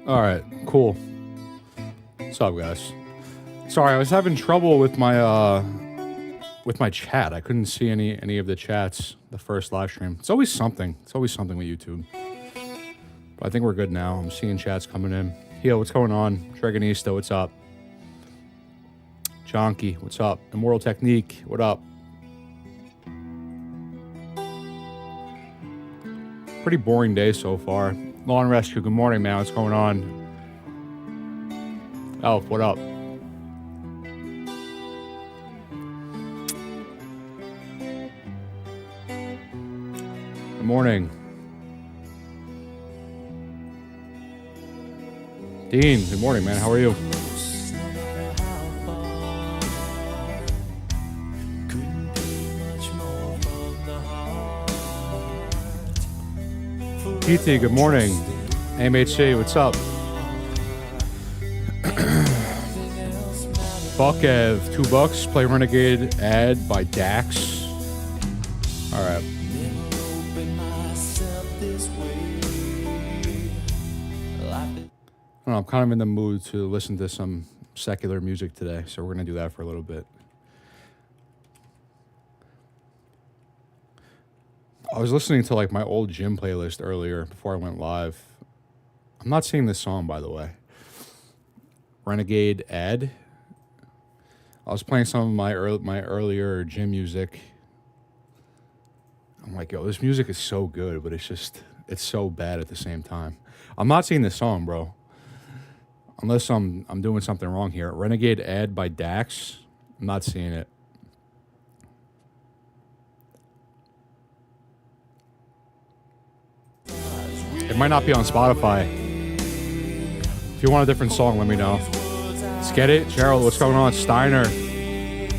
All right, cool. What's up, guys? Sorry, I was having trouble with my chat. I couldn't see any of the chats the first live stream. It's always something. It's always something with YouTube. But I think we're good now. I'm seeing chats coming in. Yo, what's going on? Dragonista, what's up? Jonky, what's up? Immortal Technique, what up? Pretty boring day so far. Law and Rescue, good morning, man. What's going on? Elf, what up? Good morning. Dean, good morning, man. How are you? PT, good morning. MHC, what's up? Buckev, $2. Play Renegade ad by Dax. All right. I don't know, I'm kind of in the mood to listen to some secular music today, so we're going to do that for a little bit. I was listening to like my old gym playlist earlier before I went live. I'm not seeing this song, by the way. Renegade ad. I was playing some of my earlier gym music. I'm like, yo, this music is so good, but it's so bad at the same time. I'm not seeing this song, bro. Unless I'm doing something wrong here. Renegade ad by Dax. I'm not seeing it. It might not be on Spotify. If you want a different song, let me know. Let's get it. Gerald, what's going on? Steiner.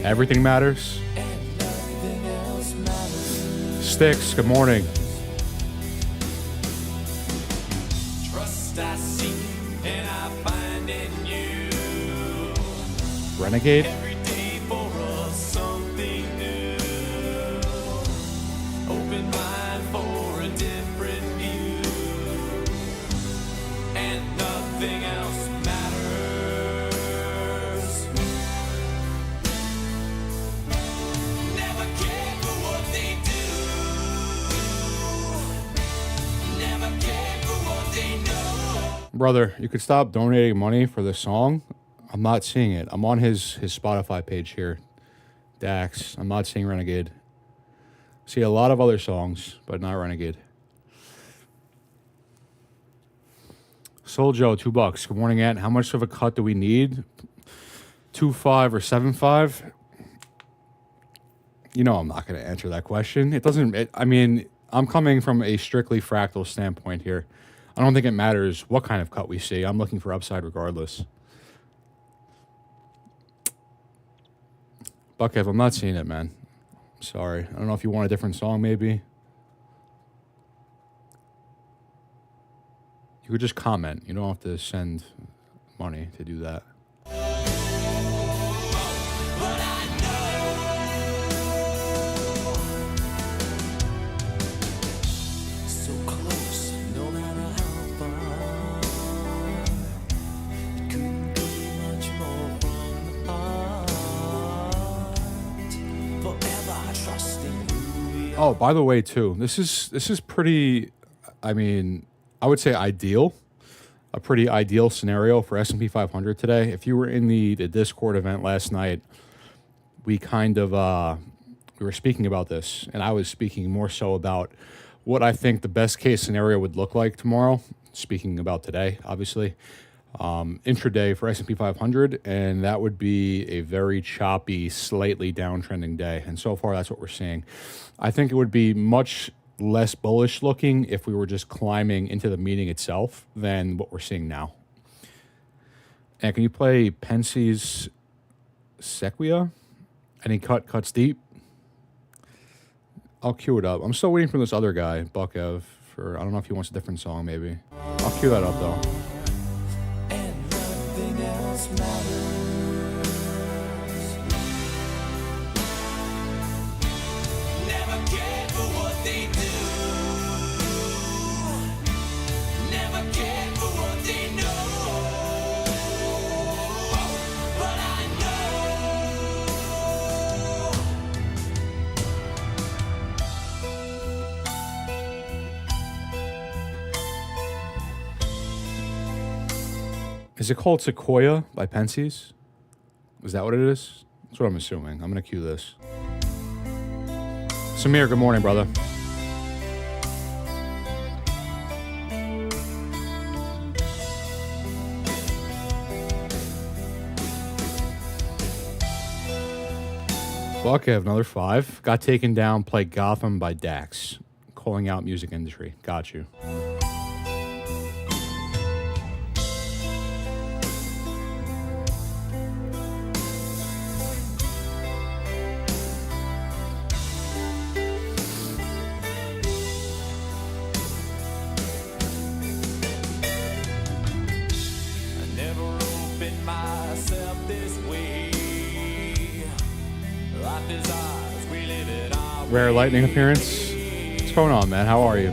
Everything matters. Sticks, good morning. Renegade. Brother, you could stop donating money for this song. I'm not seeing it. I'm on his Spotify page here. Dax. I'm not seeing Renegade. See a lot of other songs, but not Renegade. Soul Joe, $2. Good morning, Ant. How much of a cut do we need? 2.5 or 7.5? You know I'm not going to answer that question. It doesn't... I mean, I'm coming from a strictly fractal standpoint here. I don't think it matters what kind of cut we see. I'm looking for upside regardless. Buckev, I'm not seeing it, man. I'm sorry. I don't know if you want a different song, maybe. You could just comment. You don't have to send money to do that. Oh, by the way, too, this is pretty, I mean, I would say ideal, a pretty ideal scenario for S&P 500 today. If you were in the Discord event last night, we kind of, we were speaking about this, and I was speaking more so about what I think the best case scenario would look like tomorrow, speaking about today, obviously. Intraday for S&P 500, and that would be a very choppy, slightly downtrending day. And so far, that's what we're seeing. I think it would be much less bullish looking if we were just climbing into the meeting itself than what we're seeing now. And can you play Pensie's Sequia? Any cuts deep? I'll cue it up. I'm still waiting for this other guy, Buckev, for, I don't know if he wants a different song, maybe. I'll cue that up, though. Never care for what they know. Is it called Sequoia by Pence's? Is that what it is? That's what I'm assuming. I'm going to cue this. Samir, good morning, brother. Fuck, I have another 5. Got taken down, play Gotham by Dax. Calling out music industry. Got you. Rare lightning appearance. What's going on, man? How are you?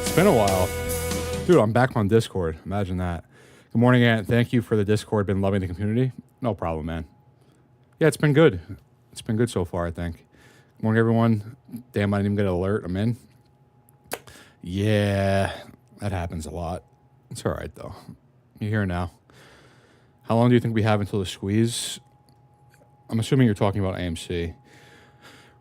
It's been a while. Dude, I'm back on Discord. Imagine that. Good morning, Ant. Thank you for the Discord. Been loving the community. No problem, man. Yeah, it's been good. It's been good so far, I think. Good morning, everyone. Damn, I didn't even get an alert. I'm in. Yeah, that happens a lot. It's all right, though. You're here now. How long do you think we have until the squeeze? I'm assuming you're talking about AMC.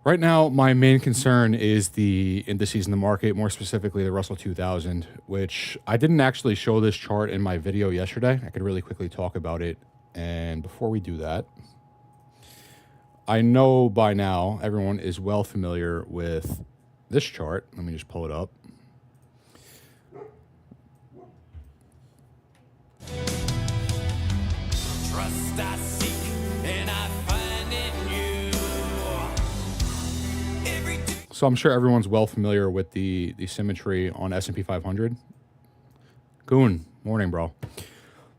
Right now, my main concern is the indices in the market, more specifically the Russell 2000, which I didn't actually show this chart in my video yesterday. I could really quickly talk about it. And before we do that, I know by now everyone is well familiar with this chart. Let me just pull it up. Trust I seek and I find in you. So I'm sure everyone's well familiar with the symmetry on S&P 500. Goon, morning, bro.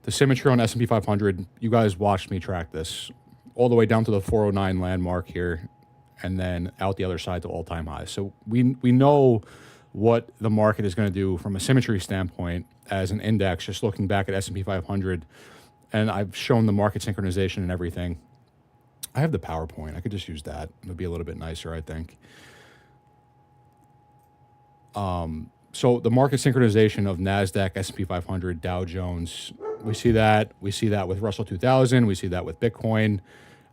The symmetry on S&P 500, you guys watched me track this all the way down to the 409 landmark here and then out the other side to all-time highs. So we know what the market is going to do from a symmetry standpoint as an index, just looking back at S&P 500. And I've shown the market synchronization and everything. I have the PowerPoint. I could just use that. It'll be a little bit nicer, I think. So the market synchronization of NASDAQ, S&P 500, Dow Jones, we see that. We see that with Russell 2000. We see that with Bitcoin.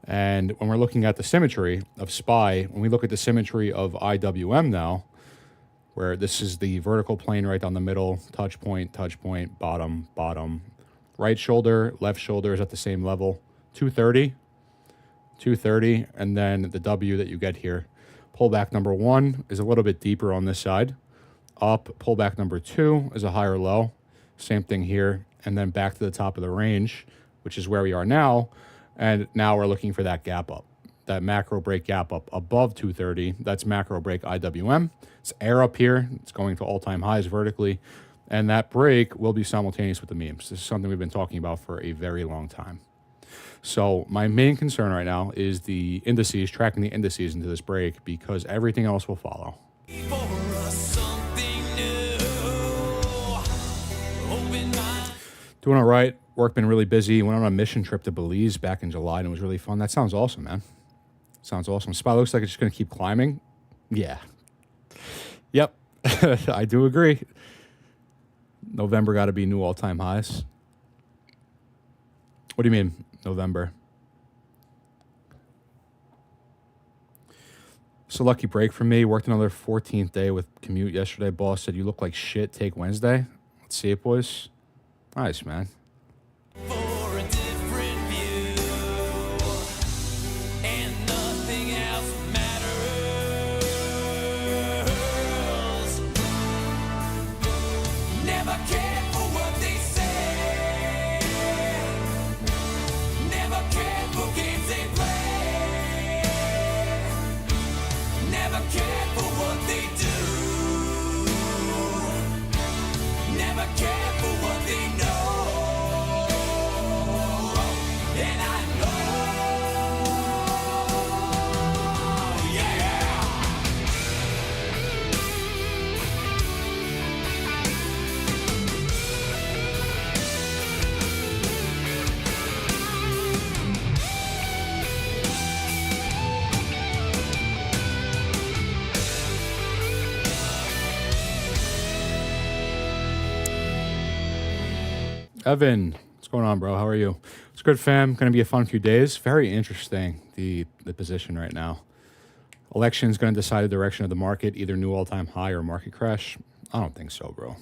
And when we're looking at the symmetry of SPY, when we look at the symmetry of IWM now, where this is the vertical plane right down the middle, touch point, bottom, bottom. Right shoulder, left shoulder is at the same level. 230, and then the W that you get here. Pullback number 1 is a little bit deeper on this side. Up, pullback number 2 is a higher low. Same thing here, and then back to the top of the range, which is where we are now. And now we're looking for that gap up, that macro break gap up above 230. That's macro break IWM. It's air up here. It's going to all-time highs vertically. And that break will be simultaneous with the memes. This is something we've been talking about for a very long time. So my main concern right now is the indices, tracking the indices into this break, because everything else will follow. Doing all right. Work been really busy. Went on a mission trip to Belize back in July, and it was really fun. That sounds awesome, man. Sounds awesome. SPY looks like it's just going to keep climbing. Yeah. Yep. I do agree. November got to be new all-time highs. What do you mean, November? It's a lucky break for me. Worked another 14th day with commute yesterday. Boss said, you look like shit. Take Wednesday. Let's see it, boys. Nice, man. Evan, what's going on, bro? How are you? It's good, fam. Going to be a fun few days. Very interesting, the position right now. Election's going to decide the direction of the market, either new all-time high or market crash. I don't think so, bro.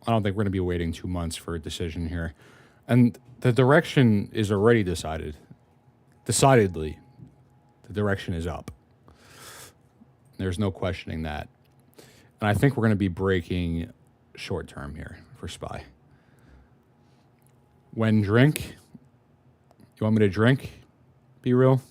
I don't think we're going to be waiting 2 months for a decision here. And the direction is already decided. Decidedly, the direction is up. There's no questioning that. And I think we're going to be breaking short term here for SPY. When drink? You want me to drink? Be real?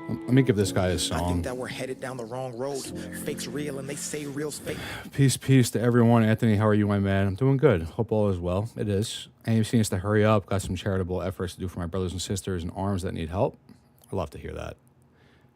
Let me give this guy a song. I think that we're headed down the wrong road. Fake's real and they say real's fake. Peace to everyone. Anthony, how are you, my man? I'm doing good. Hope all is well. It is. AMC needs to hurry up. Got some charitable efforts to do for my brothers and sisters in arms that need help. I'd love to hear that.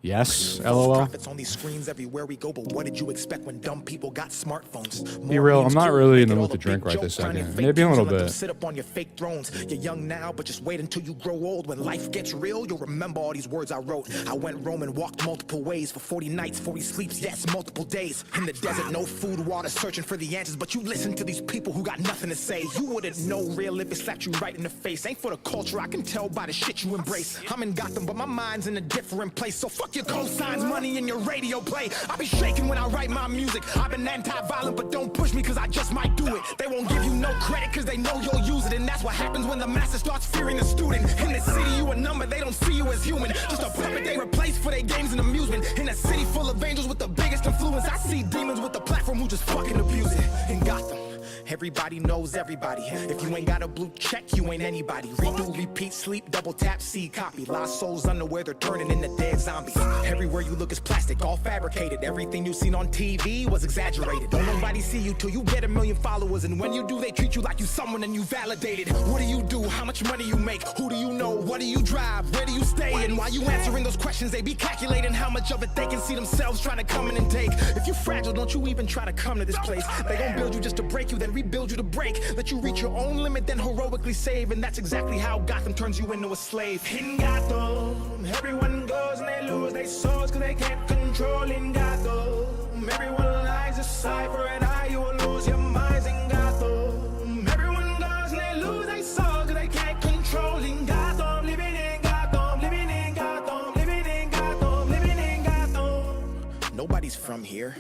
Yes, LOL. Profits on these screens everywhere we go, but what did you expect when dumb people got smartphones? Be real, I'm not really in the mood to drink right this second. Maybe a little bit. Sit up on your fake thrones. You're young now, but just wait until you grow old. When life gets real, you'll remember all these words I wrote. I went roam and walked multiple ways for 40 nights, 40 sleeps, yes, multiple days. In the desert, no food, water, searching for the answers, but you listen to these people who got nothing to say. You wouldn't know real if it slapped you right in the face. Ain't for the culture, I can tell by the shit you embrace. I'm in Gotham, but my mind's in a different place, so fuck your cosigns, money in your radio play. I be shaking when I write my music. I've been anti-violent, but don't push me cause I just might do it. They won't give you no credit cause they know you'll use it. And that's what happens when the master starts fearing the student. In the city you a number, they don't see you as human. Just a puppet they replace for their games and amusement. In a city full of angels with the biggest influence, I see demons with the platform who just fucking abuse it. In Gotham, everybody knows everybody. If you ain't got a blue check, you ain't anybody. Redo, repeat, sleep, double tap, see, copy. Lost souls underwear, they're turning into dead zombies. Everywhere you look is plastic, all fabricated. Everything you seen on TV was exaggerated. Don't nobody see you till you get 1 million followers. And when you do, they treat you like you someone and you validated. What do you do? How much money you make? Who do you know? What do you drive? Where do you stay? And while you answering those questions, they be calculating how much of it they can see themselves trying to come in and take. If you're fragile, don't you even try to come to this place. They gon' build you just to break you, then rebuild you to break. Let you reach your own limit, then heroically save. And that's exactly how Gotham turns you into a slave. In Gotham, everyone goes and they lose their souls cause they can't control. In Gotham, everyone lies aside for an eye, you will lose your minds. In Gotham, everyone goes and they lose their souls cause they can't control. In Gotham, living in Gotham, living in Gotham, living in Gotham, living in Gotham. Nobody's from here,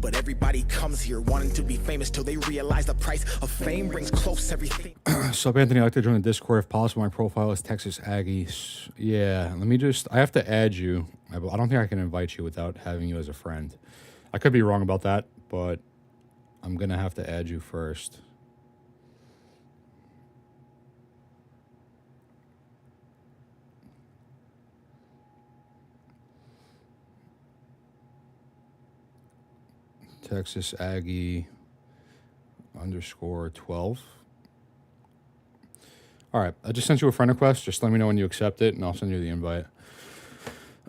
but everybody comes here wanting to be famous till they realize the price of fame brings close everything. Sup, Anthony? I'd like to join the Discord if possible. My profile is Texas Aggies. Yeah, let me just, I have to add you. I don't think I can invite you without having you as a friend. I could be wrong about that, but I'm going to have to add you first. Texas Aggie _12. All right, I just sent you a friend request. Just let me know when you accept it, and I'll send you the invite.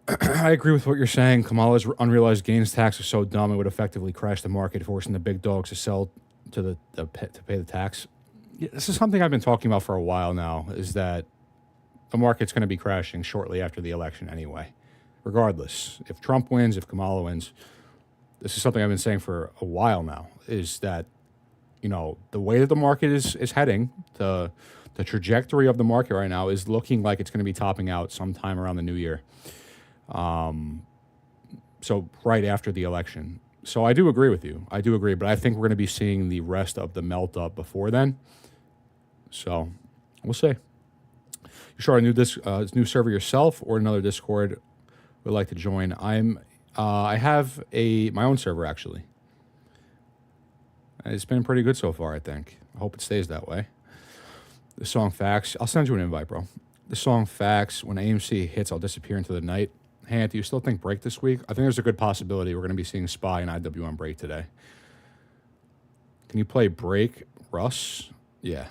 I agree with what you're saying. Kamala's unrealized gains tax is so dumb it would effectively crash the market, forcing the big dogs to sell to to pay the tax. Yeah, this is something I've been talking about for a while now, is that the market's going to be crashing shortly after the election anyway. Regardless, if Trump wins, if Kamala wins, this is something I've been saying for a while now, is that, you know, the way that the market is heading, the trajectory of the market right now is looking like it's going to be topping out sometime around the new year. So right after the election. So I do agree with you. I do agree, but I think we're going to be seeing the rest of the melt up before then. So we'll see. You start a new server yourself or another Discord would like to join? I have my own server actually. It's been pretty good so far, I think. I hope it stays that way. The song Facts, I'll send you an invite, bro. The song Facts, when AMC hits, I'll disappear into the night. Hey, do you still think break this week? I think there's a good possibility we're going to be seeing SPY and IWM break today. Can you play break, Russ? Yeah.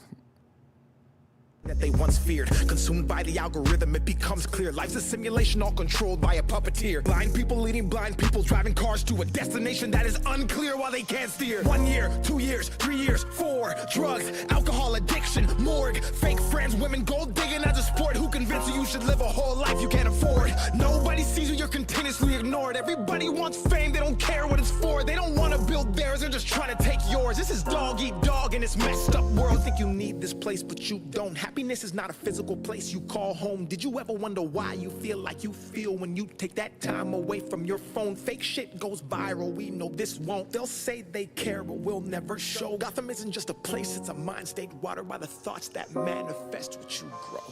that they once feared. Consumed by the algorithm, it becomes clear. Life's a simulation all controlled by a puppeteer. Blind people leading blind people, driving cars to a destination that is unclear while they can't steer. 1 year, 2 years, 3 years, 4. Drugs, alcohol addiction, morgue, fake friends, women, gold digging as a sport. Who convinced you should live a whole life you can't afford? Nobody sees you, you're continuously ignored. Everybody wants fame, they don't care what it's for. They don't want to build theirs, they're just trying to take yours. This is dog eat dog in this messed up world. You think you need this place, but you don't. Happiness is not a physical place you call home. Did you ever wonder why you feel like you feel when you take that time away from your phone? Fake shit goes viral, we know this won't. They'll say they care, but will never show. Gotham isn't just a place, it's a mind state watered by the thoughts that manifest what you grow.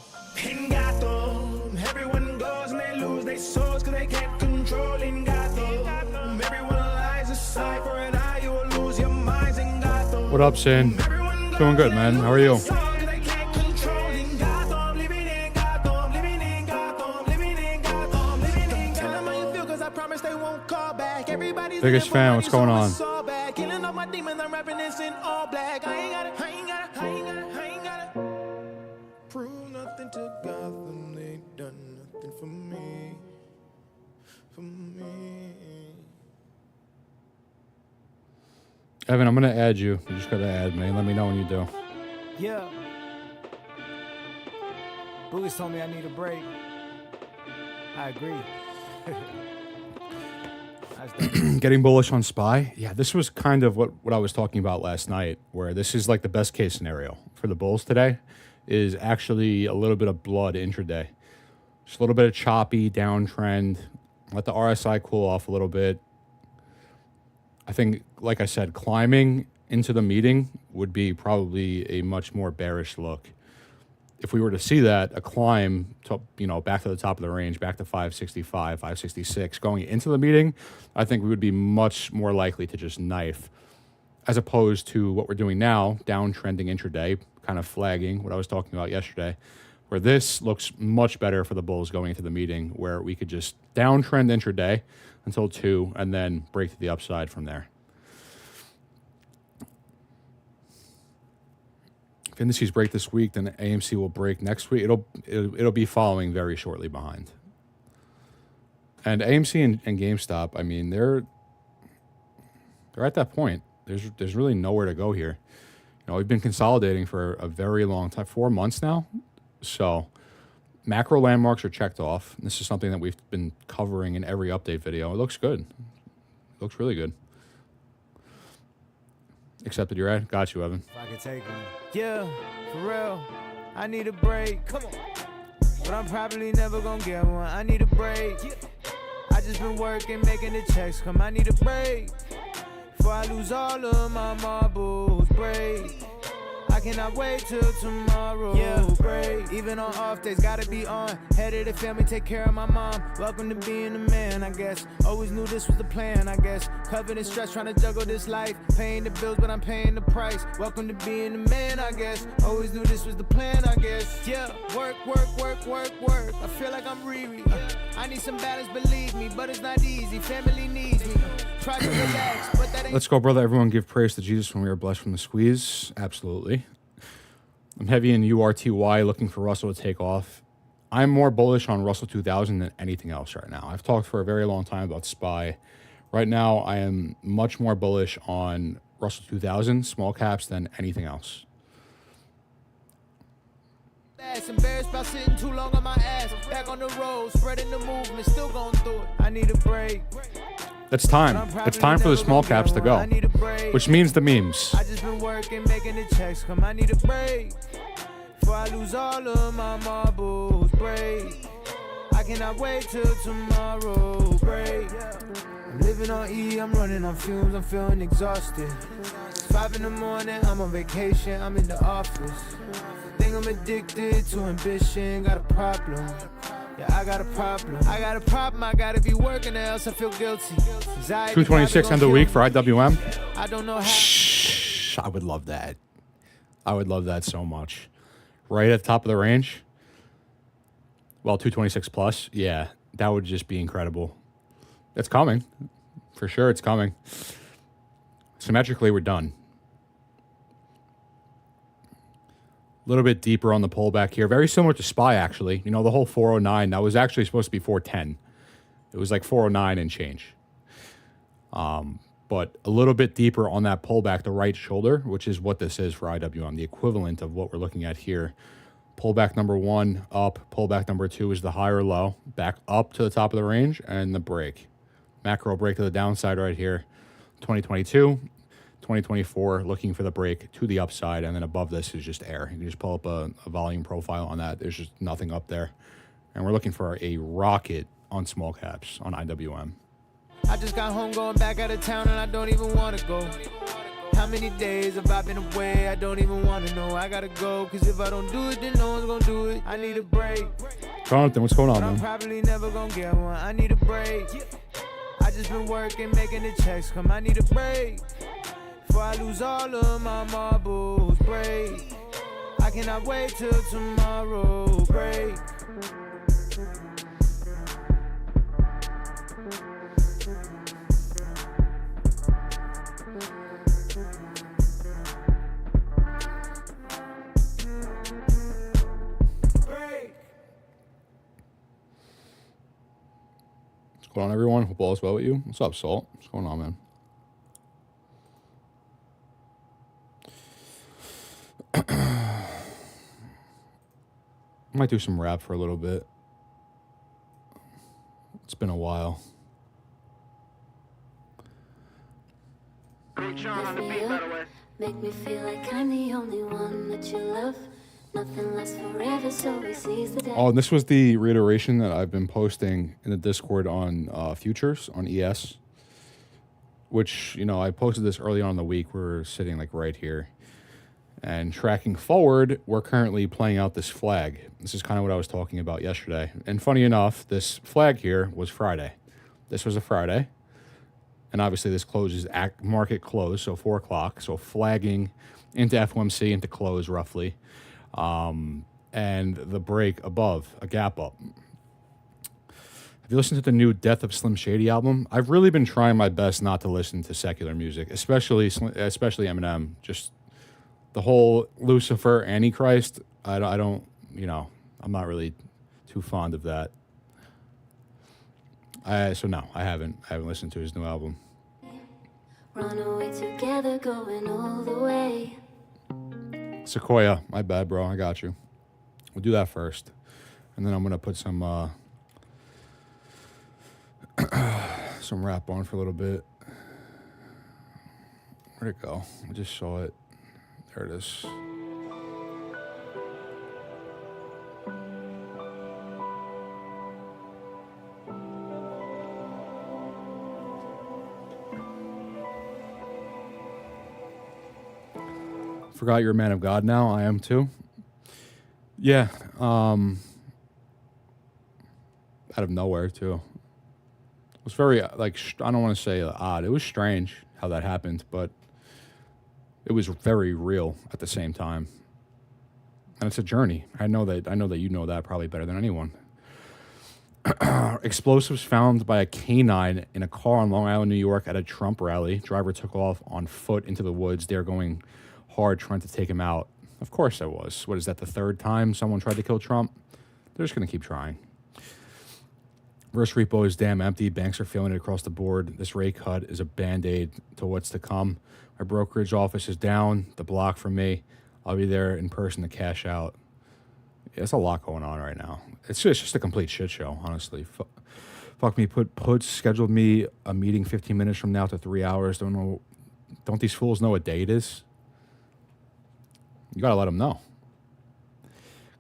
In Gotham, everyone goes and they lose their souls cause they can't control. In Gotham, everyone lies aside for an eye, you will lose your minds. In Gotham, What up, Sin? Doing good, man. How are you? Biggest fan, what's going on? Killing all my demons, I'm rapping this in all black. I ain't gotta prove nothing to Gotham. They done nothing for me. Evan, I'm gonna add you. You just gotta add me. Let me know when you do. Yeah. Bullish told me I need a break. I agree. Getting bullish on SPY. Yeah, this was kind of what I was talking about last night, where this is like the best case scenario for the bulls today is actually a little bit of blood intraday. Just a little bit of choppy downtrend. Let the RSI cool off a little bit. I think, like I said, climbing into the meeting would be probably a much more bearish look. If we were to see that, a climb to, back to the top of the range, back to 565, 566, going into the meeting, I think we would be much more likely to just knife, as opposed to what we're doing now, downtrending intraday, kind of flagging what I was talking about yesterday, where this looks much better for the bulls going into the meeting, where we could just downtrend intraday until 2 and then break to the upside from there. If indices break this week, then AMC will break next week. It'll be following very shortly behind. And AMC and GameStop, I mean, they're at that point. There's really nowhere to go here. We've been consolidating for a very long time, 4 months now. So macro landmarks are checked off. This is something that we've been covering in every update video. It looks good. It looks really good. Accepted your ad? Got you, Evan. If I could take one. Yeah, for real. I need a break. Come on. But I'm probably never gonna get one. I need a break. I just been working, making the checks come. I need a break. Before I lose all of my marbles. Break. I cannot wait till tomorrow. Yeah, break. Even on off days, gotta be on. Head of the family, take care of my mom. Welcome to being a man, I guess. Always knew this was the plan, I guess. Covered in stress, trying to juggle this life. Paying the bills, but I'm paying the price. Welcome to being a man, I guess. Always knew this was the plan, I guess. Yeah, work. I feel like I'm Riri. I need some balance, believe me, but it's not easy. Family needs me. Try to relax, but that ain't. Let's go, brother. Everyone give praise to Jesus when we are blessed from the squeeze. Absolutely. I'm heavy in URTY, looking for Russell to take off. I'm more bullish on Russell 2000 than anything else right now. I've talked for a very long time about SPY. Right now, I am much more bullish on Russell 2000, small caps, than anything else. Embarrassed about sitting too long on my ass. Back on the road, spreading the movement, still going through it. I need a break. It's time. It's time for the small caps to go, which means the memes. I just been working, making the checks come. I need a break. Before I lose all of my marbles. Break. I cannot wait till tomorrow. Break. I'm living on E, I'm running on fumes, I'm feeling exhausted. It's 5 in the morning, I'm on vacation, I'm in the office. Think I'm addicted to ambition, got a problem. Yeah, I got a problem. I gotta be working or else I feel guilty. 226 end of the week for IWM. I don't know how. Shh, I would love that. I would love that so much. Right at the top of the range. Well, 226 plus. Yeah, that would just be incredible. It's coming. For sure, it's coming. Symmetrically, we're done. little bit deeper on the pullback here. Very similar to SPY, actually. You know, the whole 409, that was actually supposed to be 410. It was like 409 and change. But a little bit deeper on that pullback, the right shoulder, which is what this is for IWM, the equivalent of what we're looking at here. Pullback number 1 up, pullback number 2 is the higher low, back up to the top of the range, and the break. Macro break to the downside right here. 2022, 2024, looking for the break to the upside, and then above this is just air. You can just pull up a volume profile on that. There's just nothing up there. And we're looking for a rocket on small caps on IWM. I just got home going back out of town and I don't even want to go. How many days have I been away? I don't even want to know. I gotta go, cause if I don't do it, then no one's gonna do it. I need a break. Jonathan, what's going on, I'm man? probably never gonna get one. I need a break. I just been working, making the checks come. I need a break. Before I lose all of my marbles, break. I cannot wait till tomorrow, break. What's going on, everyone? Hope all is well with you. What's up, Salt? What's going on, man? Might do some rap for a little bit. It's been a while. Make me feel like I'm the only one that you love. Nothing lasts forever, so we seize the day. Oh, and this was the reiteration that I've been posting in the Discord on futures, on ES, which, you know, I posted this early on in the week. We're sitting like right here. And tracking forward, we're currently playing out this flag. This is kind of what I was talking about yesterday. And funny enough, this flag here was Friday. This was a Friday. And obviously this closes at market close, so 4 o'clock. So flagging into FOMC, into close roughly. And the break above, a gap up. Have you listened to the new Death of Slim Shady album? I've really been trying my best not to listen to secular music, especially Eminem. Just the whole Lucifer, Antichrist, I don't, you know, I'm not really too fond of that. So no, I haven't listened to his new album. Run away together, going all the way. Sequoia, my bad, bro. I got you. We'll do that first, and then I'm gonna put some rap on for a little bit. Where'd it go? I just saw it. There it is. Forgot you're a man of God now. I am too. Yeah. Out of nowhere too. It was very, like, I don't want to say odd. It was strange how that happened, but it was very real at the same time. And it's a journey. I know that you know that probably better than anyone. Explosives found by a canine in a car on Long Island, New York at a Trump rally. Driver took off on foot into the woods. They're going hard trying to take him out. Of course it was. What is that, the third time someone tried to kill Trump? They're just going to keep trying. Reverse repo is damn empty. Banks are feeling it across the board. This rate cut is a Band-Aid to what's to come. My brokerage office is down the block from me. I'll be there in person to cash out. Yeah, there's a lot going on right now. It's just a complete shit show, honestly. Fuck me, puts scheduled me a meeting 15 minutes from now to 3 hours. Don't these fools know what day it is? You gotta let them know.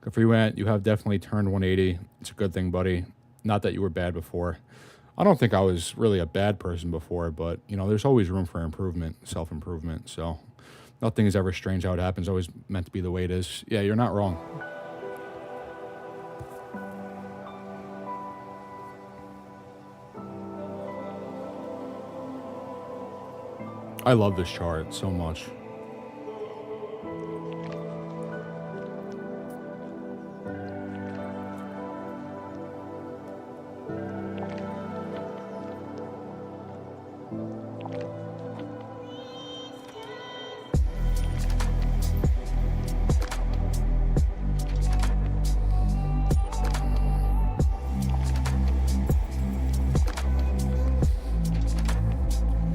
Good for you, Ant. You have definitely turned 180. It's a good thing, buddy. Not that you were bad before. I don't think I was really a bad person before, but, you know, there's always room for improvement, self-improvement. So nothing is ever strange how it happens. Always meant to be the way it is. Yeah, you're not wrong. I love this chart so much.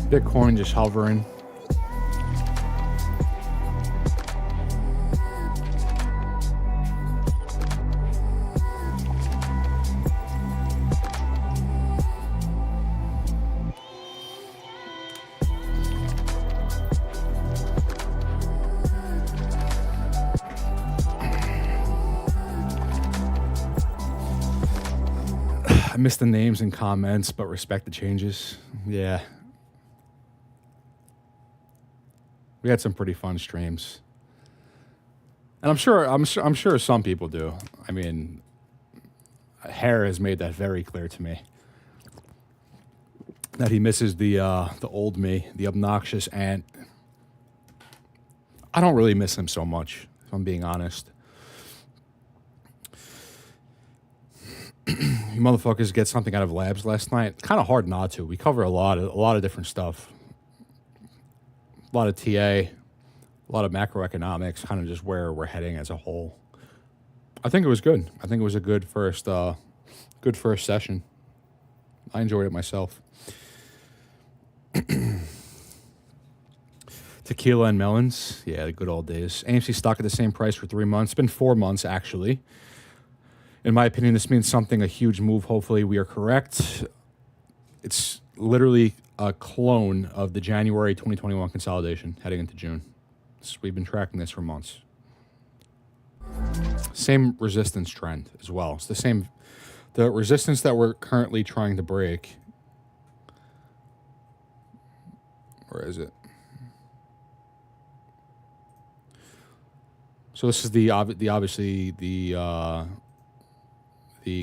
Bitcoin just hovering. I missed the names and comments, but respect the changes. Yeah. We had some pretty fun streams. And I'm sure some people do. I mean, Hare has made that very clear to me. That he misses the old me, the obnoxious ant. I don't really miss him so much, if I'm being honest. You motherfuckers get something out of labs last night. Kind of hard not to. We cover a lot of different stuff. A lot of TA, a lot of macroeconomics, kind of just where we're heading as a whole. I think it was good. I think it was a good first session. I enjoyed it myself. Tequila and melons. Yeah, the good old days. AMC stock at the same price for 3 months. It's been 4 months, actually. In my opinion, this means something, a huge move. Hopefully we are correct. It's literally a clone of the January 2021 consolidation heading into June. We've been tracking this for months. Same resistance trend as well. It's the same. The resistance that we're currently trying to break. Where is it? So this is obviously the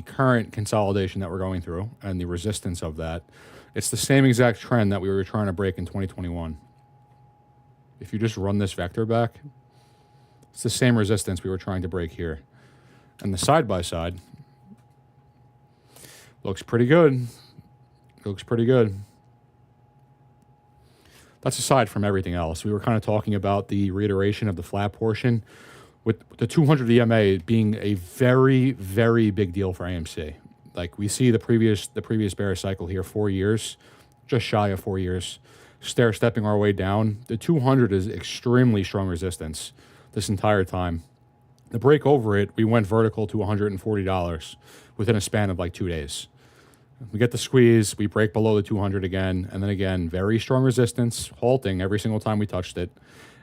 current consolidation that we're going through and the resistance of that. It's the same exact trend that we were trying to break in 2021. If you just run this vector back, it's the same resistance we were trying to break here. And the side-by-side looks pretty good. Looks pretty good. That's aside from everything else. We were kind of talking about the reiteration of the flat portion, with the 200 EMA being a very, very big deal for AMC. Like we see the previous bear cycle here, 4 years, just shy of 4 years, stair-stepping our way down. The 200 is extremely strong resistance this entire time. The break over it, we went vertical to $140 within a span of like 2 days. We get the squeeze, we break below the 200 again, and then again, very strong resistance, halting every single time we touched it.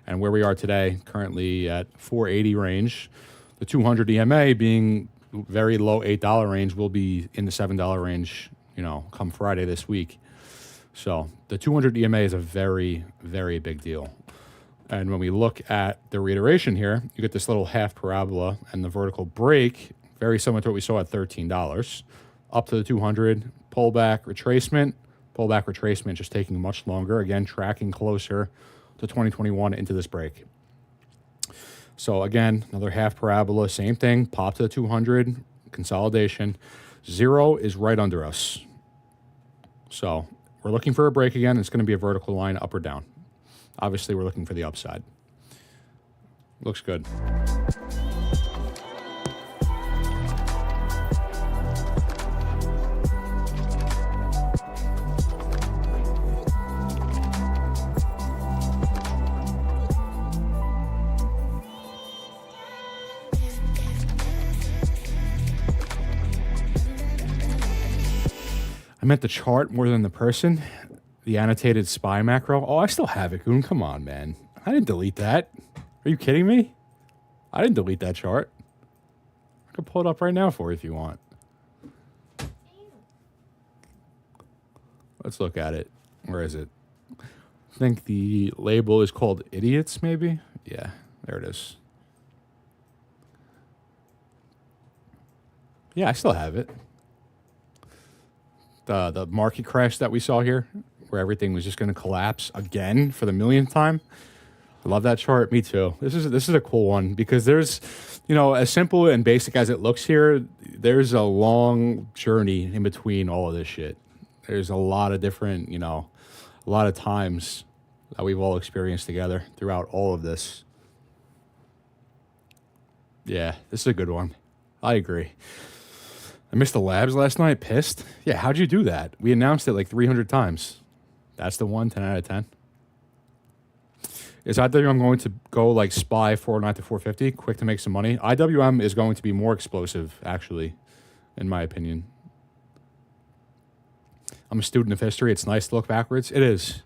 And where we are today, currently at 480 range, the 200 EMA being very low $8 range, will be in the $7 range, come Friday this week. So the 200 EMA is a very, very big deal. And when we look at the reiteration here, you get this little half parabola and the vertical break, very similar to what we saw at $13, up to the 200, pullback, retracement, just taking much longer, again, tracking closer to 2021 into this break. So again, another half parabola, same thing, pop to the 200, consolidation. 0 is right under us. So we're looking for a break again. It's going to be a vertical line up or down. Obviously, we're looking for the upside. Looks good. I meant the chart more than the person. The annotated SPY macro. Oh, I still have it, Goon. Come on, man. I didn't delete that. Are you kidding me? I didn't delete that chart. I can pull it up right now for you if you want. Let's look at it. Where is it? I think the label is called Idiots, maybe? Yeah, there it is. Yeah, I still have it. The market crash that we saw here, where everything was just going to collapse again for the millionth time. I love that chart. Me too. This is a cool one because there's, as simple and basic as it looks here, there's a long journey in between all of this shit. There's a lot of different, a lot of times that we've all experienced together throughout all of this. Yeah, this is a good one. I agree. I missed the labs last night. Pissed. Yeah, how'd you do that? We announced it like 300 times. That's the one, 10 out of 10. Is IWM going to go like SPY 409 to 450, quick to make some money? IWM is going to be more explosive, actually, in my opinion. I'm a student of history. It's nice to look backwards. It is.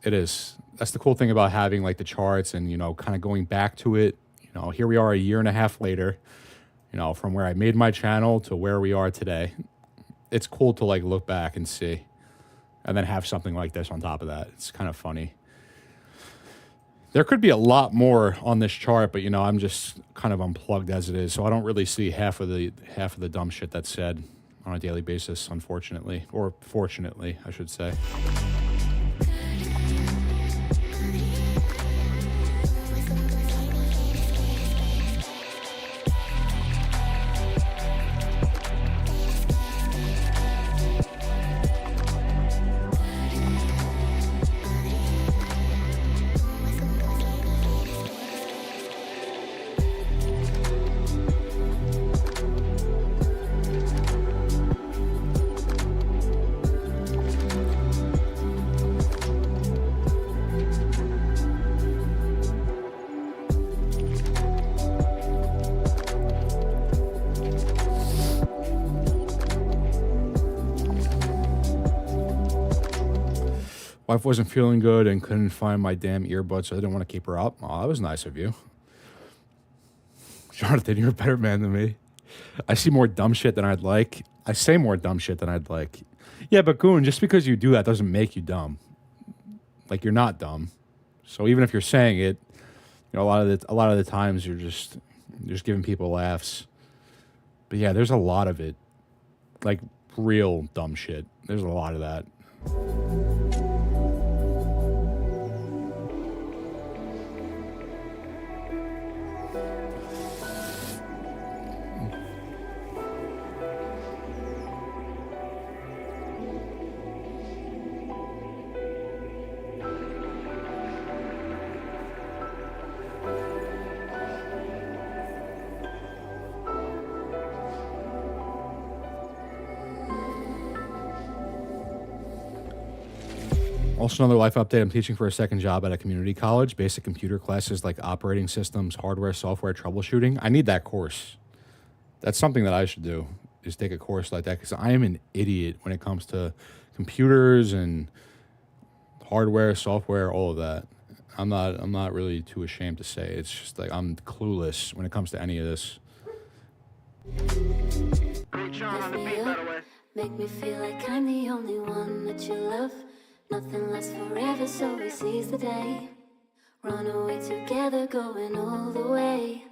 It is. That's the cool thing about having like the charts and, you know, kind of going back to it. You know, here we are a year and a half later, you know, from where I made my channel to where we are today. It's cool to like look back and see, and then have something like this on top of that. It's kind of funny. There could be a lot more on this chart, but you know, I'm just kind of unplugged as it is, so I don't really see half of the dumb shit that's said on a daily basis, unfortunately, or fortunately, I should say. Wife wasn't feeling good and couldn't find my damn earbuds, so I didn't want to keep her up. Oh, that was nice of you. Jonathan, you're a better man than me. I see more dumb shit than I'd like. I say more dumb shit than I'd like. Yeah, but Goon, just because you do that doesn't make you dumb. Like, you're not dumb. So even if you're saying it, you know, a lot of the times you're just giving people laughs. But yeah, there's a lot of it. Like, real dumb shit. There's a lot of that. Also, another life update. I'm teaching for a second job at a community college. Basic computer classes like operating systems, hardware, software, troubleshooting. I need that course. That's something that I should do, is take a course like that, because I am an idiot when it comes to computers and hardware, software, all of that. I'm not really too ashamed to say. It's just like I'm clueless when it comes to any of this. Make me feel like I'm the only one that you love. Nothing lasts forever, so we seize the day. Run away together, going all the way.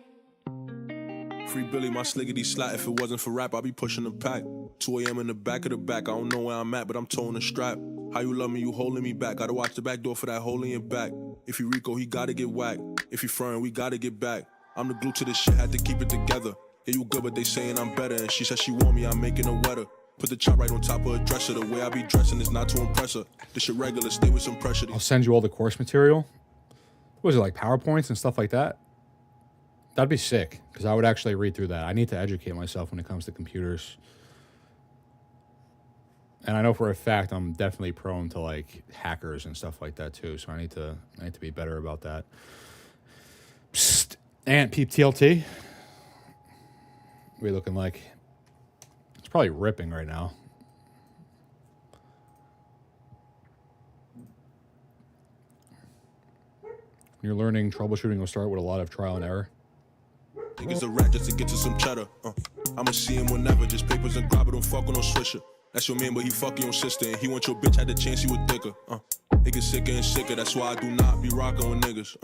Free Billy, my sliggity slat. If it wasn't for rap, I'd be pushing the pack. 2 a.m. in the back of the back. I don't know where I'm at, but I'm towing the strap. How you love me, you holding me back. Gotta watch the back door for that hole in your back. If he Rico, he gotta get whacked. If he furrin', we gotta get back. I'm the glue to this shit, had to keep it together. Yeah, you good, but they saying I'm better. And she said she want me, I'm making her wetter. Put the chop right on top of a dresser. The way I be dressing is not to impress her. This shit regular, stay with some pressure. I'll send you all the course material. What is it, like PowerPoints and stuff like that? That'd be sick, because I would actually read through that. I need to educate myself when it comes to computers. And I know for a fact I'm definitely prone to like hackers and stuff like that too. So I need to be better about that. Psst. Ant Peep TLT. What are you looking like? It's probably ripping right now. You're learning troubleshooting will start with a lot of trial and error. Niggas a rat just to get to some cheddar. I'ma see him whenever. Just papers and grab it, don't fuck with no swisher. That's your man, but he fuck your sister. And he want your bitch, had the chance he was thicker. It get sicker and sicker, that's why I do not be rocking with niggas.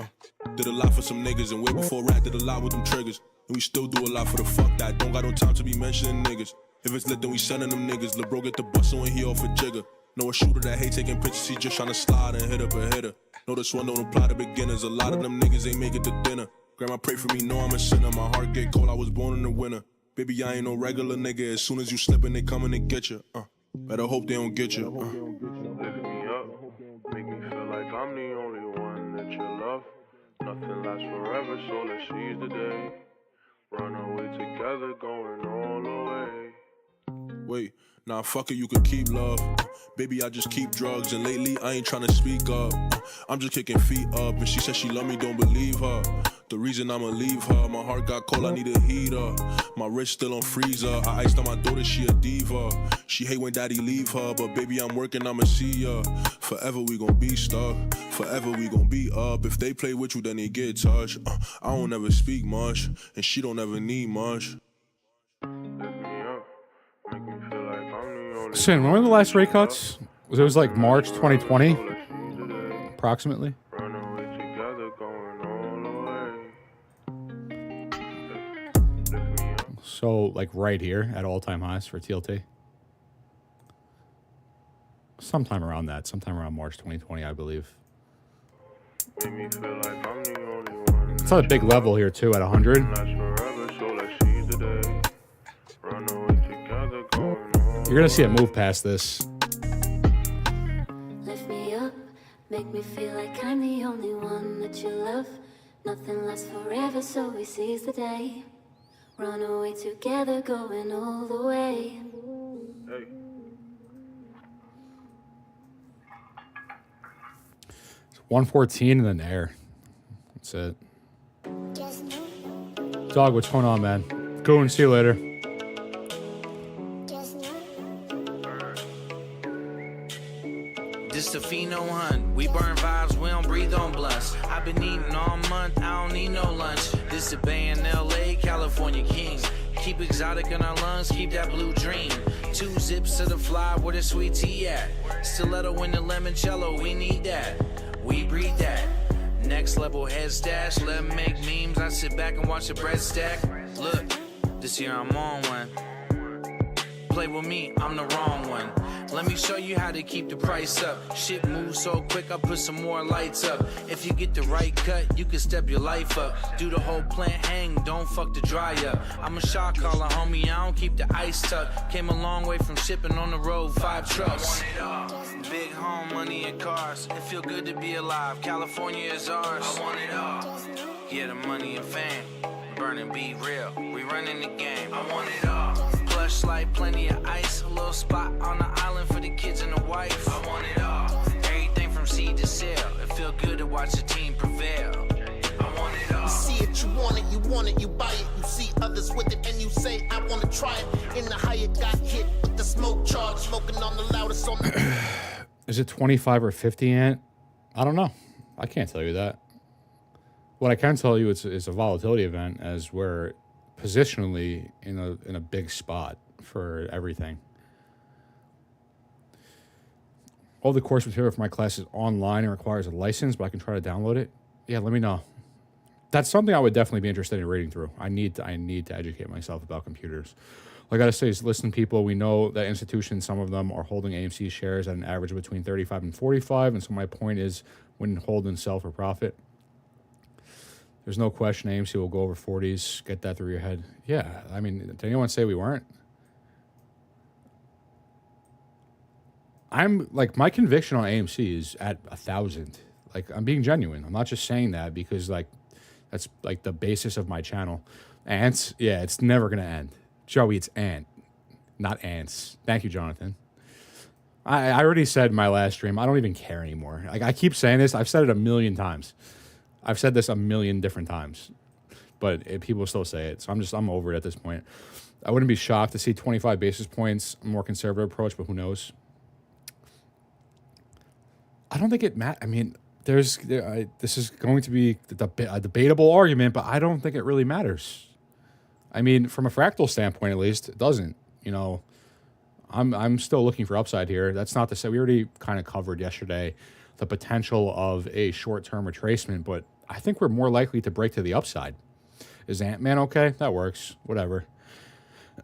Did a lot for some niggas, and way before rap, did a lot with them triggers. And we still do a lot for the fuck that. Don't got no time to be mentioning niggas. If it's lit, then we sending them niggas. Lil' bro get the bustle and he off a jigger. Know a shooter that hate taking pictures, he just tryna slide and hit up a hitter. Know this one don't apply to beginners. A lot of them niggas ain't make it to dinner. Grandma pray for me, know I'm a sinner. My heart get cold, I was born in the winter. Baby, I ain't no regular nigga. As soon as you slippin', they coming and get you. Better hope they don't get you. Lift me up, make me feel like I'm the only one that you love. Nothing lasts forever, so let's seize the day. Run away together, going all the way. Wait, Nah, fuck it, you could keep love. Baby, I just keep drugs, and lately I ain't tryna speak up. I'm just kicking feet up, and she said she love me, don't believe her. The reason I'ma leave her, my heart got cold, I need a heater. My wrist still on freezer, I iced on my daughter, she a diva. She hate when daddy leave her, but baby, I'm working, I'ma see ya. Forever we gon' be stuck, forever we gon' be up. If they play with you, then they get touched. I don't ever speak much, and she don't ever need much. Sin, when were the last rate cuts? It was like March 2020, approximately. So, like right here at all-time highs for TLT. Sometime around that. Sometime around March 2020, I believe. It's at a big level here, too, at 100. You're going to see it move past this. Lift me up, make me feel like I'm the only one that you love. Nothing lasts forever, so we seize the day. Run away together, going all the way. Hey. It's 114 and then air. That's it. Dog, what's going on, man? Go and see you later. This the Fino hunt. We burn vibes, we don't breathe on blunts. I've been eating all month, I don't need no lunch. This the Bay in LA, California Kings. Keep exotic in our lungs, keep that blue dream. 2 zips to the fly, where the sweet tea at? Stiletto in the limoncello, we need that. We breathe that. Next level head stash, let 'em make memes. I sit back and watch the bread stack. Look, this year I'm on one. Play with me, I'm the wrong one. Let me show you how to keep the price up. Shit moves so quick, I put some more lights up. If you get the right cut, you can step your life up. Do the whole plant hang, don't fuck the dry up. I'm a shot caller, homie, I don't keep the ice tucked. Came a long way from shipping on the road, 5 trucks. I want it all. Big home, money and cars. It feel good to be alive, California is ours. I want it all. Yeah, the money and fame. Burning, be real, we running the game. I want it all. Plush light, plenty of ice. A little spot on the island for the kids and the wife. I want it all. Everything from seed to sale. It feel good to watch the team prevail. I want it all. You see it, you want it, you buy it. You see others with it and you say, I want to try it. In the Hyatt got hit with the smoke charge. Smoking on the loudest on the... Is it 25 or 50, Ant? I don't know. I can't tell you that. What I can tell you is a volatility event, as we're positionally in a big spot for everything. All the course material for my class is online and requires a license, but I can try to download it. Yeah, let me know. That's something I would definitely be interested in reading through. I need to educate myself about computers. All I got to say is, listen, people, we know that institutions, some of them are holding AMC shares at an average between 35 and 45, and so my point is, when hold and sell for profit. There's no question AMC will go over 40s. Get that through your head. Yeah, I mean, did anyone say we weren't? I'm like, my conviction on AMC is at 1,000. Like, I'm being genuine. I'm not just saying that because, like, that's like the basis of my channel. Ants, yeah, it's never gonna end. Joey, it's ant, not ants. Thank you, Jonathan. I already said in my last stream, I don't even care anymore. Like, I keep saying this. I've said it a million times. I've said this a million different times, but people still say it. So I'm over it at this point. I wouldn't be shocked to see 25 basis points, a more conservative approach, but who knows? I don't think it matters. I mean, this is going to be a debatable argument, but I don't think it really matters. I mean, from a fractal standpoint, at least, it doesn't. You know, I'm still looking for upside here. That's not to say, we already kind of covered yesterday the potential of a short-term retracement, but I think we're more likely to break to the upside. Is Ant-Man okay? That works. Whatever.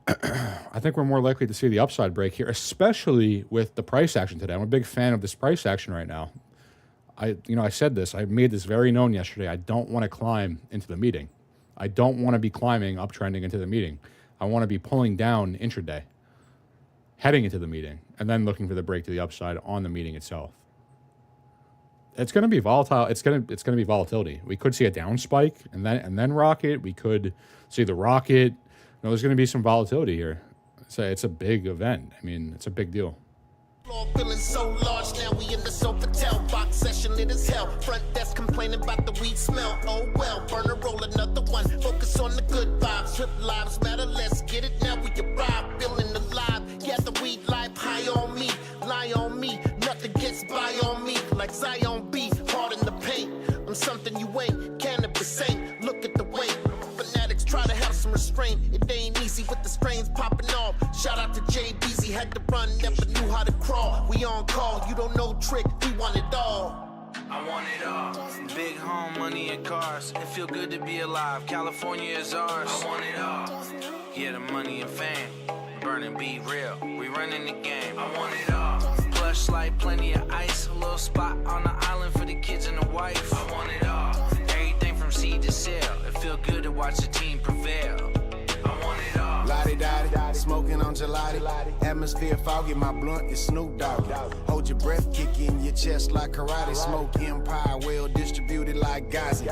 I think we're more likely to see the upside break here, especially with the price action today. I'm a big fan of this price action right now. I said this. I made this very known yesterday. I don't want to climb into the meeting. I don't want to be climbing uptrending into the meeting. I want to be pulling down intraday, heading into the meeting, and then looking for the break to the upside on the meeting itself. It's going to be volatile. It's going to be volatility. We could see a down spike and then rocket. We could see the rocket. There's going to be some volatility here. it's a big event. I mean, it's a big deal. Floor feeling so large, now we in the Sofitel box session, lit as hell. Front desk complaining about the weed smell. Oh well, burn a roll, another one. Focus on the good vibes, trip lives matter. Let's get it now. We arrive, feeling alive. Yeah, the weed life high on me, lie on me. Nothing gets by on me like Zion B. Hard in the paint. I'm something you ain't. Cannabis ain't. Look at the weight. Fanatics try to have some restraint. It ain't easy with the strains popping off. Shout out to JBZ, had to run, never knew how to crawl. We on call, you don't know trick, we want it all. I want it all. Big home, money, and cars. It feel good to be alive. California is ours. I want it all. Yeah, the money and fame. Burning, be real. We running the game. I want it all. Plush light, plenty of ice. A little spot on the island for the kids and the wife. I want it all. Everything from seed to sale. It feel good to watch the team prevail. I want it all. Lottie-dottie, smoking on gelati. Atmosphere foggy, my blunt is Snoop Dogg. Hold your breath, kick in your chest like karate. Smoke empire, well distributed like Gazi.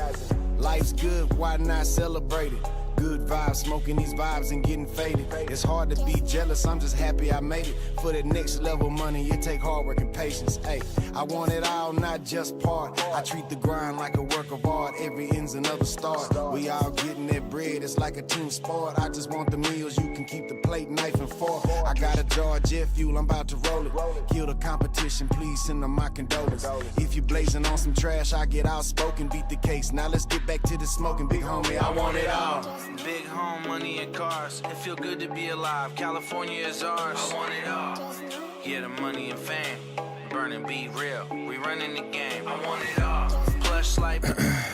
Life's good, why not celebrate it? Good vibes, smoking these vibes and getting faded. It's hard to be jealous, I'm just happy I made it. For the next level money, it take hard work and patience. Hey, I want it all, not just part. I treat the grind like a work of art. Every end's another start. We all getting that bread, it's like a team sport. I just want the meals, you can keep the plate, knife, and fork. I got a jar of jet fuel, I'm about to roll it. Kill the competition, please send them my condolences. If you blazing on some trash, I get outspoken, beat the case. Now let's get back to the smoking, big homie, I want it all. Big home, money, and cars. It feel good to be alive. California is ours. I want it all. Yeah, the money and fame. Burning, be real. We running the game. I want it all. Plush light.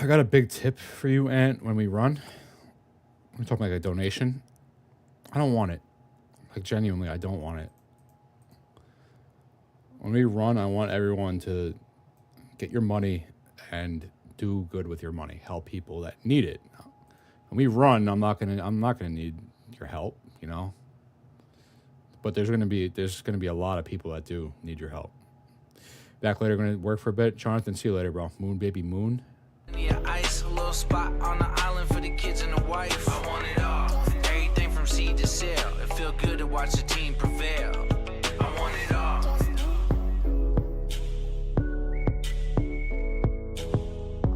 I got a big tip for you, Ant, when we run. We're talking like a donation. I don't want it. Like, genuinely, I don't want it. When we run, I want everyone to get your money and do good with your money. Help people that need it. When we run, I'm not gonna need your help, you know. But there's gonna be a lot of people that do need your help. Back later, gonna work for a bit. Jonathan, see you later, bro. Moon baby moon. Yeah, ice, a little spot on the island for the kids and the wife. I want it all. Everything from seed to sale. It feel good to watch the team prevail. I want it all.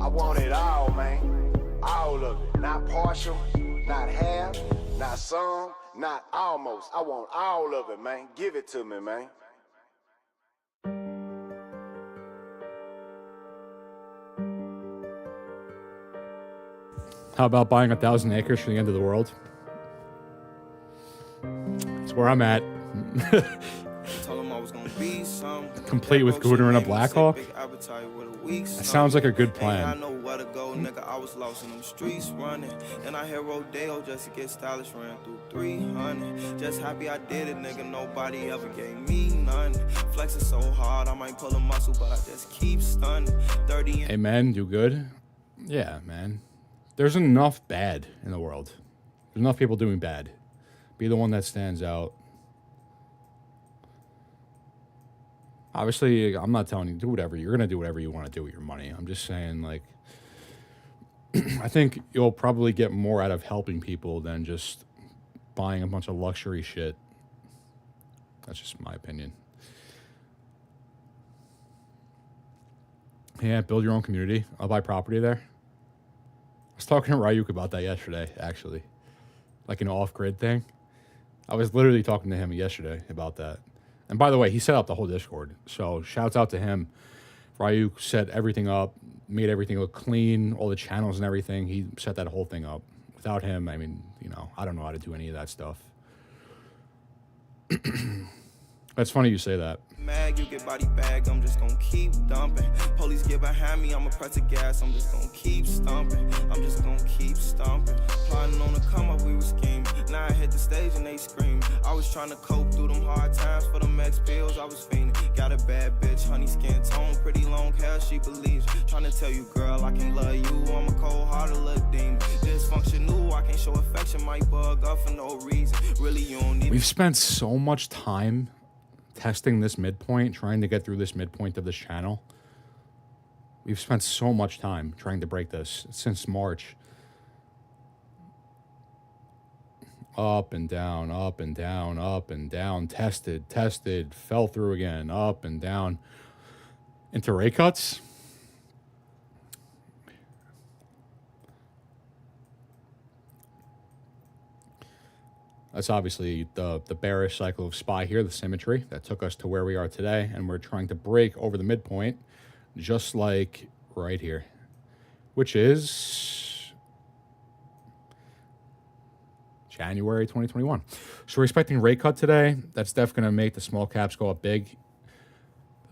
I want it all, man. All of it. Not partial, not half, not some, not almost. I want all of it, man. Give it to me, man. How about buying 1,000 acres for the end of the world? That's where I'm at. Complete with Gooder and a Blackhawk? That sounds like a good plan. I know where to go, nigga. I was lost in them streets running. And I hit Rodeo just to get stylish, ran through 300. Just happy I did it, nigga. Nobody ever gave me none. Flexing so hard, I might pull a muscle, but I just keep stunning. 30 and Hey, man, do good? Yeah, man. There's enough bad in the world. There's enough people doing bad. Be the one that stands out. Obviously, I'm not telling you do whatever. You're going to do whatever you want to do with your money. I'm just saying, like, I think you'll probably get more out of helping people than just buying a bunch of luxury shit. That's just my opinion. Yeah, build your own community. I'll buy property there. I was talking to Ryuk about that yesterday, actually. Like an off-grid thing. I was literally talking to him yesterday about that. And by the way, he set up the whole Discord. So shouts out to him. Ryuk set everything up, made everything look clean, all the channels and everything. He set that whole thing up. Without him, I mean, you know, I don't know how to do any of that stuff. That's funny you say that. mag, you get body bagged, I'm just gonna keep dumping. Police get behind me, I'ma press the gas, I'm just gonna keep stumping. I'm just gonna keep stomping. Plotting on the come up, we were scheming. Now I hit the stage and they scream. I was trying to cope through them hard times for them X pills, I was fiending. Got a bad bitch, honey skin tone, pretty long hair, she believes. Trying to tell you, girl, I can love you, I'm a cold-hearted little demon. Dysfunctional, I can't show affection, might bug up for no reason. Really, you don't need. We've spent so much time testing this midpoint, trying to get through this midpoint of this channel. We've spent so much time trying to break this since March. up and down, up and down, up and down, tested, fell through again, up and down into rate cuts. That's obviously the bearish cycle of SPY here, the symmetry that took us to where we are today, and we're trying to break over the midpoint, just like right here, which is January 2021. So we're expecting rate cut today. That's definitely going to make the small caps go up big.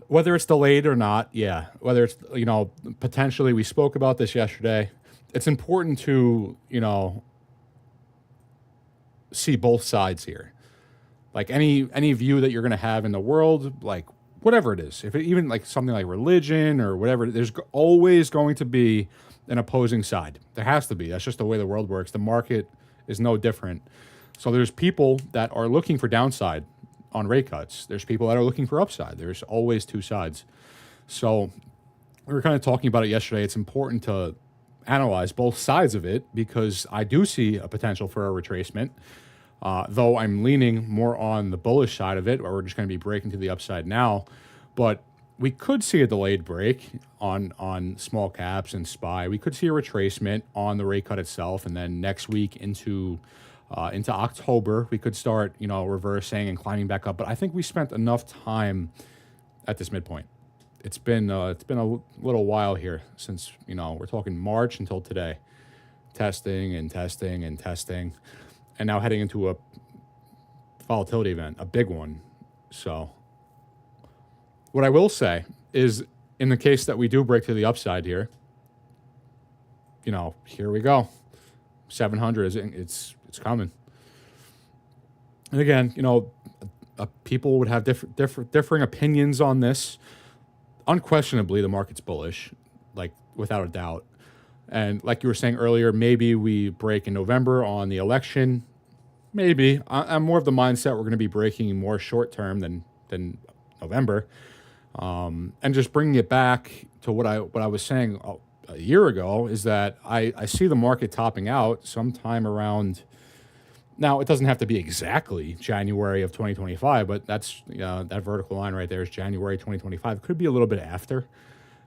Whether it's delayed or not, yeah. Whether it's, you know, potentially, we spoke about this yesterday. It's important to, you know, see both sides here. Like any view that you're going to have in the world, like whatever it is, if it, even like something like religion or whatever, there's always going to be an opposing side. There has to be. That's just the way the world works. The market is no different. So there's people that are looking for downside on rate cuts. There's people that are looking for upside. There's always two sides. So we were kind of talking about it yesterday. It's important to analyze both sides of it because I do see a potential for a retracement, though I'm leaning more on the bullish side of it, where we're just going to be breaking to the upside now. But we could see a delayed break on small caps and SPY. We could see a retracement on the rate cut itself, and then next week into October, we could start, you know, reversing and climbing back up. But I think we spent enough time at this midpoint. It's been a little while here since, you know, we're talking March until today, testing and testing and testing, and now heading into a volatility event, a big one. So what I will say is, in the case that we do break to the upside here, you know, here we go. 700 it's coming. And again, you know, people would have differing opinions on this. Unquestionably, the market's bullish, like without a doubt. And like you were saying earlier, maybe we break in November on the election. Maybe. I'm more of the mindset we're going to be breaking more short term than November. And just bringing it back to what I was saying a year ago is that I see the market topping out sometime around. Now, it doesn't have to be exactly January of 2025, but that's that vertical line right there is January 2025. It could be a little bit after.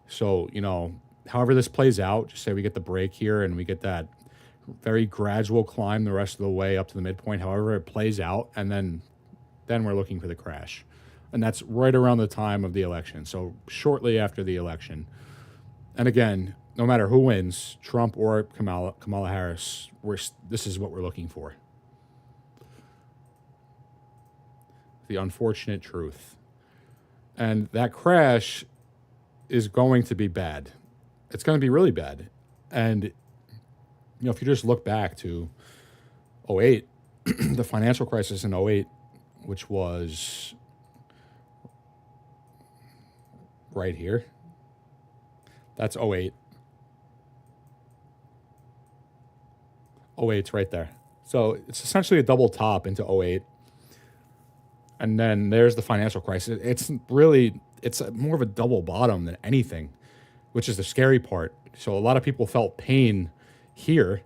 So, you know, however this plays out, just say we get the break here and we get that very gradual climb the rest of the way up to the midpoint, however it plays out, and then we're looking for the crash. And that's right around the time of the election, so shortly after the election. And again, no matter who wins, Trump or Kamala Harris, this is what we're looking for. The unfortunate truth. And that crash is going to be bad. It's going to be really bad. And, you know, if you just look back to 2008, the financial crisis in 2008, which was right here, that's 2008. 2008's right there. So it's essentially a double top into 2008. And then there's the financial crisis. It's more of a double bottom than anything, which is the scary part. So a lot of people felt pain here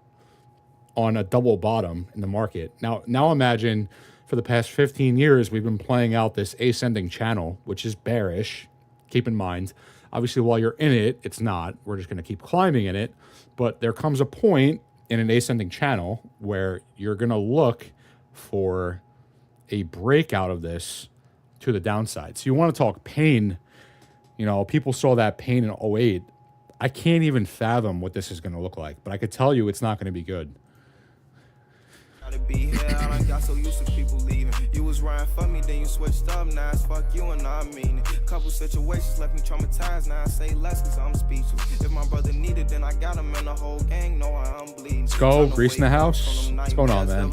on a double bottom in the market. Now imagine for the past 15 years, we've been playing out this ascending channel, which is bearish. Keep in mind, obviously, while you're in it, it's not. We're just going to keep climbing in it. But there comes a point in an ascending channel where you're going to look for a breakout of this to the downside. So you want to talk pain. You know, people saw that pain in 2008. I can't even fathom what this is going to look like, but I could tell you it's not going to be good. Gotta be here, I got so used to people leaving. You was riding for me, then you switched up. Now it's fuck you and I mean it. Couple situations left me traumatized. Now I say less cause I'm speechless. If my brother needed, then I got him, and the whole gang know I'm bleeding. Let's go, Grease in the house. What's going on, man?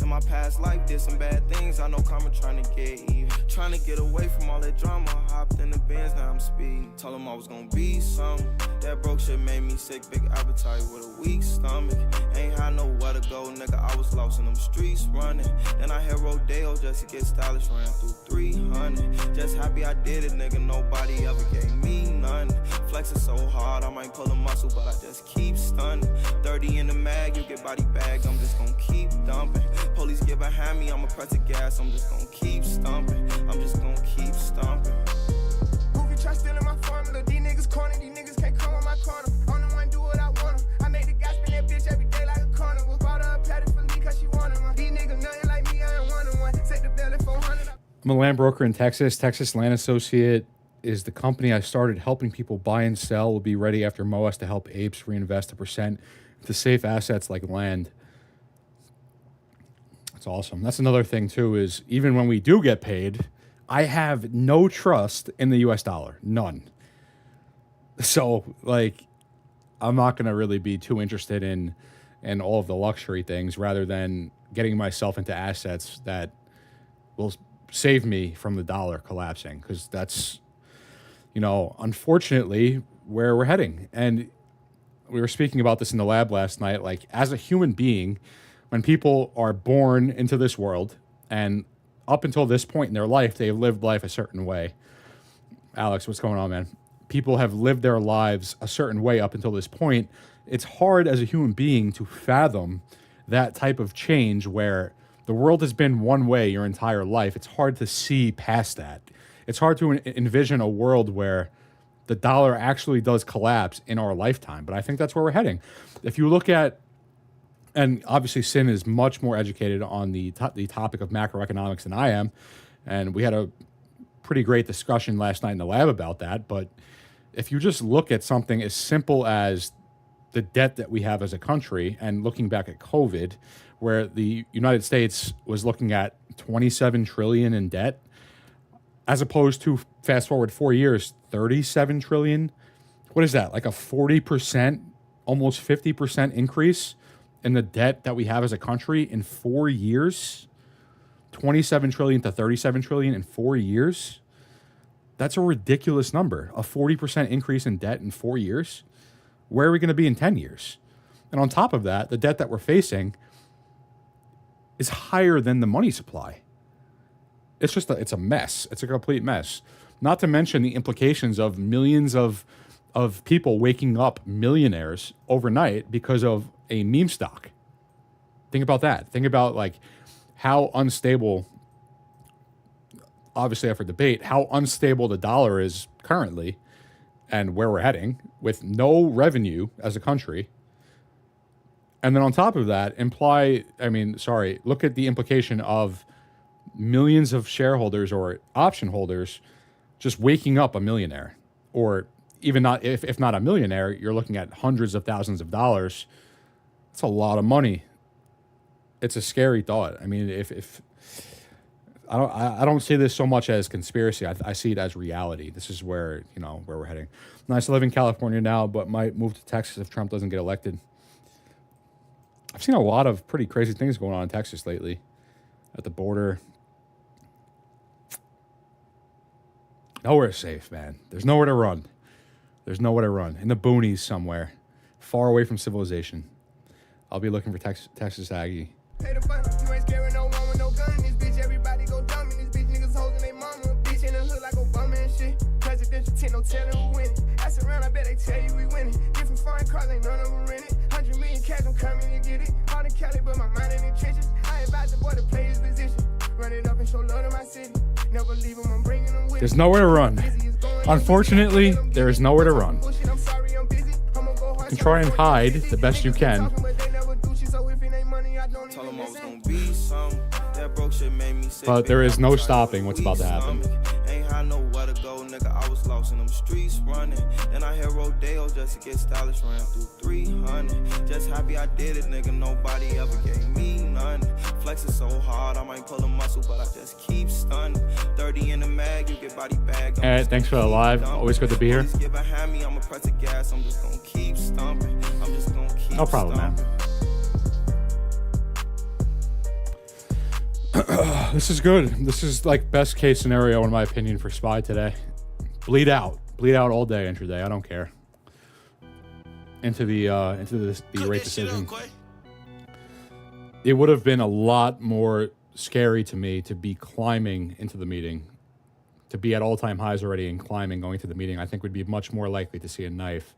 In my past life, did some bad things. I know karma trying to get even. Trying to get away from all that drama. Hopped in the Benz, now I'm speeding. Told him I was gonna be something. That broke shit made me sick. Big appetite with a weak stomach. Ain't had nowhere to go, nigga. I was lost in them streets running. Then I hit Rodeo just to get stylish. Ran through 300. Just happy I did it, nigga. Nobody ever gave me none. Flex Flexing so hard, I might pull a muscle, but I just keep stunning. 30 in the mag, you get body bagged, I'm just gonna keep dumping. Police get behind me, I'ma press the gas, I'm just gonna keep stumping. I'm just gonna keep stumping. Goofy try stealing my formula. These niggas corny, these niggas can't come on my corner. I'm the one do what I want. I made the guy spin that bitch every day like a carnival. Bought her a patty for me cause she wanted one. These niggas nothing like me, I ain't one on one. Set the bill at 400. I'm a land broker in Texas. Texas Land Associate is the company I started helping people buy and sell. We'll be ready after MOAS to help apes reinvest 1% into safe assets like land. That's awesome. That's another thing, too, is even when we do get paid, I have no trust in the U.S. dollar. None. So, like, I'm not going to really be too interested in all of the luxury things rather than getting myself into assets that will save me from the dollar collapsing, because that's, you know, unfortunately where we're heading. And we were speaking about this in the lab last night. Like, as a human being, when people are born into this world and up until this point in their life, they've lived life a certain way. Alex, what's going on, man? People have lived their lives a certain way up until this point. It's hard as a human being to fathom that type of change where the world has been one way your entire life. It's hard to see past that. It's hard to envision a world where the dollar actually does collapse in our lifetime. But I think that's where we're heading. If you look at, and obviously Sin is much more educated on the topic of macroeconomics than I am, and we had a pretty great discussion last night in the lab about that. But if you just look at something as simple as the debt that we have as a country, and looking back at COVID, where the United States was looking at 27 trillion in debt, as opposed to, fast forward 4 years, 37 trillion. What is that? Like a 40%, almost 50% increase in the debt that we have as a country in 4 years? 27 trillion to 37 trillion in 4 years? That's a ridiculous number. A 40% increase in debt in 4 years? Where are we going to be in 10 years? And on top of that, the debt that we're facing is higher than the money supply. It's just it's a mess. It's a complete mess. Not to mention the implications of millions of people waking up millionaires overnight because of a meme stock. Think about that. Think about like how unstable, obviously up for debate, how unstable the dollar is currently and where we're heading with no revenue as a country. And then on top of that, look at the implication of millions of shareholders or option holders just waking up a millionaire, or even not, if not a millionaire, you're looking at hundreds of thousands of dollars. It's a lot of money. It's a scary thought. I mean, if I don't see this so much as conspiracy. I see it as reality. This is where we're heading. Nice to live in California now, but might move to Texas if Trump doesn't get elected. I've seen a lot of pretty crazy things going on in Texas lately, at the border. Nowhere safe, man. There's nowhere to run. There's nowhere to run. In the boonies somewhere, far away from civilization. I'll be looking for Texas Aggie. Pay the button. You ain't scaring no one with no gun in this bitch. Everybody go dumb in this bitch. Niggas holding their mama. Bitch in the hood like Obama and shit. Presidential tent, no telling who win it. Ask around, I bet they tell you we winning. Different foreign cars, ain't none of them rented. 100 million cash, I'm coming to get it. Hard to Cali, but my mind in the trenches. I advise the boy to play his position. Run it up and show love to my city. Never leave him, I'm bringing them with. There's nowhere to run. Unfortunately, there is nowhere to run. You can try and hide the best you can. But there is no stopping what's about to happen. Ain't had nowhere to go, nigga. I was lost in them streets running. And I hit Rodeo just to get stylish, ran through 300. Just happy I did it, nigga. Nobody ever gave me none. Flexing so hard, I might pull a muscle, but I just keep stunning. 30 in the mag, you get body bag. Alright, thanks for the live. Always good to be here. Get behind me, I'ma press the gas. I'm just gonna keep stumping. I'm just gonna keep no problem, man. This is good. This is like best case scenario in my opinion for SPY today. Bleed out all day intraday. I don't care. Into the rate decision. It would have been a lot more scary to me to be climbing into the meeting to be at all-time highs already and climbing going to the meeting, I think we'd be much more likely to see a knife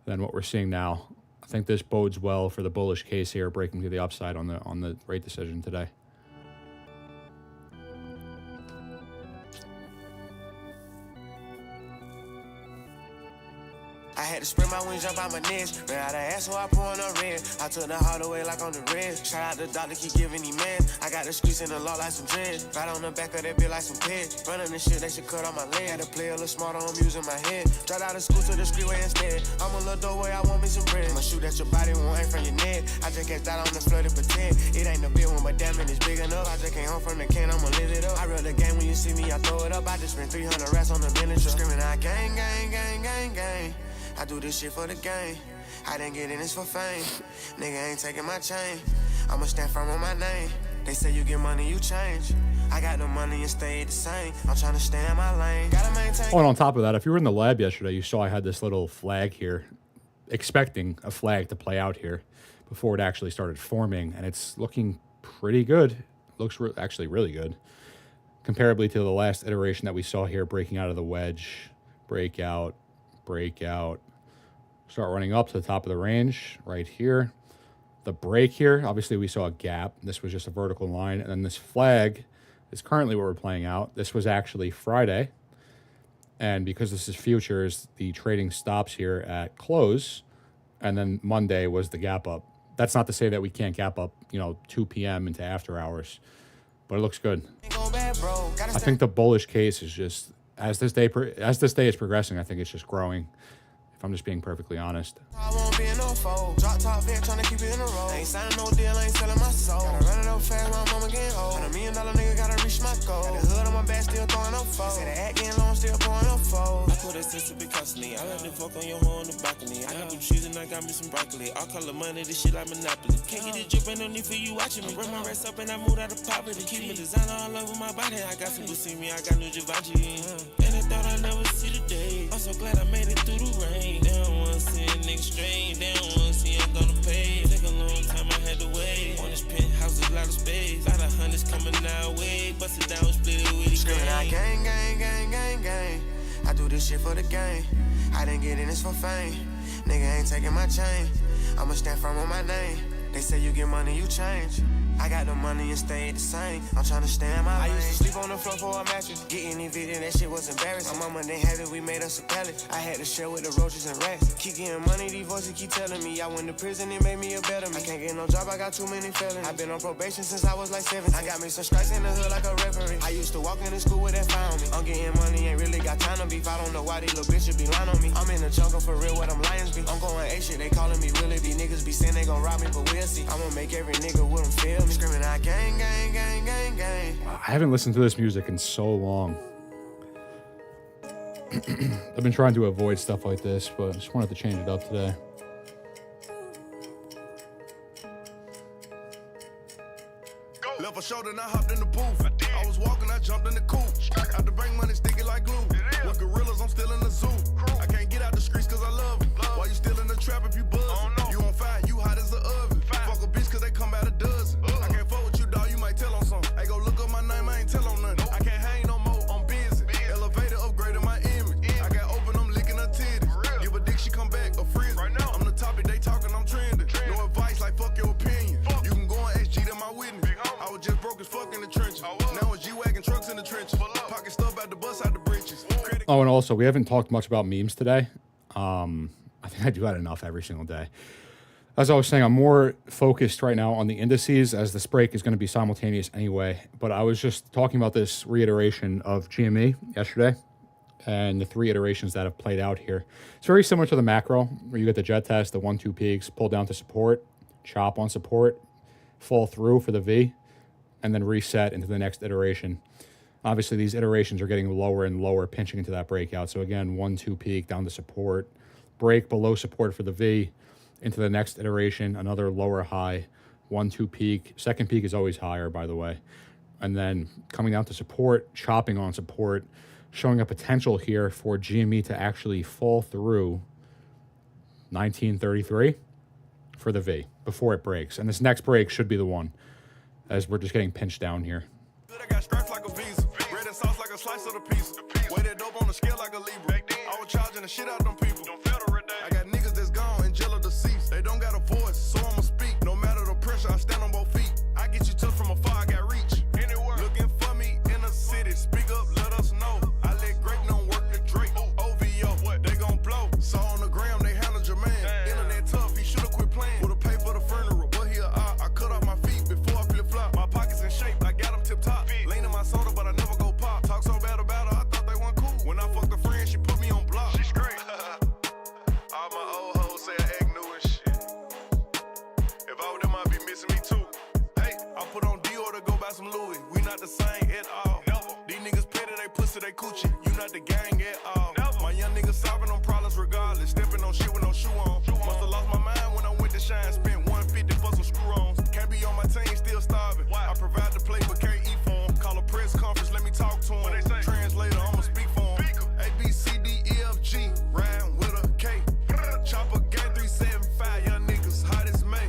than what we're seeing now. I think this bodes well for the bullish case here, breaking to the upside on the rate decision today. I had to spread my wings, jump out my nest. Ran out of ass, so I pour on a red. I took the hard away like on the red. Shout out the doctor, keep giving me man. I got the streets in the law like some dread. Right on the back of that bit like some pit. Running the shit, they should cut on my leg. Had to play a little smarter, I'm using my head. Dropped out of school to the streetway instead. I'm a little doorway, I want me some bread. I'ma shoot at your body, won't aim from your neck. I just catch that on the floor to pretend. It ain't a big one, but damn it, it's big enough. I just came home from the can, I'ma live it up. I run the game when you see me, I throw it up. I just spent 300 rats on the miniature. Screaming out gang, gang, gang, gang, gang. I do this shit for the game. I didn't get in this for fame. Nigga ain't taking my chain. I'ma stand firm on my name. They say you get money, you change. I got no money and stay the same. I'm trying to stay in my lane. Gotta maintain. Oh, and on top of that, if you were in the lab yesterday, you saw I had this little flag here, expecting a flag to play out here before it actually started forming, and it's looking pretty good. Looks actually really good, comparably to the last iteration that we saw here, breaking out of the wedge, breakout, start running up to the top of the range right here. The break here, obviously we saw a gap. This was just a vertical line, and then this flag is currently what we're playing out. This was actually Friday, and because this is futures, the trading stops here at close, and then Monday was the gap up. That's not to say that we can't gap up, 2 p.m. into after hours, but it looks good. I think the bullish case is just, as this day is progressing, I think it's just growing, if I'm just being perfectly honest. I won't be in no fold. Drop top vet, trying to keep it in a row. Ain't signing no deal, ain't selling my soul. Gotta run it up fast, my mama getting old. $100 million nigga, gotta reach my goal. Got the hood on my back, still throwing up fold. Say the act getting long, still pouring up fold. I put a sister be constantly. I let the fuck on your horn on the balcony. I got blue cheese and I got me some broccoli. I'll call the money, this shit like Monopoly. Can't get the drip, ain't no need for you watching me. Run my rest up and I moved out of poverty. Keep me designer all over my body. I got some see me, I got new Givenchy. And I thought I'd never see the day. I'm so glad I made it through the rain. They don't wanna see a nigga strange. They don't wanna see I'm gonna pay. Take a long time, I had to wait. On this penthouse, there's a lot of space. Lot of hundreds coming our way. Bust it down, split it with it. Screaming out gang, gang, gang, gang, gang. I do this shit for the game. I didn't get in this for fame. Nigga ain't taking my chain. I'ma stand firm on my name. They say you get money, you change. I got no money and stay the same. I'm trying to stay in my lane. I used to sleep on the floor for a mattress. Getting evicted, that shit was embarrassing. My mama didn't have it, we made us a pallet. I had to share with the roaches and rats. Keep getting money, these voices keep telling me I went to prison, it made me a better me. I can't get no job, I got too many felonies. I've been on probation since I was like 17. I got me some strikes in the hood like a referee. I used to walk into school with that fire on me. I'm getting money, ain't really got time to beef. I don't know why these little bitches be lying on me. I'm in the jungle for real, where them lions be. I'm going A shit, they calling me Willie. These niggas be saying they gon' rob me, but we'll see. I'ma make every nigga with them feel me. Screaming out gang, gang, gang, gang, gang. I haven't listened to this music in so long. I've been trying to avoid stuff like this, but I just wanted to change it up today. Left a shoulder and I hopped in the booth. I was walking, I jumped in the coupe. Out the bank money sticky like glue. With gorillas, I'm still in the zoo. I can't get out the streets cause I love it. Why you still in the trap if you buzz? You on fire, you hot as an oven. Fuck a bitch cause they come out a dozen. I can't fuck with you, dog, you might tell on something. Hey, go look up my name, I ain't tell on nothing. I can't hang no more, I'm busy. Elevator upgrading my image. I got open, I'm licking her titties. Give a dick, she come back, a frizz. I'm the topic, they talking, I'm trending. No advice, like fuck your opinion. You can go on SG to my witness. I was just broke as fuck in the trenches. Now it's G-Wagon trucks in the trenches. Pocket stuff out the bus, out the britches. Oh, and also, we haven't talked much about memes today. I think I do that enough every single day. As I was saying, I'm more focused right now on the indices, as this break is going to be simultaneous anyway. But I was just talking about this reiteration of GME yesterday and the 3 iterations that have played out here. It's very similar to the macro, where you get the jet test, the 1-2 peaks, pull down to support, chop on support, fall through for the V, and then reset into the next iteration. Obviously, these iterations are getting lower and lower, pinching into that breakout. So again, 1-2 peak down to support, break below support for the V, into the next iteration, another lower high, 1-2 peak. Second peak is always higher, by the way. And then coming down to support, chopping on support, showing a potential here for GME to actually fall through 1933 for the V before it breaks. And this next break should be the one, as we're just getting pinched down here. I got stripes like a visa. Red and sauce like a slice of the pizza. dope on the scale like a Libra. I was charging the shit out them people. I got niggas that's gone and jail of deceased. They don't got a voice, so I'ma speak. No matter the pressure, I stand on both feet. I get you tough from afar, I got reach. Anywhere. Looking for me in the city. Speak up, let us know. I let Greg don't work the Drake. OVO, what? They gon' blow. Saw on the gram, they handled your man. Internet tough, he should've quit playing. Would've paid for the funeral, but here I cut off my feet before I flip flop. My pockets in shape, I got them tip top. Lean in my soda, but I never go pop. Talk so bad about her, I thought they weren't cool. When I fucked a friend, she put me on block. She's great. All my old hoes say I act new and shit. If I were them, I'd be missing me too. Hey, I put on Dior to go buy some Louis. We not the same at all. Never. These niggas petty, they pussy, they coochie. You not the gang at all. Never. My young niggas solving on problems regardless. Stepping on shit with no shoe on. Must've lost my mind when I went to Shine. Spent 150 for some screw-ons. Can't be on my team, still starving. Why? I provide the play, but can't eat for 'em. Call a press conference, let me talk to 'em. Translator, I'ma speak for 'em. A, B, C, D, E, F, G. Riding with a K. Chopper gang 375. Young niggas hot as May.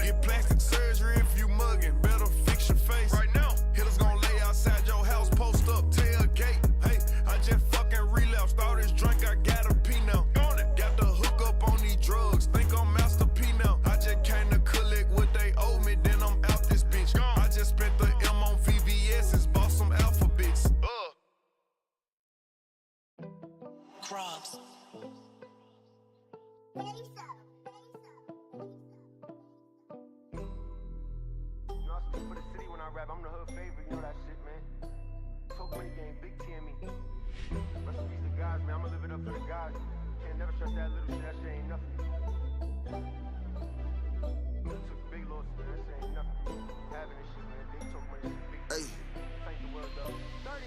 Get plastic surgery if you mugging. Better fix your face. Right now. Hitters gon' lay outside your house. Post up, tailgate. Hey, I just fucking relapsed. All this drink, I gotta pee now. Got the hook up on these drugs. Think I'm Master P now. I just came to collect what they owe me. Then I'm out this bitch. I just spent the M on VVS's. Bought some alphabets. Crabs. You know I speak for the city when I rap. I'm the hood favorite. You know that shit, man. Talk money game, big T in me. Rest in peace to guys, man. I'ma live it up for the guys. Can't never trust that little shit. That shit ain't nothing. Took big losses, man. That shit ain't nothing. Having this shit, man. Big talk money shit, big. Hey. Thank the world, though. 30.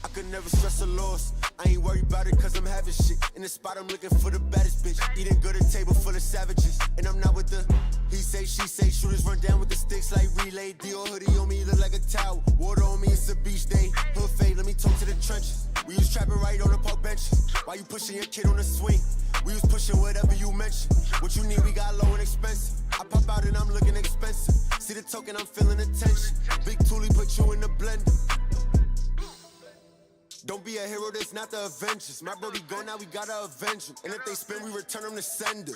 I could never stress a loss. I ain't worried about it cause I'm having shit. In the spot I'm looking for the baddest bitch. Eating good at table full of savages. And I'm not with the he say, she say. Shooters run down with the sticks like relay. Dior hoodie on me, look like a towel. Water on me, it's a beach day. Hood fade, let me talk to the trenches. We was trapping right on the park benches. Why you pushing your kid on the swing? We was pushing whatever you mentioned. What you need, we got low and expensive. I pop out and I'm looking expensive. See the token, I'm feeling the tension. Big Toolie put you in the blender. Don't be a hero, that's not the Avengers. My brody go, now we gotta avenge him. And if they spin, we return them to sender.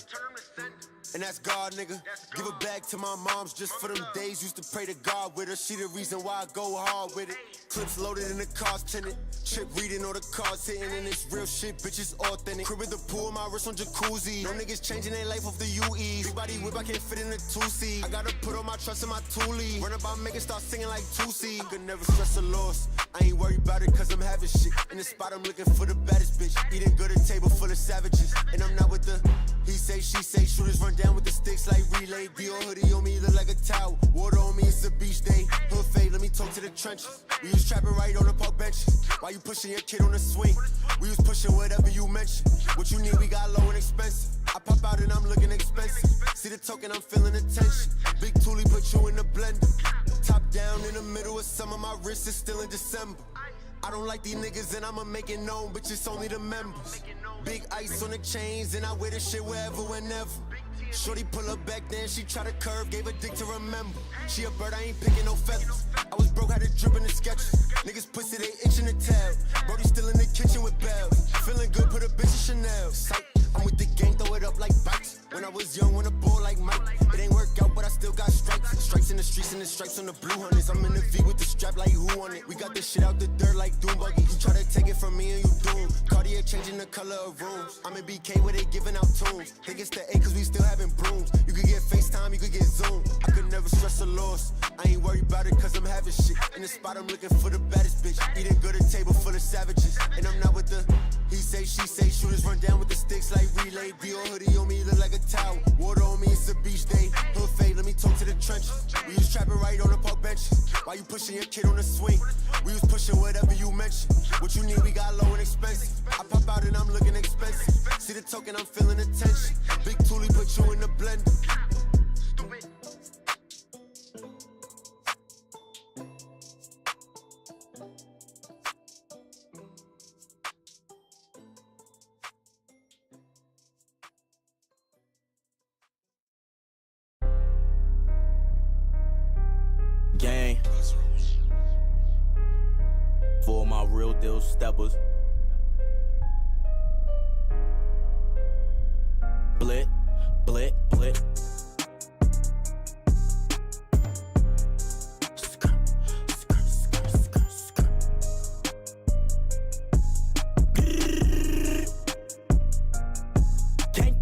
And that's God, nigga. Give a bag to my moms just for them days. Used to pray to God with her. She the reason why I go hard with it. Clips loaded in the cars tinted. Chip reading all the cards hitting. And it's real shit, bitches authentic. Crib with the pool, my wrist on jacuzzi. No niggas changing their life off the UE. Big body whip, I can't fit in the 2C. I gotta put all my trust in my toolie. Run about, make it start singing like 2C. I could never stress a loss. I ain't worried about it cause I'm having shit. In the spot I'm looking for the baddest bitch. Eating good at table full of savages. And I'm not with the he say, she say. Shooters run down with the sticks like relay. Dior hoodie on me, look like a towel. Water on me, it's a beach day. Hood fade, let me talk to the trenches. We was trapping right on the park benches. Why you pushing your kid on the swing? We was pushing whatever you mentioned. What you need, we got low and expensive. I pop out and I'm looking expensive. See the token, I'm feeling the tension. Big Toolie put you in the blender. Top down in the middle of summer, my wrist is still in December. I don't like these niggas and I'ma make it known, but it's only the members. Big ice on the chains and I wear this shit wherever, whenever. Shorty pull her back, then she try to curve, gave a dick to remember. She a bird, I ain't picking no feathers. I was broke, had a drip in the sketches. Niggas pussy, they itching to tell. Brody still in the kitchen with bells. Feeling good, put a bitch in Chanel. Psych, I'm with the gang, throw it up like bites. When I was young, when a ball like Mike. It ain't work out, but I still got stripes. Stripes in the streets and the stripes on the blue hunters. I'm in the V with the strap like who on it. We got this shit out the dirt like Doom Buggy. You try to take it from me and you doomed. Cartier changing the color of rooms. I'm in BK where they giving out tunes. Think it's the A cause we still having brooms. You could get FaceTime, you could get Zoom. I could never stress a loss. I ain't worried about it cause I'm having shit. In the spot I'm looking for the baddest bitch. Eating good at table full of savages. And I'm not with the he say, she say. Shooters run down with the sticks like relay. Dior hoodie on me, look like a towel. Water on me, it's a beach day. Hood fade, let me talk to the trenches. We was trapping right on the park benches. Why you pushing your kid on the swing? We was pushing whatever you mentioned. What you need, we got low and expensive. I pop out and I'm looking expensive. See the token, I'm feeling the tension. Big Toolie put you in the blender. Stupid. Gang. For my real deal steppers.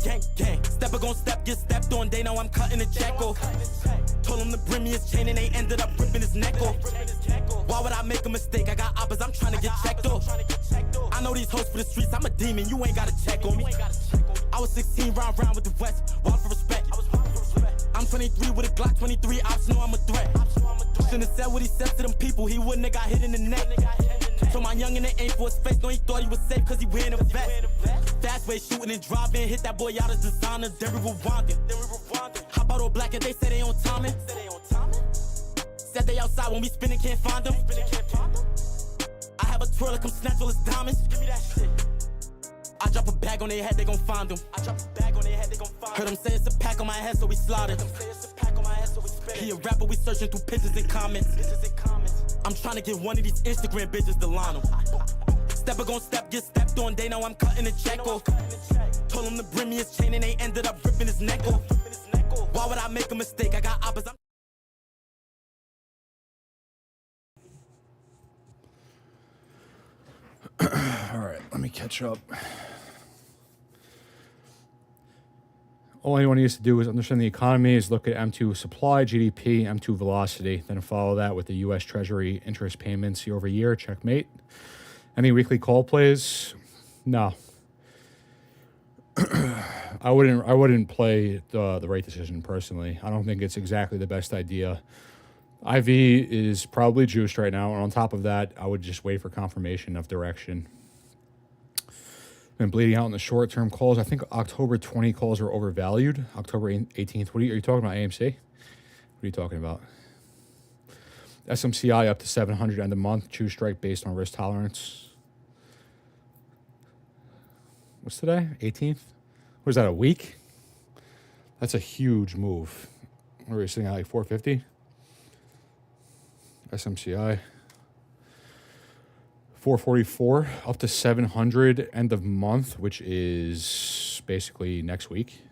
Gang, gang. Stepper gon' step, get stepped on. They know I'm cutting the check off. Told him to bring me his chain and they ended up ripping his neck off. Why would I make a mistake? I got oppas, I'm trying to get checked off. I know these hoes for the streets, I'm a demon, you ain't gotta check on me. I was 16, round with the West, wild for respect. I'm 23 with a Glock, 23 ops, know I'm a threat. Shouldn't have said what he said to them people, he wouldn't have got hit in the neck. So my youngin' that ain't for his face, no, he thought he was safe cause he wearing a vest. Fast way shooting and driving, hit that boy out as designer, then we rewinding. Hop out all black and they say they on timing. Said they outside when we spinning, can't find them. I have a twirler, come snatch all his diamonds. Give me that shit. I drop a bag on their head, they gon' find them. Heard them say it's a pack on my head, so we slaughtered. He a rapper, we searching through pictures and comments. I'm trying to get one of these Instagram bitches to line them. Stepper gon' step, get stepped on, they know I'm cutting the check off. Told him to bring me his chain and they ended up ripping his neck off. Why would I make a mistake? I got oppas. All right, let me catch up. All anyone needs to do is understand the economy, is look at M2 supply, GDP, M2 velocity, then follow that with the U.S. Treasury interest payments year over year, checkmate. Any weekly call plays? No. I wouldn't play the rate decision personally. I don't think it's exactly the best idea. IV is probably juiced right now, and on top of that, I would just wait for confirmation of direction. Been bleeding out in the short-term calls. I think October 20 calls are overvalued. October 18th. Are you talking about AMC? What are you talking about? SMCI up to 700 end of month. Choose strike based on risk tolerance. What's today? 18th? What is that, a week? That's a huge move. What are we sitting at, like 450? SMCI. 444 up to 700 end of month, which is basically next week.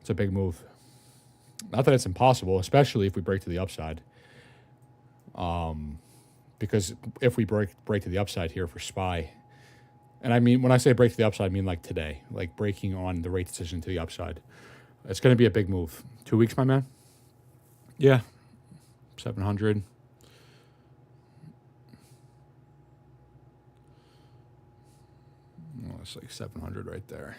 It's a big move. Not that it's impossible, especially if we break to the upside. Because if we break to the upside here for SPY, and I mean, when I say break to the upside, I mean like today, like breaking on the rate decision to the upside. It's going to be a big move. 2 weeks, my man? Yeah. 700. Oh, it's like 700 right there.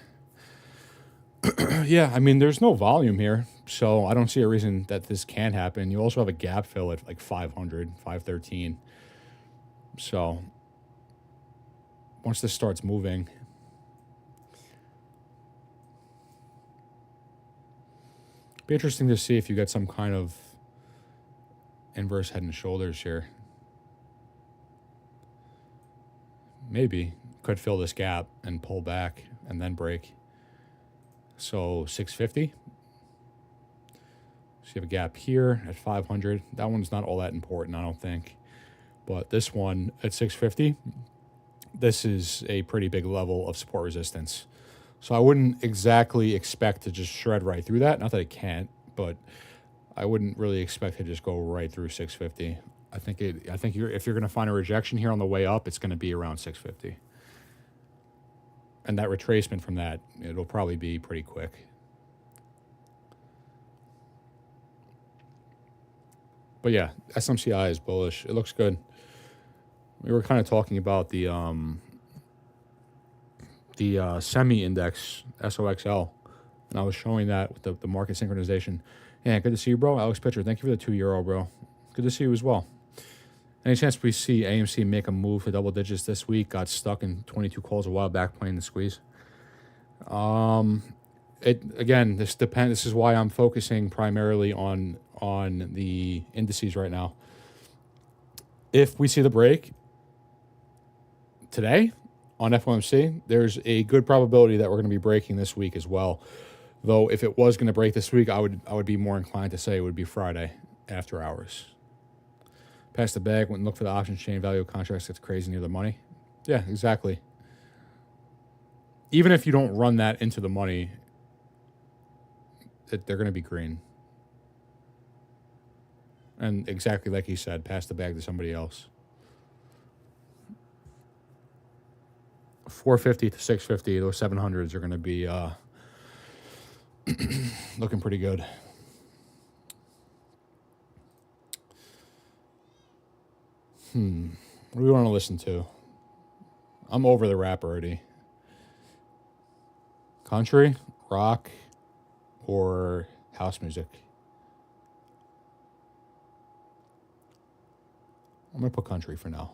Yeah, I mean, there's no volume here, so I don't see a reason that this can't happen. You also have a gap fill at like 500, 513. So once this starts moving, be interesting to see if you get some kind of inverse head and shoulders here. Maybe could fill this gap and pull back and then break. So 650. So you have a gap here at 500. That one's not all that important, I don't think. But this one at 650, this is a pretty big level of support resistance. So I wouldn't exactly expect to just shred right through that. Not that it can't, but I wouldn't really expect to just go right through 650. I think if you're going to find a rejection here on the way up, it's going to be around 650. And that retracement from that, it'll probably be pretty quick. But yeah, SMCI is bullish. It looks good. We were kind of talking about the semi index, SOXL, and I was showing that with the market synchronization. Yeah, good to see you, bro. Alex Pitcher, thank you for the €2, bro. Good to see you as well. Any chance we see AMC make a move for double digits this week? Got stuck in 22 calls a while back playing the squeeze. Again, this depends. This is why I'm focusing primarily on the indices right now. If we see the break today on FOMC, there's a good probability that we're going to be breaking this week as well. Though if it was going to break this week, I would be more inclined to say it would be Friday after hours. Pass the bag, went and look for the options chain value of contracts that's crazy near the money. Yeah, exactly. Even if you don't run that into the money, they're going to be green. And exactly like he said, pass the bag to somebody else. 450 to 650, those 700s are going to be Looking pretty good. What do we want to listen to? I'm over the rap already. Country, rock, or house music? I'm going to put country for now.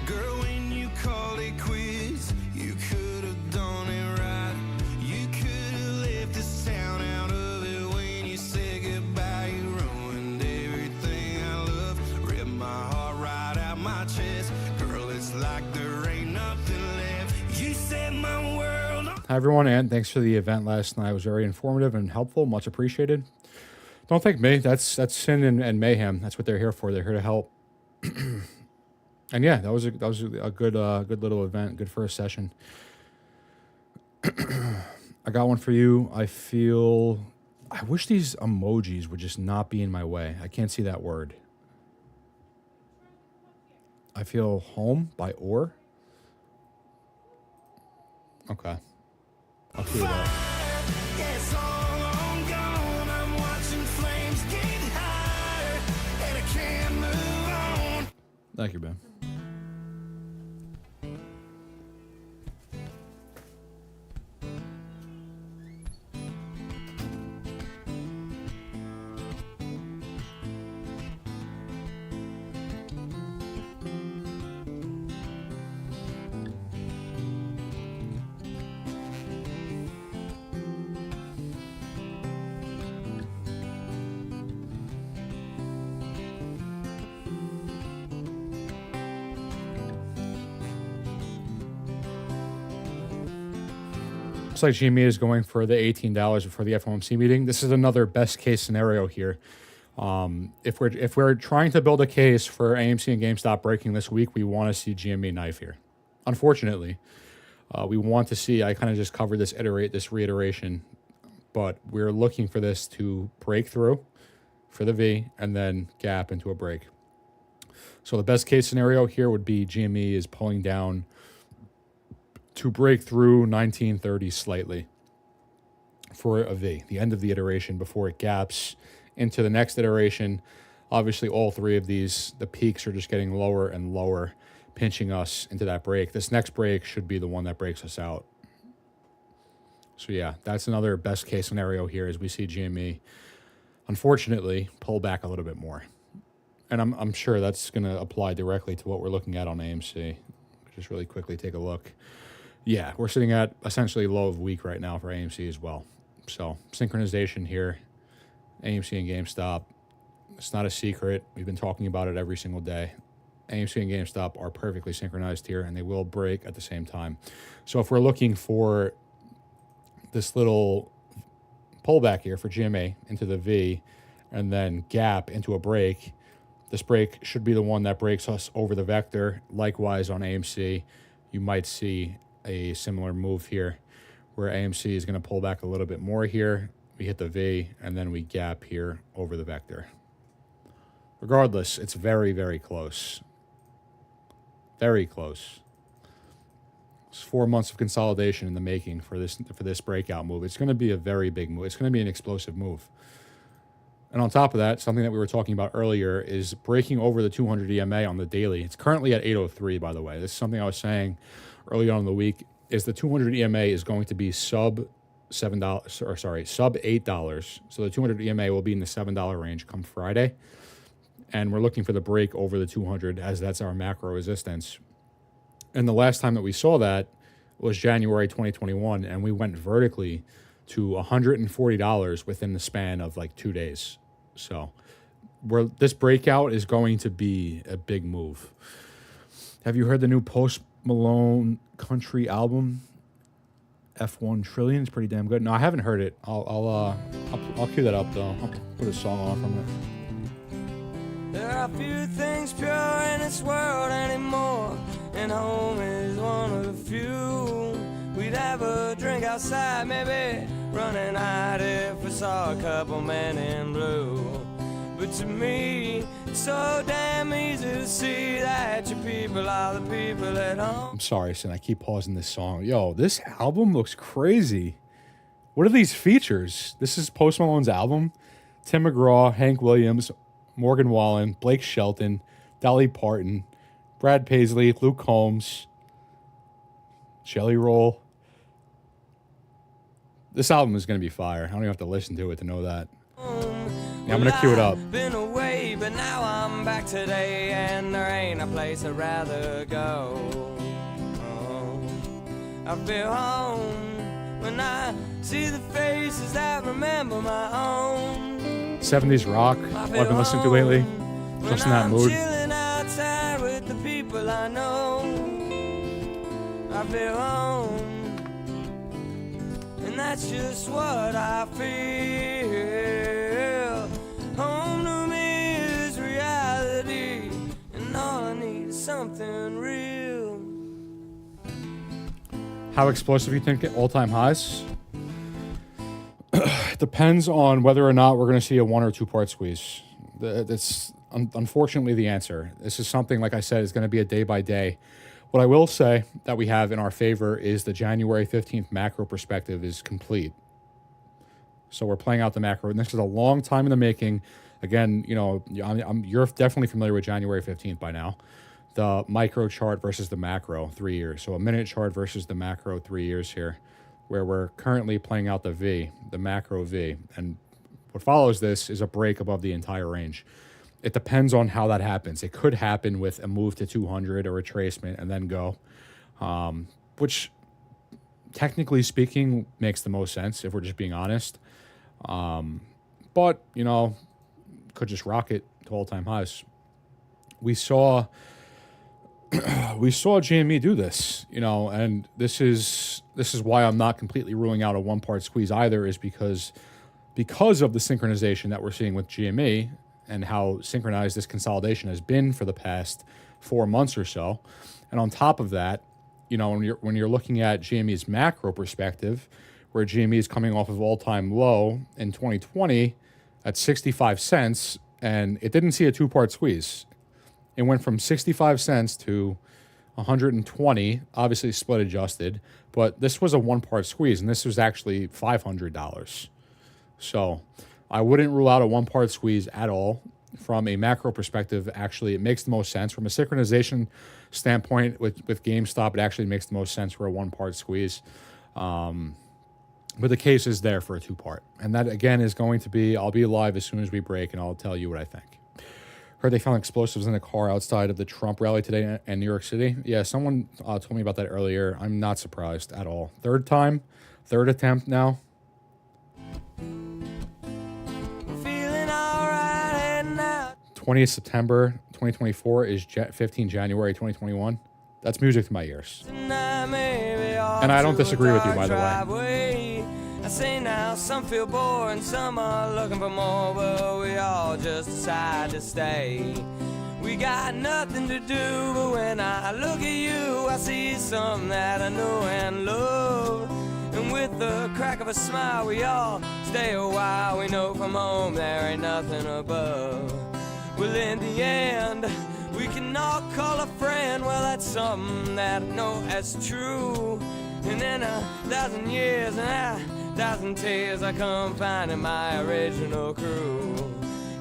Girl, when you called it quits, you could have done it right. You could have left this town out of it when you said goodbye. You ruined everything I love, ripped my heart right out my chest. Girl, it's like there ain't nothing left. You set my world on. Hi, everyone, and thanks for the event last night. It was very informative and helpful. Much appreciated. Don't thank me. That's Sin and Mayhem. That's what they're here for. They're here to help. And yeah, that was a good little event. Good first session. I got one for you. I wish these emojis would just not be in my way. I can't see that word. I feel home by Or. Okay. I'll clear that. Yes, all on gone. I'm watching flames get higher, and I can't move on. Thank you, Ben. Looks like GME is going for the $18 before the FOMC meeting. This is another best case scenario here. If we're trying to build a case for AMC and GameStop breaking this week, we want to see GME knife here. Unfortunately, we want to see. I kind of just covered this reiteration, but we're looking for this to break through for the V and then gap into a break. So the best case scenario here would be GME is pulling down to break through 1930 slightly for a V, the end of the iteration before it gaps into the next iteration. Obviously, all three of these, the peaks are just getting lower and lower, pinching us into that break. This next break should be the one that breaks us out. So yeah, that's another best case scenario here as we see GME, unfortunately, pull back a little bit more. And I'm sure that's going to apply directly to what we're looking at on AMC. Just really quickly take a look. Yeah, we're sitting at essentially low of week right now for AMC as well. So synchronization here, AMC and GameStop. It's not a secret. We've been talking about it every single day. AMC and GameStop are perfectly synchronized here, and they will break at the same time. So if we're looking for this little pullback here for GMA into the V and then gap into a break, this break should be the one that breaks us over the vector. Likewise on AMC, you might see a similar move here where AMC is going to pull back a little bit more here. We hit the V and then we gap here over the vector. Regardless, it's very, very close. Very close. It's 4 months of consolidation in the making for this breakout move. It's going to be a very big move. It's going to be an explosive move. And on top of that, something that we were talking about earlier is breaking over the 200 EMA on the daily. It's currently at 803, by the way. This is something I was saying early on in the week, is the 200 EMA is going to be sub $8. So the 200 EMA will be in the $7 range come Friday. And we're looking for the break over the 200 as that's our macro resistance. And the last time that we saw that was January 2021, and we went vertically to $140 within the span of like 2 days. So this breakout is going to be a big move. Have you heard the new Post Malone country album? F1 Trillion is pretty damn good. No, I haven't heard it. I'll cue that up though. I'll put a song on from it. There are few things pure in this world anymore, and home is one of the few we'd ever dream think outside, maybe running out if we saw a couple men in blue. But to me, it's so damn easy to see that your people are the people at home. I'm sorry, Sin, I keep pausing this song. Yo, this album looks crazy. What are these features? This is Post Malone's album. Tim McGraw, Hank Williams, Morgan Wallen, Blake Shelton, Dolly Parton, Brad Paisley, Luke Combs, Jelly Roll. This album is going to be fire. I don't even have to listen to it to know that. Yeah, I'm going to cue it up. Been away, but now I'm back today, and there ain't a place I'd rather go. Oh, I feel home when I see the faces that remember my own. 70s rock, what I've been listening to lately. Just in that mood. Chilling outside with the people I know. I feel home, and that's just what I feel. Home to me is reality, and all I need is something real. How explosive you think all-time highs? Depends on whether or not we're going to see a 1 or 2 part squeeze. That's unfortunately the answer. This is something, like I said, is going to be a day by day. What I will say that we have in our favor is the January 15th macro perspective is complete. So we're playing out the macro, and this is a long time in the making. Again, you know, you're definitely familiar with January 15th by now. The micro chart versus the macro, 3 years. So a minute chart versus the macro, 3 years here, where we're currently playing out the V, the macro V. And what follows this is a break above the entire range. It depends on how that happens. It could happen with a move to 200 or a retracement and then go, which technically speaking makes the most sense if we're just being honest. But, you know, could just rocket to all-time highs. We saw GME do this, you know, and this is why I'm not completely ruling out a 1 part squeeze either, is because of the synchronization that we're seeing with GME and how synchronized this consolidation has been for the past 4 months or so. And on top of that, you know, when you're looking at GME's macro perspective, where GME is coming off of all-time low in 2020 at 65 cents, and it didn't see a 2 part squeeze. It went from 65 cents to 120, obviously split adjusted, but this was a 1 part squeeze, and this was actually $500. So I wouldn't rule out a 1 part squeeze at all. From a macro perspective, actually, it makes the most sense. From a synchronization standpoint with GameStop, it actually makes the most sense for a 1 part squeeze. But the case is there for a 2 part. And that, again, is going to be, I'll be live as soon as we break, and I'll tell you what I think. Heard they found explosives in a car outside of the Trump rally today in New York City. Yeah, someone told me about that earlier. I'm not surprised at all. Third attempt now. 20th September 2024 is 15 January 2021. That's music to my ears. And I don't disagree with you, by the way. I say now, some feel bored and some are looking for more, but we all just decide to stay. We got nothing to do, but when I look at you, I see something that I know and love. And with the crack of a smile, we all stay a while. We know from home there ain't nothing above. Well, in the end, we can all call a friend. Well, that's something that I know as true. And in 1,000 years and 1,000 tears, I come finding my original crew.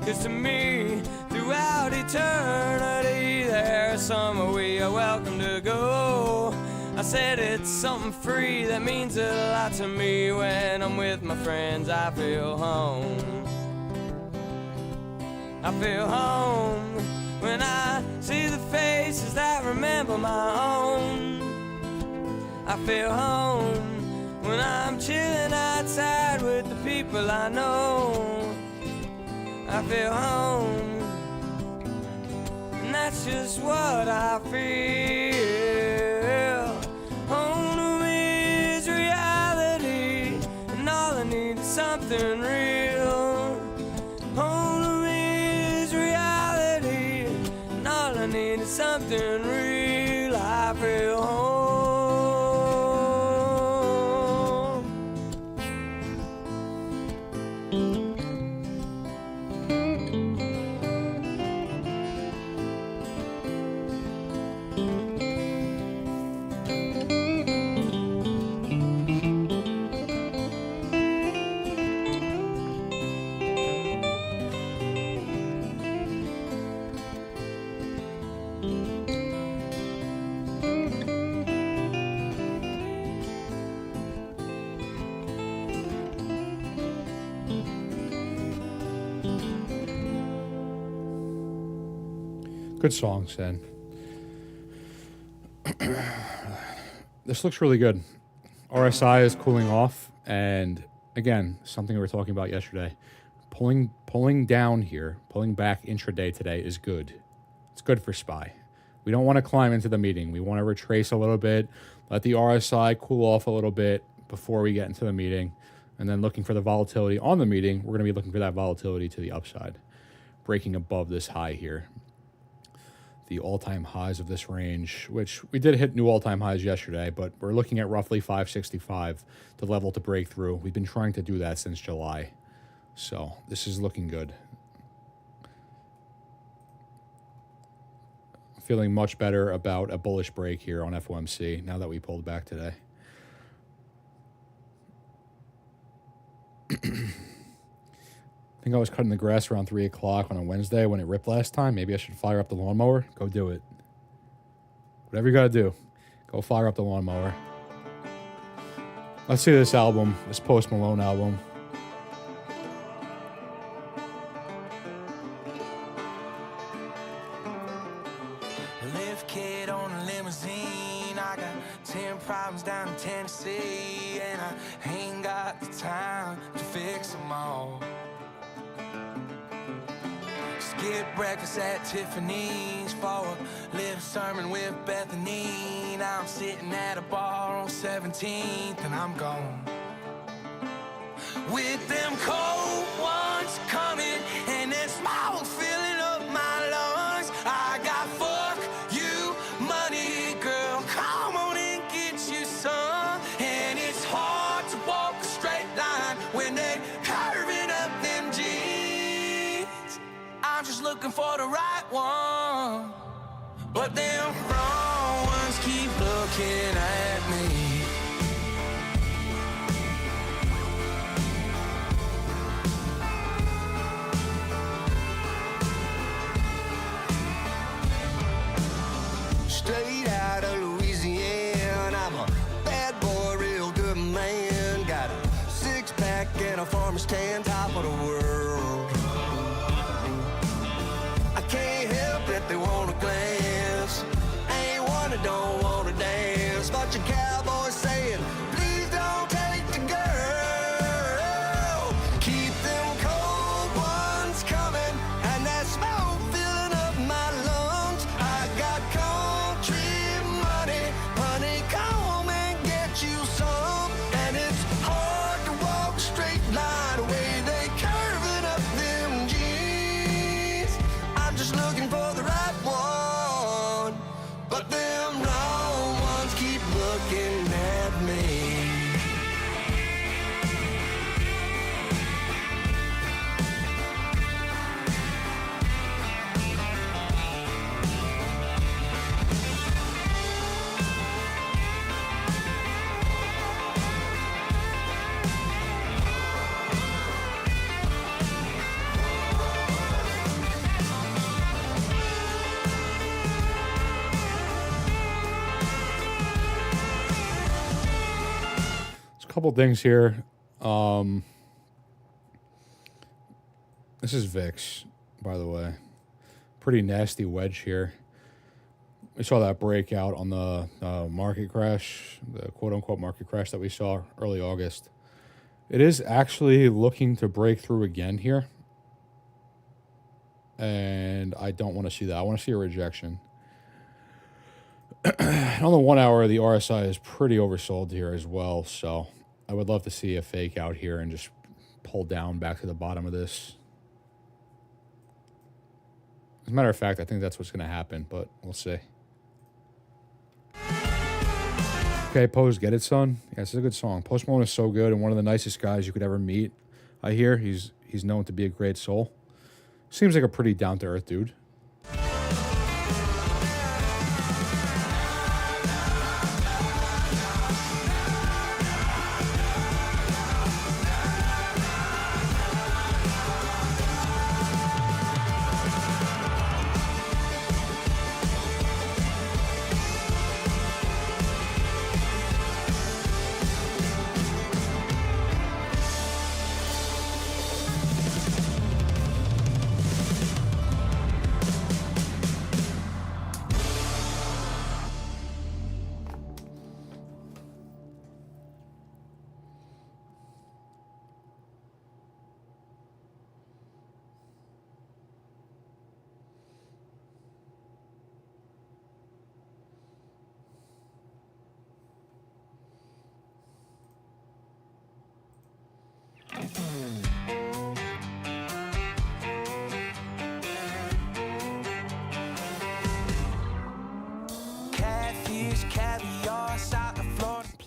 'Cause to me, throughout eternity, there's somewhere we are welcome to go. I said it's something free that means a lot to me. When I'm with my friends, I feel home. I feel home when I see the faces that remember my own. I feel home when I'm chilling outside with the people I know. I feel home, and that's just what I feel. Home to me is reality, and all I need is something real. Home to me is reality, and all I need is something real. I feel home. Good song, Sen. This looks really good. RSI is cooling off, and again, something we were talking about yesterday. Pulling down here, pulling back intraday today is good. It's good for SPY. We don't want to climb into the meeting. We want to retrace a little bit, let the RSI cool off a little bit before we get into the meeting, and then looking for the volatility on the meeting. We're going to be looking for that volatility to the upside, breaking above this high here. The all-time highs of this range, which we did hit new all-time highs yesterday, but we're looking at roughly 565, the level to break through. We've been trying to do that since July. So this is looking good. Feeling much better about a bullish break here on FOMC now that we pulled back today. I think I was cutting the grass around 3 o'clock on a Wednesday when it ripped last time. Maybe I should fire up the lawnmower. Go do it. Whatever you got to do. Go fire up the lawnmower. Let's see this album, this Post Malone album. Lift kid on a limousine. I got 10 problems down in Tennessee, and I ain't got the time to fix them all. Skip breakfast at Tiffany's for a little sermon with Bethany. Now I'm sitting at a bar on 17th, and I'm gone. With them cold ones coming and that smoke filling up my lungs, I got fuck you money, girl, come on and get you some. And it's hard to walk a straight line when they curving up them jeans. I'm just looking for the right one, but them wrong ones keep looking at me. Straight out of Louisiana, I'm a bad boy, real good man. Got a six-pack and a farmer's tan, top of the world. I can't help it, they want a glance. Ain't one that don't want to dance. Bunch of cowboys saying, please don't take the girl. Keep them cold ones coming and that smoke filling up my lungs. I got country money, honey, come and get you some. And it's hard to walk a straight line the way they curving up them jeans. I'm just looking for the right one, but them wrong ones keep looking at me. Couple things here. This is VIX, by the way. Pretty nasty wedge here. We saw that breakout on the market crash, the quote-unquote market crash that we saw early August. It is actually looking to break through again here. And I don't want to see that. I want to see a rejection. On the 1 hour, the RSI is pretty oversold here as well, so I would love to see a fake out here and just pull down back to the bottom of this. As a matter of fact, I think that's what's going to happen, but we'll see. Okay, Pose, get it, son? Yeah, it's a good song. Post Malone is so good and one of the nicest guys you could ever meet. I hear he's known to be a great soul. Seems like a pretty down-to-earth dude.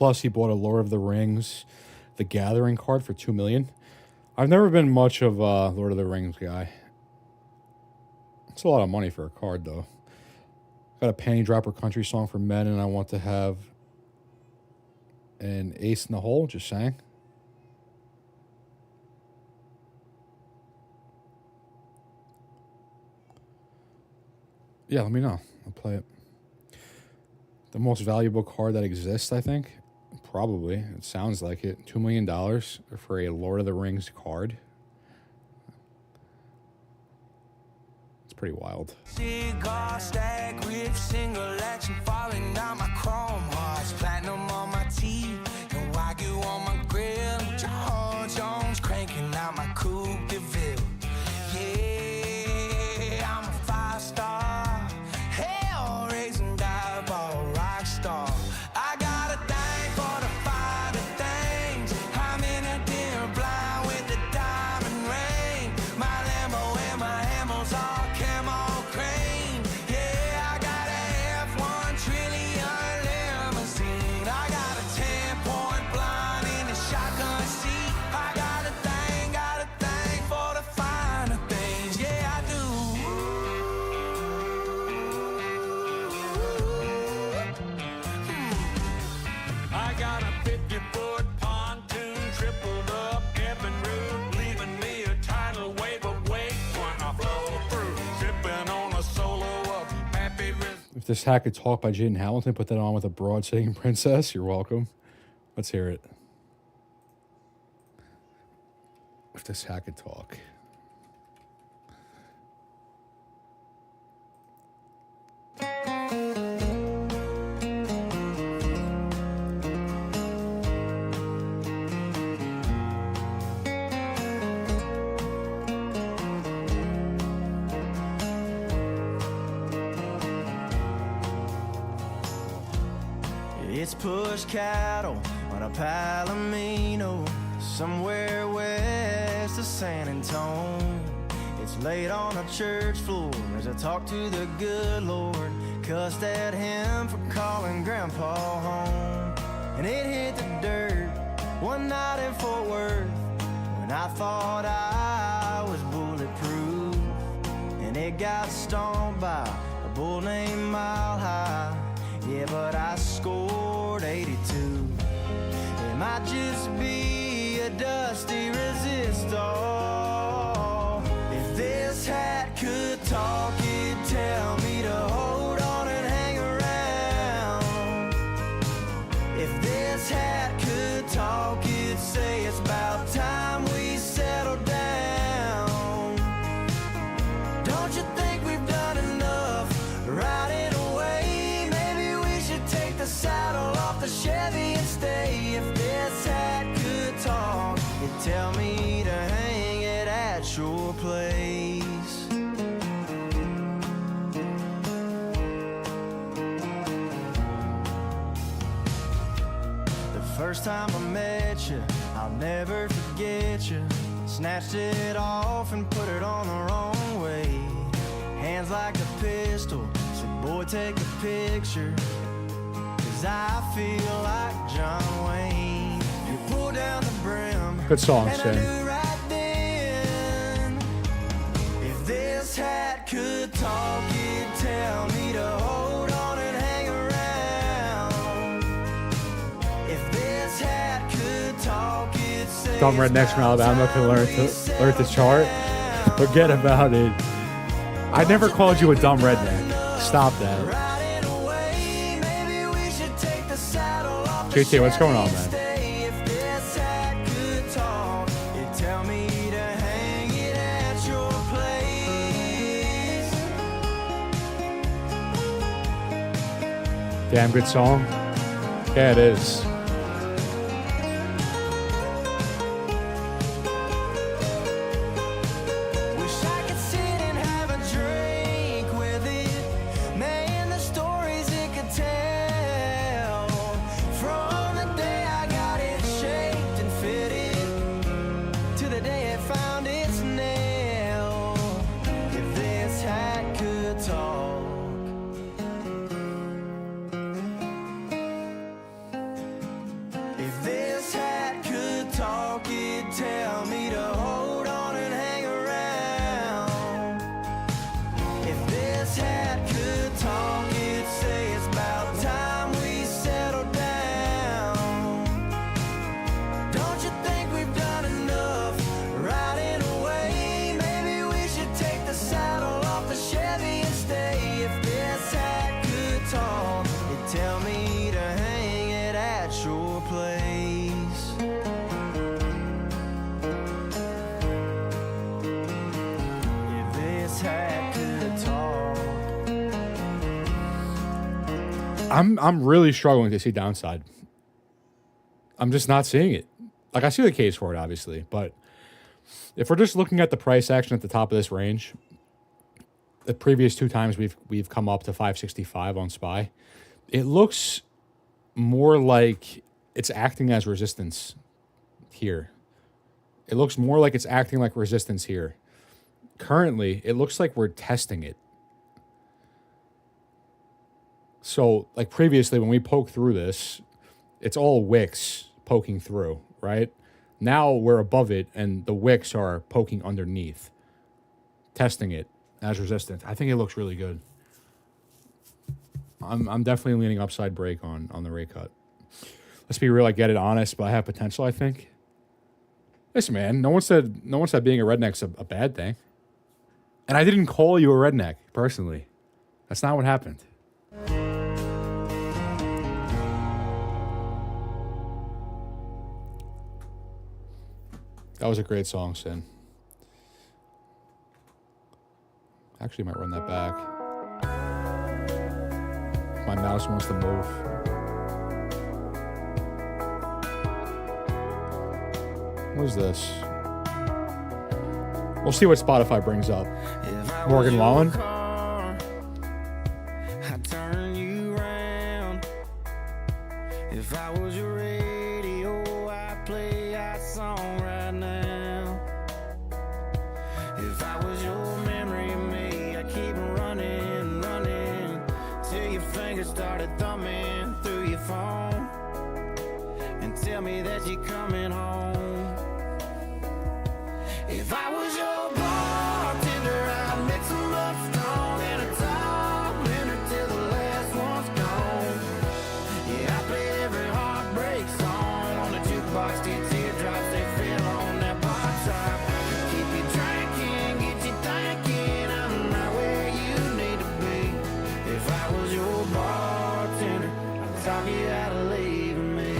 plus he bought a Lord of the Rings, The Gathering card for $2 million. I've never been much of a Lord of the Rings guy. It's a lot of money for a card, though. Got a Panty Dropper Country Song for Men, and I want to have an ace in the hole, just saying. Yeah, let me know. I'll play it. The most valuable card that exists, I think. Probably. It sounds like it. $2 million for a Lord of the Rings card. It's pretty wild. Cigar stack with single action falling down my chrome hearts, platinum on my teeth, and Wagyu on my grill. John Jones cranking out my coupe de ville. Yeah, I'm a 5-star, hell raising dial rock star. I got a thing for the finer things. I'm in a deer blind with the diamond ring. My Lambo and my Hamels all camo cream. Yeah, I got a F1 trillion limousine. I got a 10-point blind in the shotgun seat. I got a thing for the finer things. Yeah, I do. I got a 50-foot pontoon tripled up Evan route, leaving me a tidal wave of weight when I flow through, sipping on a solo of happy. If This Hat Could Talk by Jaden Hamilton, put that on with a broad singing princess. You're welcome. Let's hear it. If This Hat Could Talk. It's push cattle on a Palomino, somewhere west of San Antonio. It's laid on a church floor as I talk to the good Lord. Cussed at him for calling Grandpa home. And it hit the dirt one night in Fort Worth when I thought I was bulletproof. And it got stomped by a bull named Mile High. Yeah, but I scored 82. It might just be a dusty resistor. If this hat could talk, it'd tell me to hold on and hang around. If this hat could talk, it'd say it's about time we settle down. Don't you think we've done enough riding away? Maybe we should take the saddle off the Chevy and stay. If this hat could talk, it'd tell me to hang it at your place. The first time I met you, I'll never forget you. Snatched it off and put it on the wrong way. Hands like a pistol, said boy take a picture. Cause I feel like John Wayne. You pull down the brim. Good song, and I Shane. knew right then, if this hat could talk, it'd tell me to hold on and hang around. If this hat could talk, it'd say Dumb rednecks from Alabama can learn to chart. Forget about it. I never called you a dumb redneck. Stop that. JT, what's going on, man? If this hat could talk, it'd tell me to hang it at your place. Damn good song. Yeah, it is. Wish I could sit and have a drink with it. Man, the stories it could tell. From the day I got it shaped and fitted to the day it found its nail. If this hat could talk. tell me to hold on and hang around. If this hat could talk, it'd say it's about time we settle down. Don't you think we've done enough riding away? Maybe we should take the saddle off the Chevy and stay. If this hat could talk, it'd tell me to hang it at your place. If this hat could talk. I'm really struggling to see downside. I'm just not seeing it. Like, I see the case for it, obviously, but if we're just looking at the price action at the top of this range, the previous two times we've come up to 565 on SPY, it looks more like it's acting as resistance here. It looks more like it's acting like resistance here. Currently, it looks like we're testing it. So, like previously, when we poke through this, it's all wicks poking through, right? Now we're above it, and the wicks are poking underneath, testing it as resistance. I think it looks really good. I'm definitely leaning upside break on the rate cut. Let's be real, I get it honest, but I have potential, I think. Listen, man, no one said being a redneck's a bad thing. And I didn't call you a redneck, personally. That's not what happened. That was a great song, Sin. Actually, might run that back. My mouse wants to move. What is this? We'll see what Spotify brings up. Morgan Wallen. I'd turn you around. If I was your radio, I'd play our song right now. If I was your memory, me, I'd keep running, running till your fingers started thumbing through your phone and tell me that you're coming home. If I was your bartender, I'd mix them up strong in a top blender till the last one's gone. Yeah, I play every heartbreak song on the jukebox till teardrops they fell on that bar top. Keep you drinking, get you thinking I'm not where you need to be. If I was your bartender, I'd talk you out of leaving me.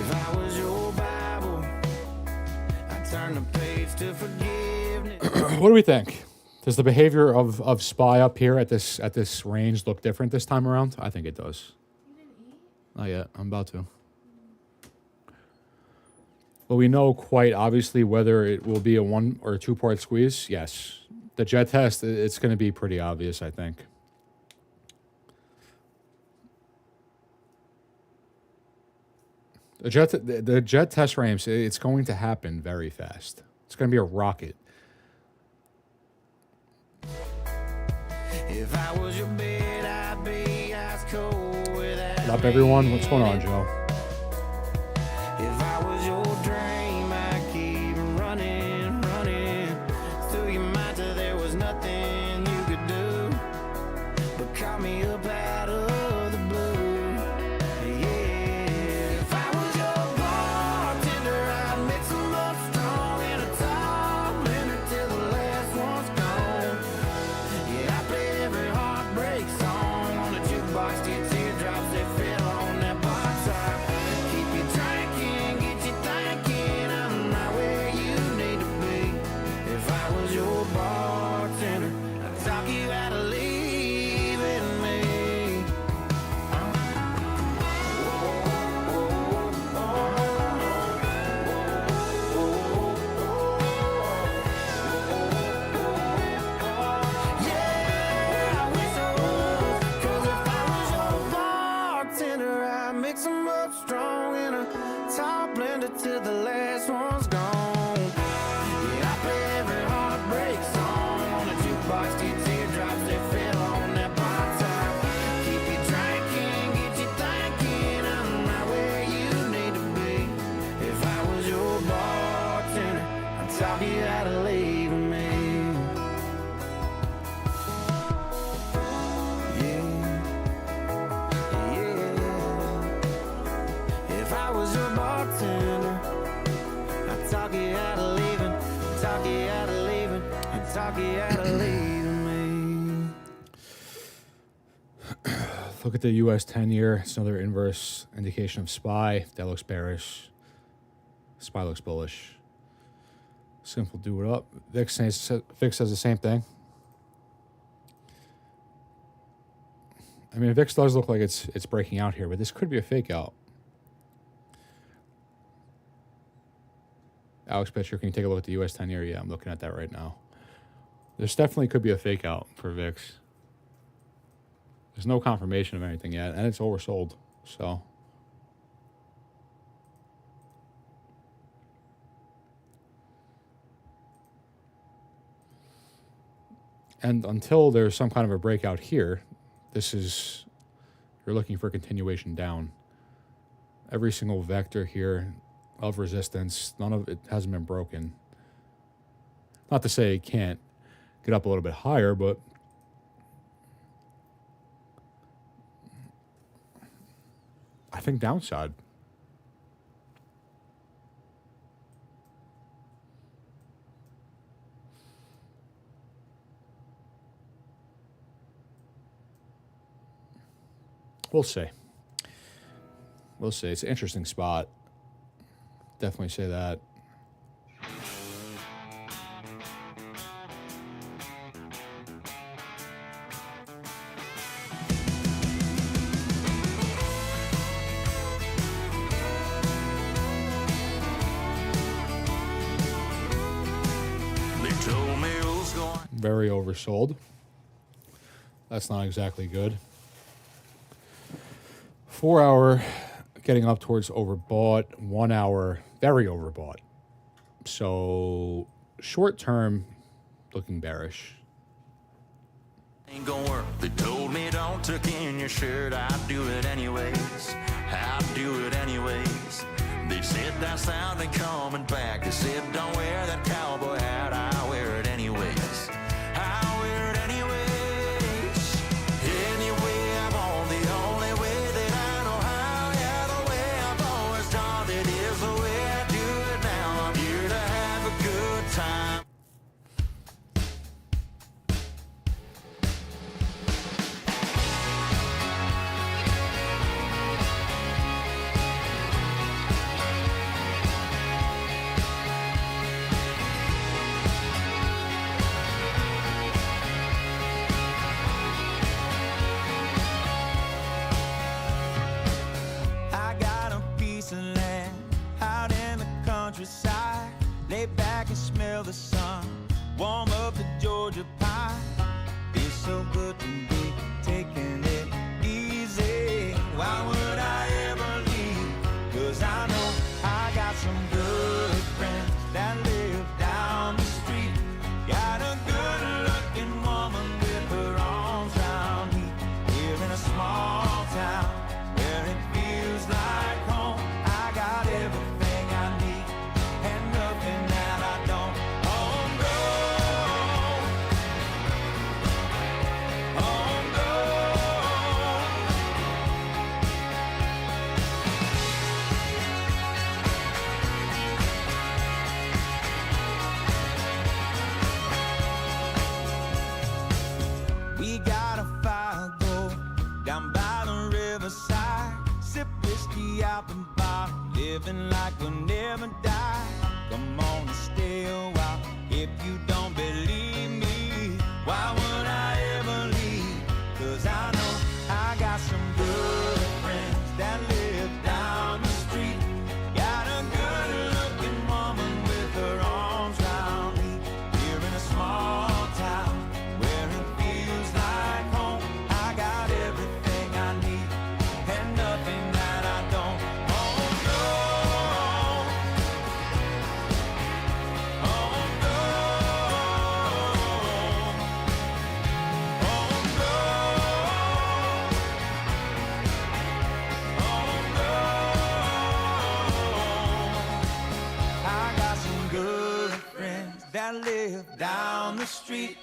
If I was your Bible, turn the page to forgiveness. What do we think? Does the behavior of SPY up here at this range look different this time around? I think it does. Not yet. I'm about to. Well, we know quite obviously whether it will be a 1 or 2 part squeeze. Yes. The jet test, it's going to be pretty obvious, I think. The jet test ramps, it's going to happen very fast. It's going to be a rocket. If I was your bed, I'd be ice cold without. What's up, everyone? What's going on, Joe? If I was your dream, I'd keep running, running through your mind till there was nothing you could do but call me up out of the blue. Yeah, if I was your bartender, I'd mix them up strong in a top blender till the last one's gone. Yeah, I play every heartbreak song on the jukebox till teardrops they fell on that bar top. Keep you drinking, get you thinking I'm not where you need to be. If I was your bartender, I'd talk you out of leaving me. Yeah, I wish I was, 'cause if I was your bartender, I'd mix them up strong in a top blender till the last one's gone. Yeah, I play every heartbreak song on the jukebox till teardrops they fell on that bar top. Keep you drinking, get you thinking I'm not where you need to be. If I talk you out of leaving me. If I was your bartender, I'd talk you out of leaving, talk you out of leaving, and talk you out of leaving me. Look at the U.S. 10-year. It's another inverse indication of SPY. That looks bearish. SPY looks bullish. Simple, do it up. VIX says the same thing. I mean, VIX does look like it's breaking out here, but this could be a fake out. Alex Pitcher, can you take a look at the U.S. 10-year? Yeah, I'm looking at that right now. There's definitely could be a fake out for VIX. There's no confirmation of anything yet, and it's oversold. So, and until there's some kind of a breakout here, you're looking for a continuation down. Every single vector here of resistance, none of it hasn't been broken. Not to say it can't get up a little bit higher, but I think downside. We'll see. We'll see. It's an interesting spot. Definitely say that. Very oversold. That's not exactly good. 4 hour getting up towards overbought. 1 hour very overbought. So short term looking bearish. Ain't gonna work. They told me don't tuck in your shirt. I'd do it anyways. I'd do it anyways. They said that sound ain't coming back. They said don't wear that cowboy hat. I wear it anyways. I wear it anyways. Anyway, I'm on the only way that I know how. Yeah, the way I've always done it is the way I do it now. I'm here to have a good time. Countryside, lay back and smell the sun, warm up the Georgia pine. Feels so good to be taking it easy. Why would I ever leave? 'Cause I know I got some good friends that live down the street. Got a good looking woman with her arms round me. Here in a small town where it feels like home. I got everything out and by, living like we'll never die. Come on and stay a while. If you don't believe me, why would I ever leave? 'Cause I know I got some good friends that live down the street. Got a good looking woman with her arms round me. Here in a small town where it feels like home. I got everything I need and nothing that I don't. Oh no, that live down the street.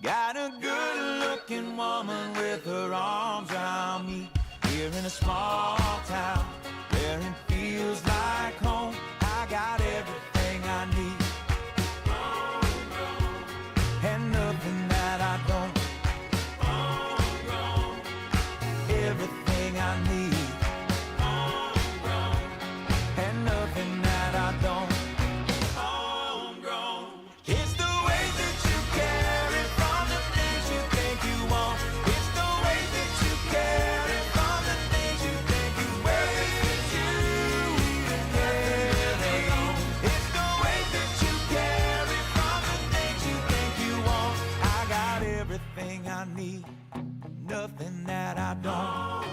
Got a good-looking woman with her arms around me. Here in a small town where it feels like home, I got everything I need. And nothing that I don't. Everything I need. And nothing that I don't. Homegrown. It's the way that you carry from the things you think you want. It's the way that you carry from the things you think you wear. It's you and everything. It's the way that you carry from the things you think you want. I got everything I need. Nothing that I don't.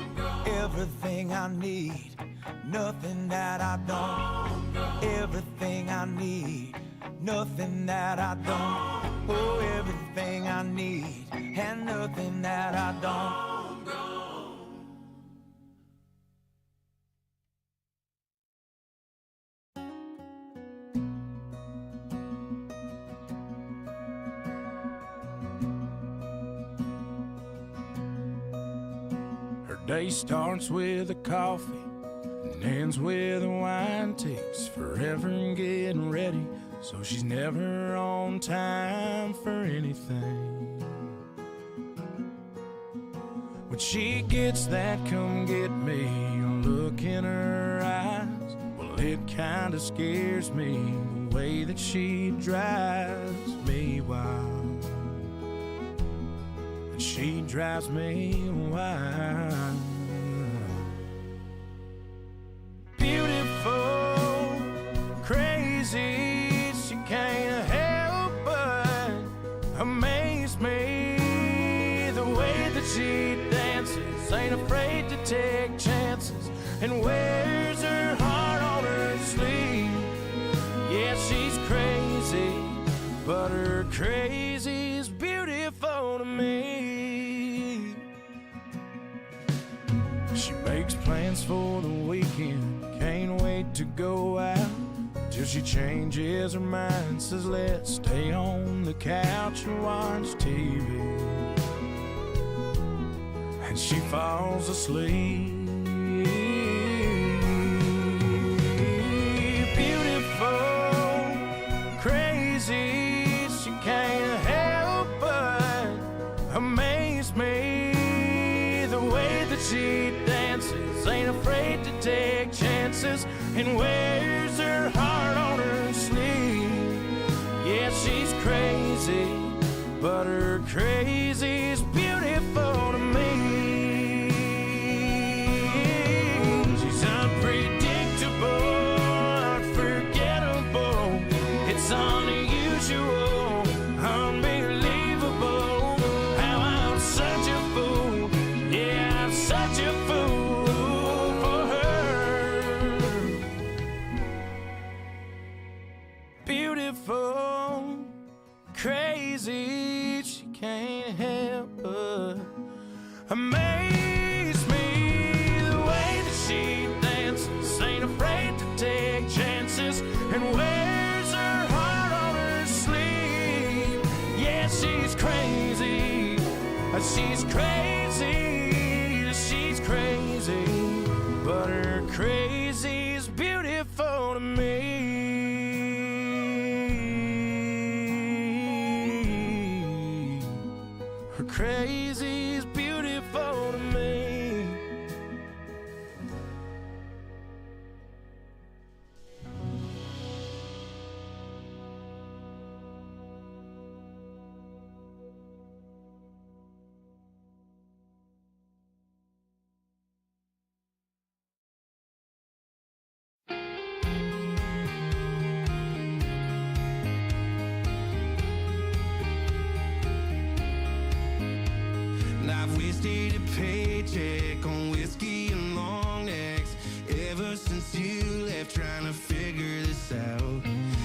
Everything I need. Nothing that I don't. Everything I need. Nothing that I don't. Oh, everything I need. And nothing that I don't. Day starts with a coffee and ends with a wine. Takes forever in getting ready, so she's never on time for anything. When she gets that come get me look in her eyes, well, it kinda scares me the way that she drives me wild. She drives me wild. Beautiful, crazy, she can't help but amaze me. The way that she dances, ain't afraid to take chances, and wears her heart on her sleeve. Yeah, she's crazy, but her crazy's beautiful to me. She makes plans for the weekend, can't wait to go out, till she changes her mind, says let's stay on the couch and watch TV. And she falls asleep. Beautiful, crazy, she can't help but amaze me. The way that she dances, ain't afraid to take chances, and wears her heart on her sleeve. Yeah, she's crazy, but her crazy's beautiful to me. She's unpredictable, unforgettable, it's unusual, unbelievable, how I'm such a fool. Yeah, I'm such a fool for her. Beautiful, crazy, she can't help but amaze me. The way that she dances, ain't afraid to take chances, and wears her heart on her sleeve. Yeah, she's crazy, she's crazy, she's crazy, but her crazy's beautiful to me. Her crazy's beautiful to me. I've wasted a paycheck on whiskey and long necks ever since you left, trying to figure this out.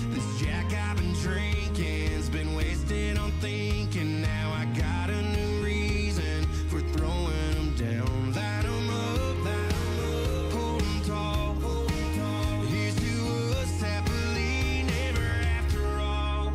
This Jack I've been drinking's been wasted on thinking. Now I got a new reason for throwing them down. Light 'em up, hold 'em tall. Here's to us happily never after all.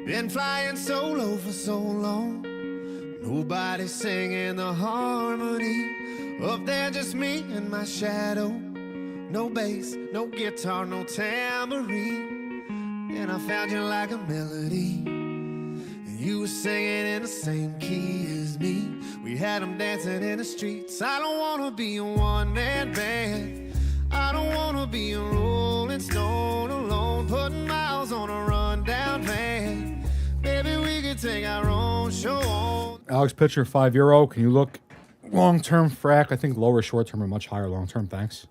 Been flying solo for so long, nobody singing the harmony. Up there just me and my shadow. No bass, no guitar, no tambourine. And I found you like a melody, and you were singing in the same key as me. We had them dancing in the streets. I don't wanna be a one-man band. I don't wanna be a rolling stone alone, putting miles on a rundown van. Maybe we could take our own show on. Alex Pitcher, €5. Can you look long-term frac? I think lower short-term and much higher long-term. Thanks.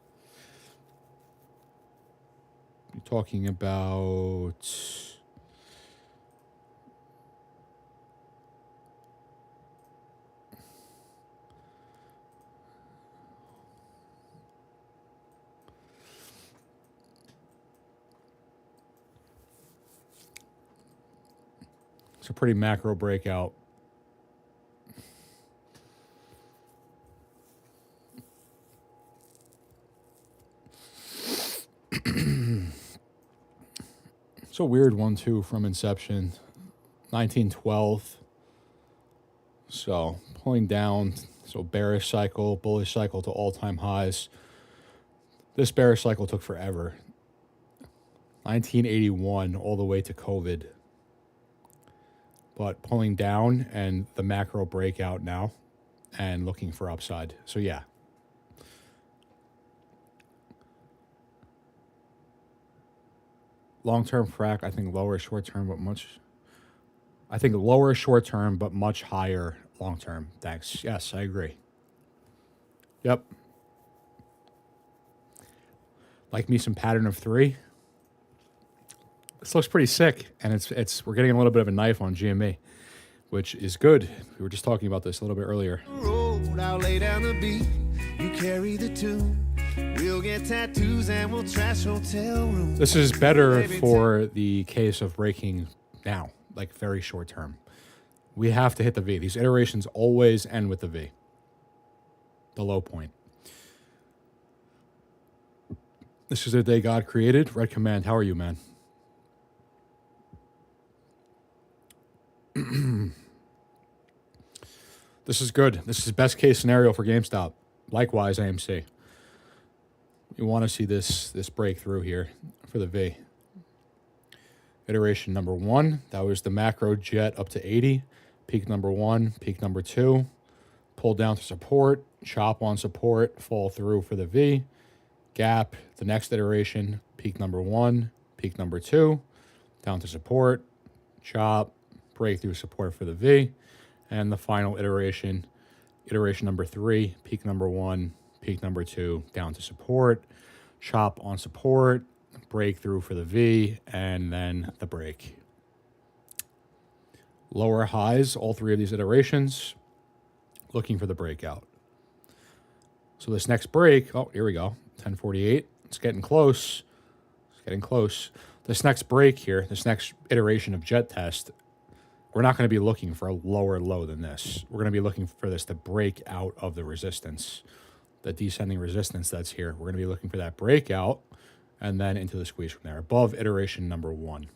You're talking about... It's a pretty macro breakout. It's a weird one, too, from inception. 1912. So, pulling down. So, bearish cycle, bullish cycle to all-time highs. This bearish cycle took forever. 1981 all the way to COVID. But pulling down and the macro breakout now and looking for upside. So, yeah. Long-term frac, I think lower short-term, but much... I think lower short-term, but much higher long-term. Thanks. Yes, I agree. Yep. Like me some pattern of 3. This looks pretty sick, and it's we're getting a little bit of a knife on GME, which is good. We were just talking about this a little bit earlier. Road, I'll lay down the beat, you carry the tune. We'll get tattoos and we'll trash hotel rooms. This is better for the case of breaking now, like very short term. We have to hit the V. These iterations always end with the V, the low point. This is the day God created. Red Command, how are you, man? This is good. This is best case scenario for GameStop. Likewise, AMC. You want to see this breakthrough here for the V. Iteration number 1, that was the macro jet up to 80. Peak number 1, peak number 2. Pull down to support, chop on support, fall through for the V. Gap, the next iteration, peak number 1, peak number 2. Down to support, chop, breakthrough support for the V. And the final iteration number 3, peak number 1, peak number 2, down to support, chop on support, breakthrough for the V, and then the break. Lower highs, all 3 of these iterations, looking for the breakout. So this next break, oh, here we go, 1048. It's getting close. It's getting close. This next break here, this next iteration of jet test, we're not going to be looking for a lower low than this. We're going to be looking for this to break out of the resistance, the descending resistance that's here. We're going to be looking for that breakout and then into the squeeze from there, above iteration number 1.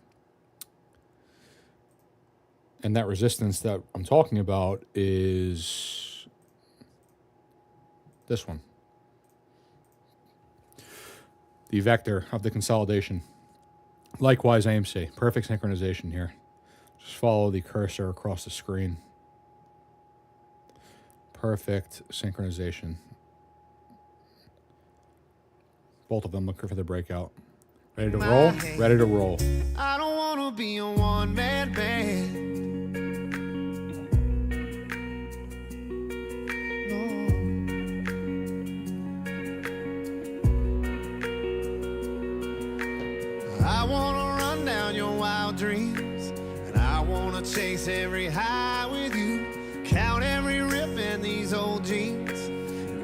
And that resistance that I'm talking about is this one. The vector of the consolidation. Likewise, AMC. Perfect synchronization here. Just follow the cursor across the screen. Perfect synchronization. Both of them looking for the breakout. Ready to roll? Ready to roll. I don't wanna be a one-man band. No. I wanna run down your wild dreams, and I wanna chase every high with you. Count every rip in these old jeans.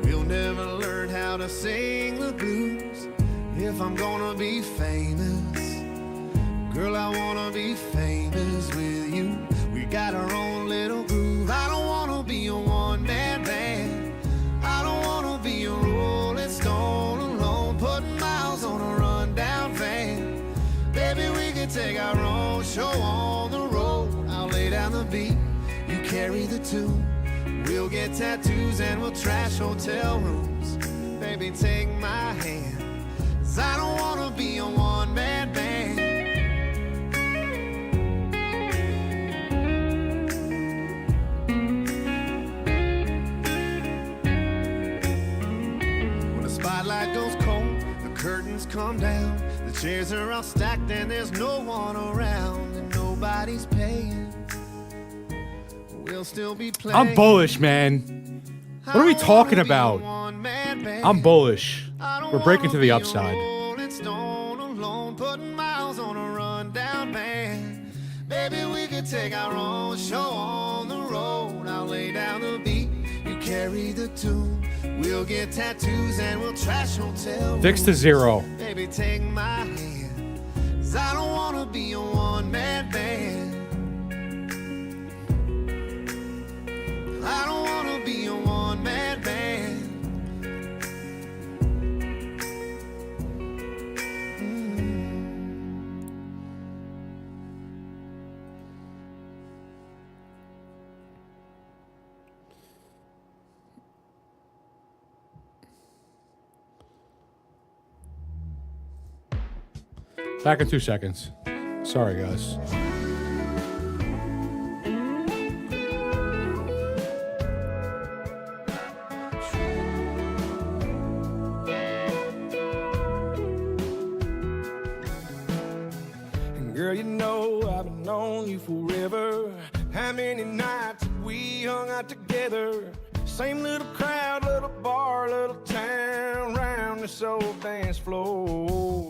We'll never learn how to sing the blues. If I'm gonna be famous, girl, I wanna be famous with you. We got our own little groove. beat, you carry the tune. We'll get tattoos and we'll trash hotel rooms. Baby, take my hand, 'cause I don't wanna be a one-man band. When the spotlight goes cold, the curtains come down, the chairs are all stacked and there's no one around, and nobody's paying. We'll still be playing. I'm bullish, man. What are we talking about? I'm bullish. We're breaking to the upside. Stone alone, putting miles on a rundown van. Baby, we could take our own show on the road. I'll lay down the beat, you carry the tune. We'll get tattoos and we'll trash hotel VIX to 0. Baby, take my hand, 'cause I don't wanna be a one-man band. I don't wanna be a one-man band. Back in 2 seconds. Sorry, guys. Girl, you know I've been on you forever. How many nights have we hung out together? Same little crowd, little bar, little town, round this old dance floor.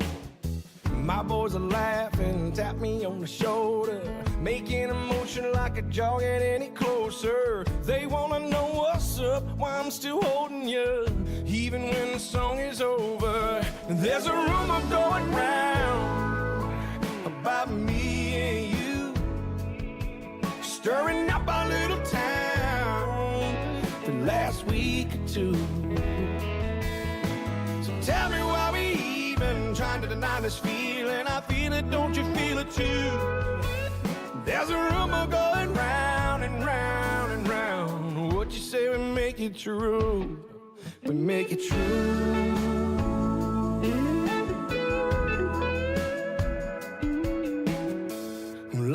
My boys are laughing, tap me on the shoulder, making a motion like a jaw get any closer. They wanna know what's up, why I'm still holding you, even when the song is over. There's a rumor going round about me and you, stirring up our little town the last week or two. So tell me why we even trying to deny this feeling. I feel it, don't you feel it too? There's a rumor going round and round and round. What you say we make it true? We make it true.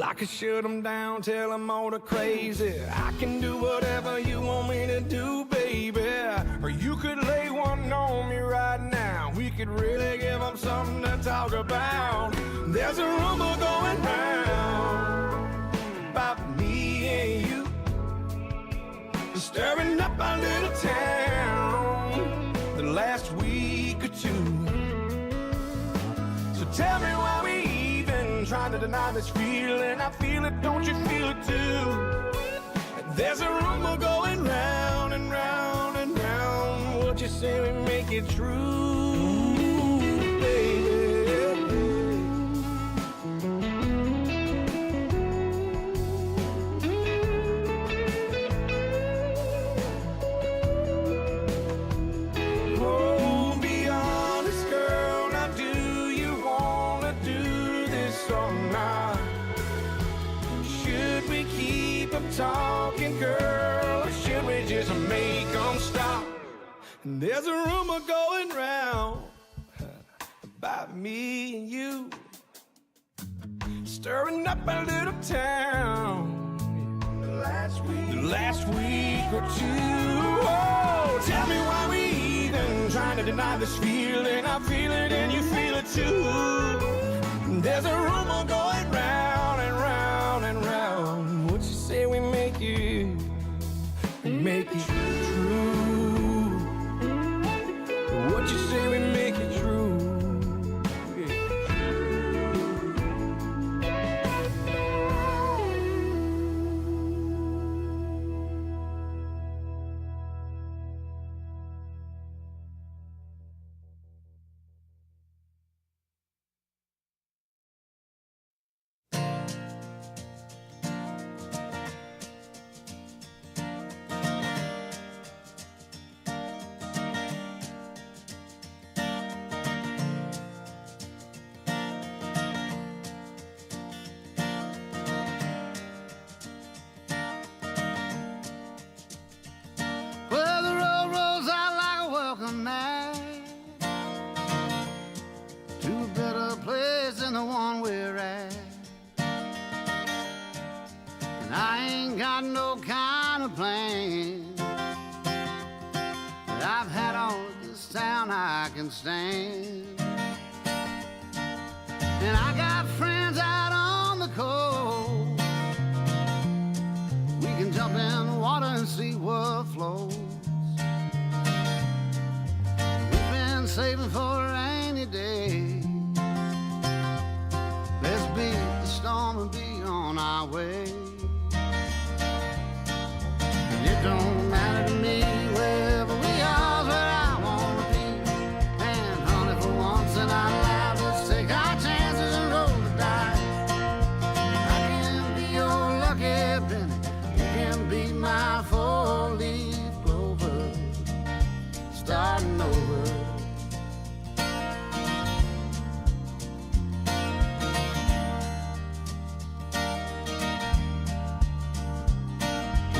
I could shut them down, tell them all the crazy. I can do whatever you want me to do, baby. Or you could lay one on me right now. We could really give them something to talk about. There's a rumor going round about me and you, stirring up our little town the last week or two. So tell me why we trying to deny this feeling. I feel it, don't you feel it too? There's a rumor going round and round and round. What you say we make it true, baby? Oh, be honest, girl. Now, do you wanna do this or not? Should we keep them talking, girl, or should we just make them stop? There's a rumor going round about me and you, stirring up a little town the last week or two. Oh, tell me why we even trying to deny this feeling. I feel it and you feel it too. There's a rumor going round and round and round. What you say we make it true? What you say we make it true? And I ain't got no kind of plan. But I've had all of this town I can stand. And I got friends out on the coast. We can jump in the water and see what flows. We've been saving for a rainy day. Let's beat the storm and be on our way. And it don't matter to me wherever we are, where I wanna be. And honey, for once in our lives, let's take our chances and roll the dice. I can be your lucky penny, you can be my four-leaf clover, starting over.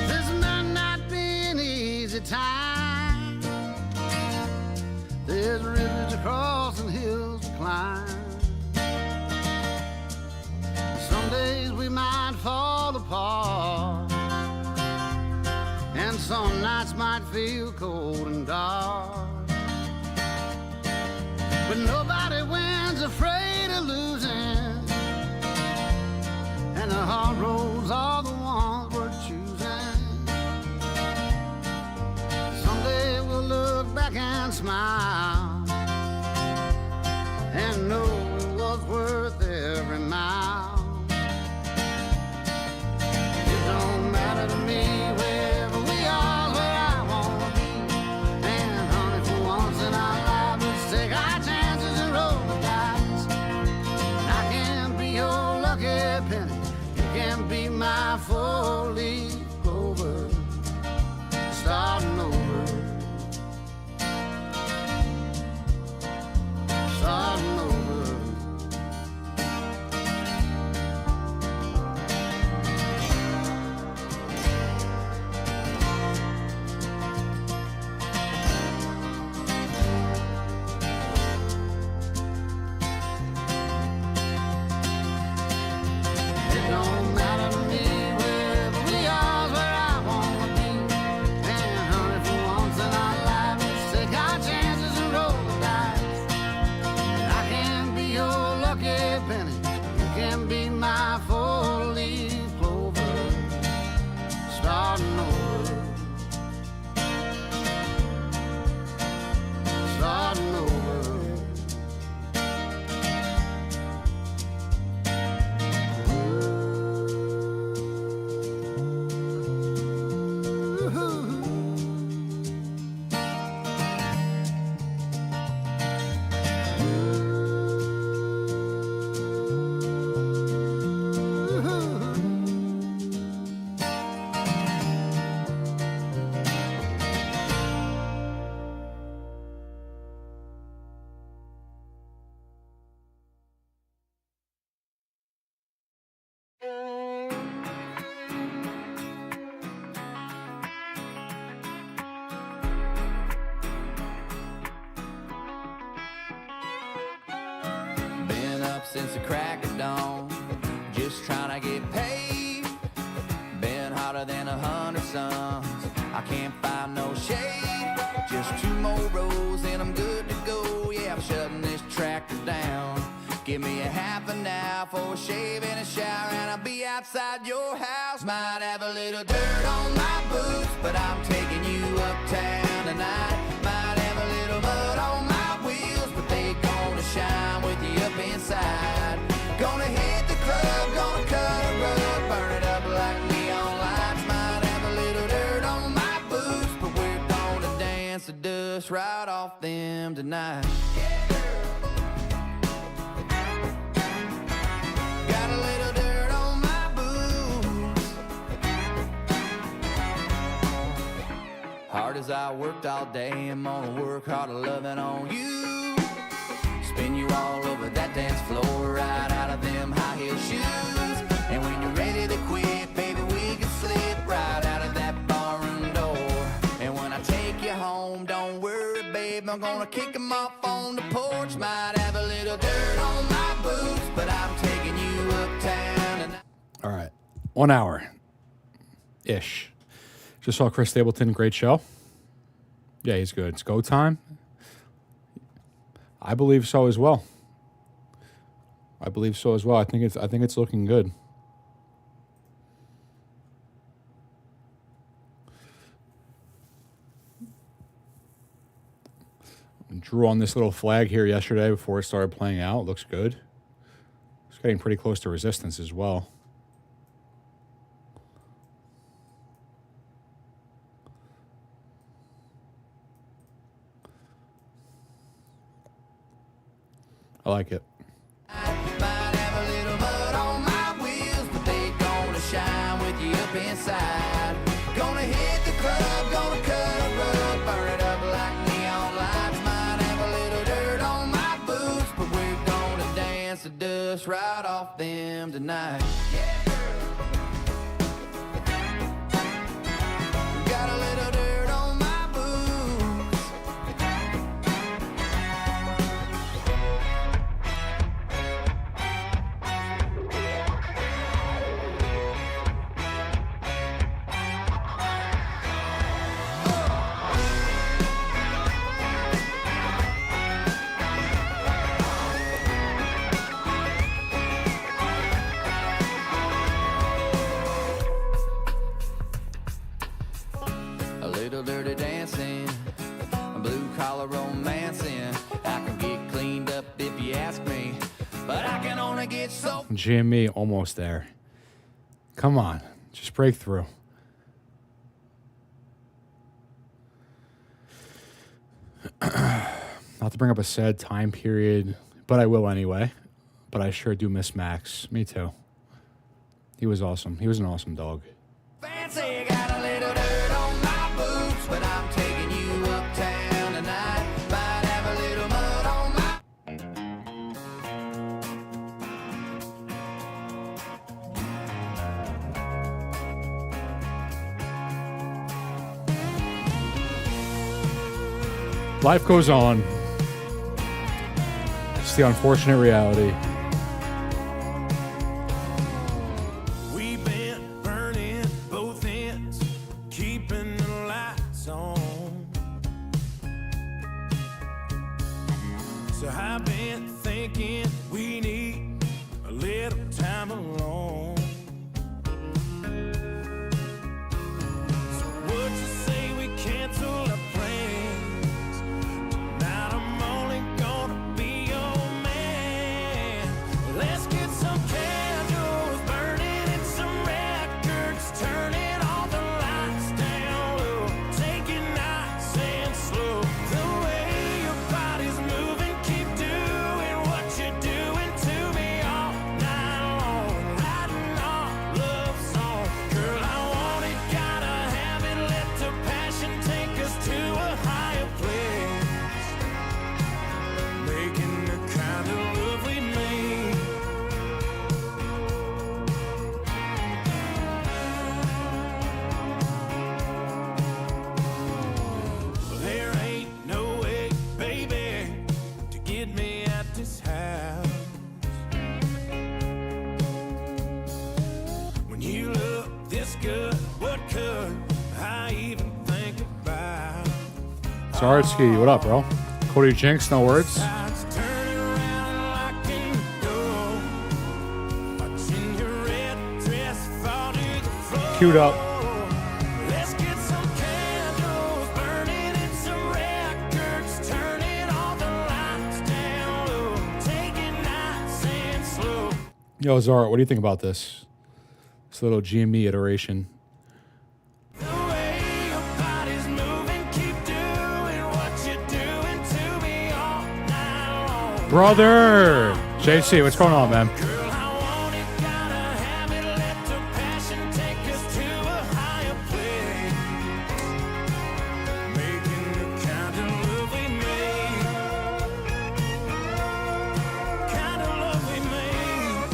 This might not be an easy time. There's rivers to cross and hills to climb. Some days we might fall apart, and some nights might feel cold and dark. But nobody wins afraid of losing, and the hard roads are the ones we're choosing. Someday we'll look back and smile and know it was worth every mile. It don't matter to me wherever we are, where I wanna be. And honey, for once in our lives, let's take our chances and roll the dice. I can be your lucky penny, you can be my four-leaf clover, starting over, starting over. It don't matter to me wherever we are, where I wanna be. And honey, for once in our lives, let's take our chances and roll the dice. I can be your lucky penny, you can be my four-leaf clover, starting over, starting over. Been up since the crack of dawn, just trying to get paid. Been hotter than 100 suns, I can't find no shade. Just 2 more rows and I'm good to go. Yeah, I'm shutting this tractor down. Give me a half an hour for a shave and a shower, and I'll be outside your house. Might have a little dirt on my boots, but I'm taking you uptown tonight. Might have a little mud on my wheels, but they gonna shine with you up inside. Gonna hit the club, gonna cut a rug, burn it up like neon lights. Might have a little dirt on my boots, but we're gonna dance the dust right off them tonight. Got a little dirt on my boots. Hard as I worked all day, I'm gonna work harder loving on you. Spin you all over that dance floor, right out of them high heel shoes. And when you're ready to quit, baby, we can slip right out of that barroom door. And when I take you home, don't worry, babe, I'm gonna kick them off on the porch. Might have a little dirt on my boots, but I'm taking you uptown. And All right. 1 hour. Ish. Just saw Chris Stapleton. Great show. Yeah, he's good. It's go time. I believe so as well. I believe so as well. I think it's looking good. Drew on this little flag here yesterday before it started playing out. Looks good. It's getting pretty close to resistance as well. I like it. Might have a little mud on my wheels, but they gonna shine with you up inside. Gonna hit the club, gonna cut a rug, burn it up like neon lights. Might have a little dirt on my boots, but we're gonna dance the dust right off them tonight. Got a little dirt on my boots. A little dirty dancing, a blue collar romancing. I can get cleaned up if you ask me, but I can only get so. Jimmy, almost there. Come on, just break through. Not to bring up a sad time period, but I will anyway. But I sure do miss Max. Me too. He was awesome. He was an awesome dog. Fancy, got a little dirt on my boots, but I'm taking you uptown tonight. Might have a little mud on my. Life goes on. It's the unfortunate reality. We've been burning both ends, keeping the lights on. So I've been thinking we need a little time alone. So would you say we cancel our plans? Tonight I'm only gonna be your man. Let's get some candles burning and some records, turning all the lights down low, take it nice and slow. The way your body's moving, keep doing what you're doing to me all night long, writing our love song. Girl, I want it, gotta have it, let the passion take us to a higher place, making the kind of love we made. There ain't no way, baby, to get me at this house. When you look this good, what could I even think about? Zaretsky, what up, bro? Cody Jinx, no words. Sides turning around like in go, watching your red dress fall to the floor. Queued up. Let's get some candles burning and some records, turning all the lights down low, take it nice and slow. Yo, Zara, what do you think about this? This little GME iteration. The way your body's moving, keep doing what you're doing to me all night long. Brother! JC, what's going on, man? Girl, I want it, gotta have it, let the passion take us to a higher place, making the kind of love we made, kind of love we made.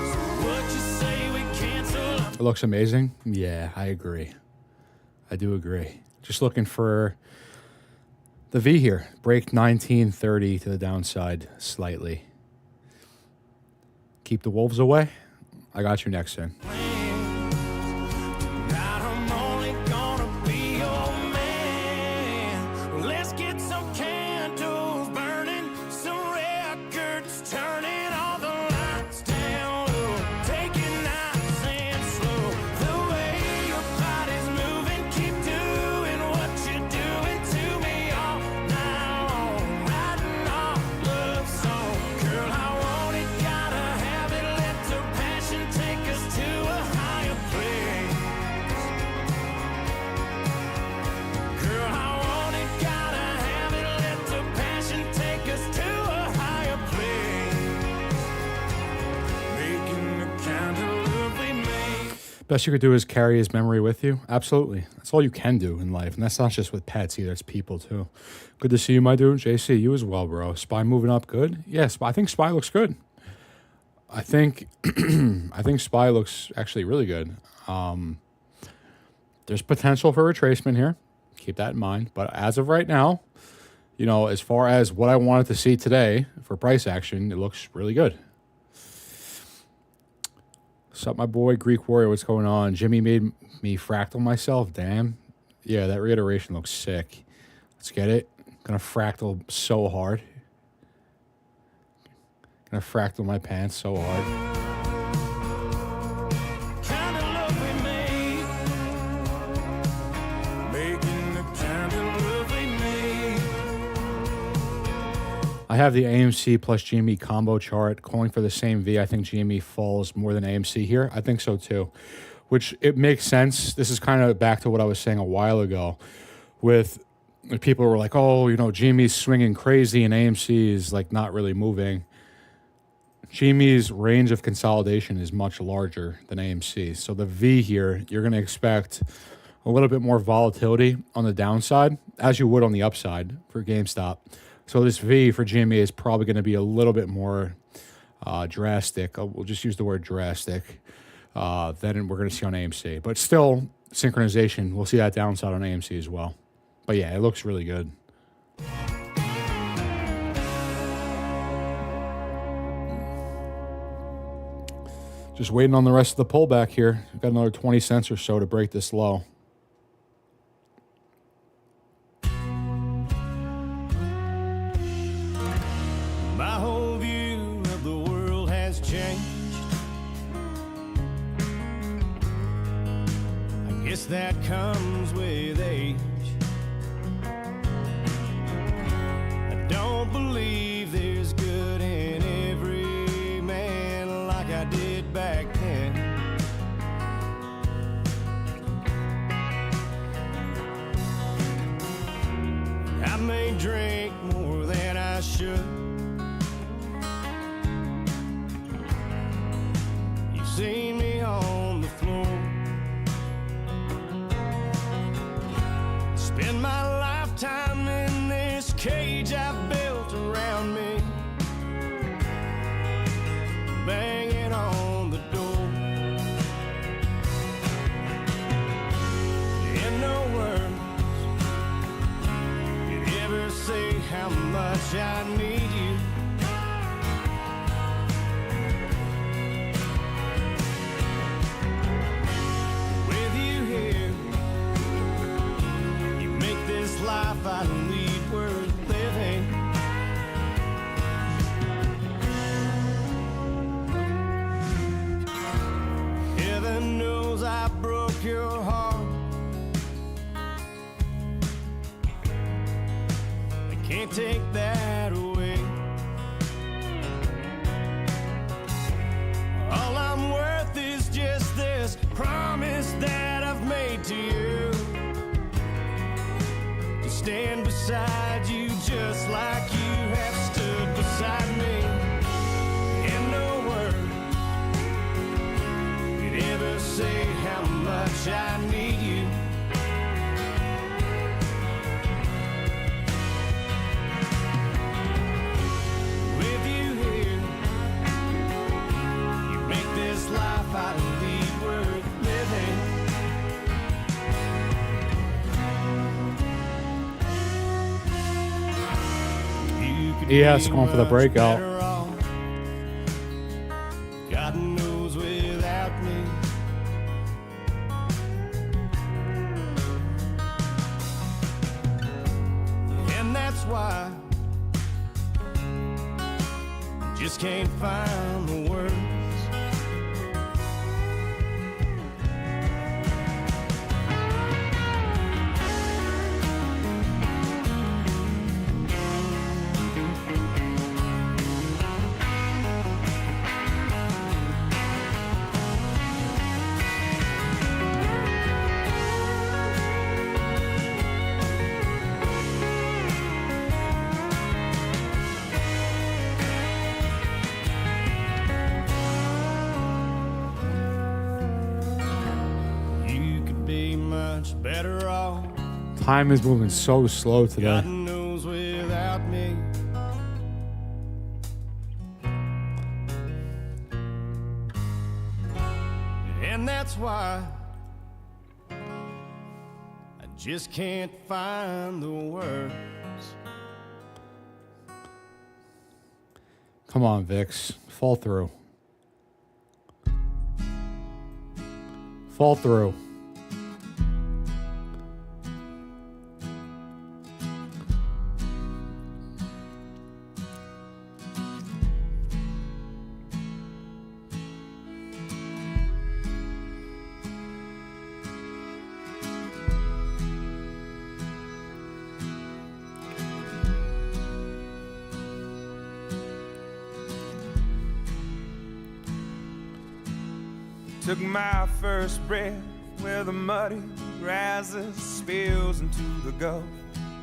So what you say we cancel? It looks amazing. Yeah, I agree. I do agree. Just looking for the V here. Break 1930 to the downside slightly. Keep the wolves away. I got you next in. Tonight I'm only gonna be your man. Let's get some candles burning, some records turning, all the lights down low. Take it nice and slow. The way your body's moving, keep doing what you're doing to me all night long. Writing off love song. Girl, I want it, gotta have it. Let the passion take us to a higher place. Girl, I want it, gotta have it. Let the passion take us to a higher place. Making the kind of love we make. Best you could do is carry his memory with you. Absolutely. That's all you can do in life. And that's not just with pets either. It's people too. Good to see you, my dude. JC, you as well, bro. SPY moving up good? Yes, I think SPY looks good. I think I think SPY looks actually really good. There's potential for retracement here. Keep that in mind. But as of right now, you know, as far as what I wanted to see today for price action, it looks really good. What's up, my boy Greek Warrior? What's going on? Jimmy made me fractal myself. Damn. Yeah, that reiteration looks sick. Let's get it. Gonna fractal so hard. Gonna fractal my pants so hard. Kind of love we made. Making the kind of love we made. I have the AMC plus GME combo chart calling for the same V. I think GME falls more than AMC here. I think so too, which it makes sense. This is kind of back to what I was saying a while ago with people who were like, oh, you know, GME's swinging crazy and AMC is like not really moving. GME's range of consolidation is much larger than AMC. So the V here, you're going to expect a little bit more volatility on the downside as you would on the upside for GameStop. So this V for GME is probably going to be a little bit more drastic. We'll just use the word drastic than we're going to see on AMC. But still, synchronization, we'll see that downside on AMC as well. But yeah, it looks really good. Just waiting on the rest of the pullback here. We've got another 20 cents or so to break this low. My whole view of the world has changed. I guess that comes with age. I don't believe there's good in every man like I did back then. I may drink more than I should. You've seen me on the floor. Spend my lifetime in this cage I've built around me, banging on the door. In no words could ever say how much I need you. With you here, you make this life I lead worth living. Heaven knows I broke your heart. I can't take that away. All I'm worth is just this promise that I've made to you, to stand beside you just like you have stood beside me. And no word could ever say how much I need you. With you here, you make this life I lead worth living. ES going for the breakout. God knows without without me. And that's why I just can't find the words. Better off. Time is moving so slow today. God knows without me. And that's why I just can't find the words. Come on, VIX. Fall through. Fall through. Took my first breath where the muddy rises, spills into the Gulf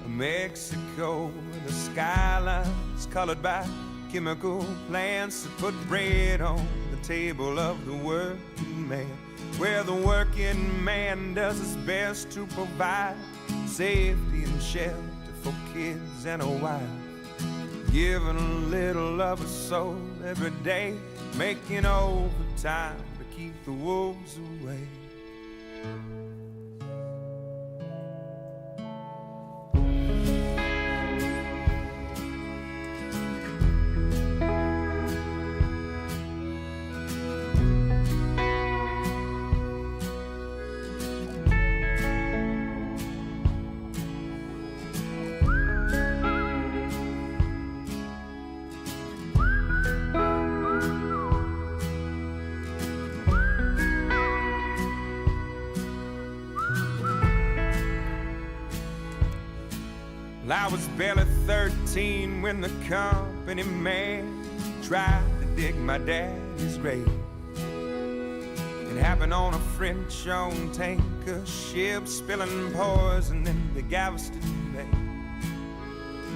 of Mexico. The skyline's colored by chemical plants that put bread on the table of the working man, where the working man does his best to provide safety and shelter for kids and a wife, giving a little of a soul every day, making overtime to keep the wolves away. I was barely 13 when the company man tried to dig my daddy's grave. It happened on a French-owned tanker ship, spilling poison in the Galveston Bay,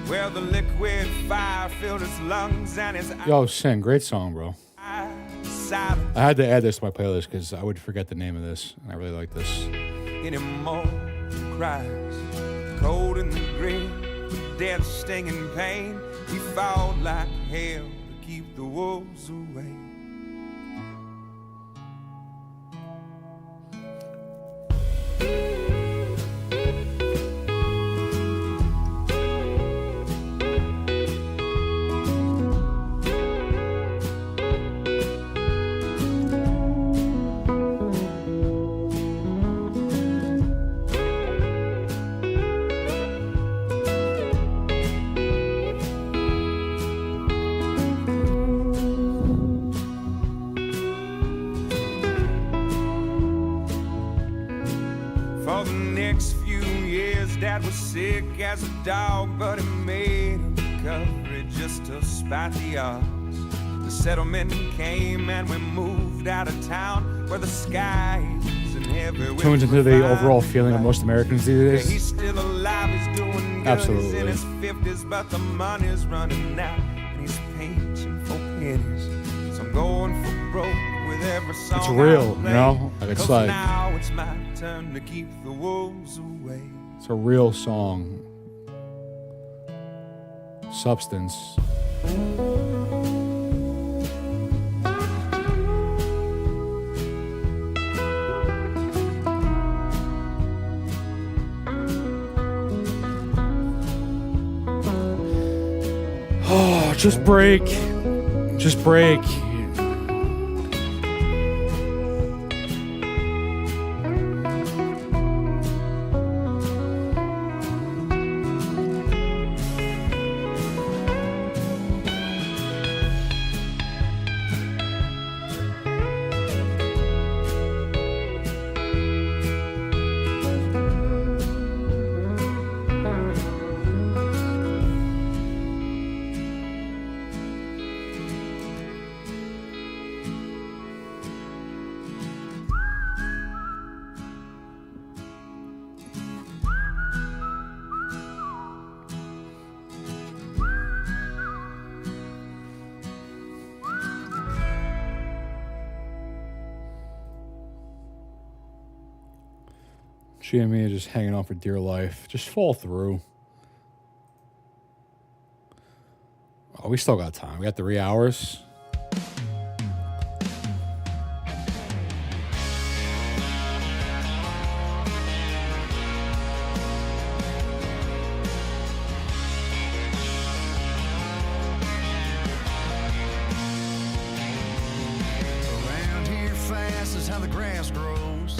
where the liquid fire filled his lungs and his Yo, Sin, great song, bro. silent I had to add this to my playlist because I would forget the name of this, and I really like this. anymore. Cries cold in the grave, with death stinging pain. We fought like hell to keep the wolves away. For the next few years, Dad was sick as a dog, but he made a recovery just to spite the odds. The settlement came and we moved out of town, where the sky is in heavy with Tunes into the overall feeling of most Americans these Yeah, days. he's still alive, he's doing good. Absolutely. He's in his 50s, but the money's running out, and he's pinching for pennies. So I'm going for broke with every song. It's real, I you play, know? Like, it's 'cause like- now it's my turn to keep the wolves away. It's a real song. Substance. Oh, just break. Just break. GME is just hanging on for dear life. Just fall through. Oh, we still got time. We got 3 hours. Around here fast is how the grass grows.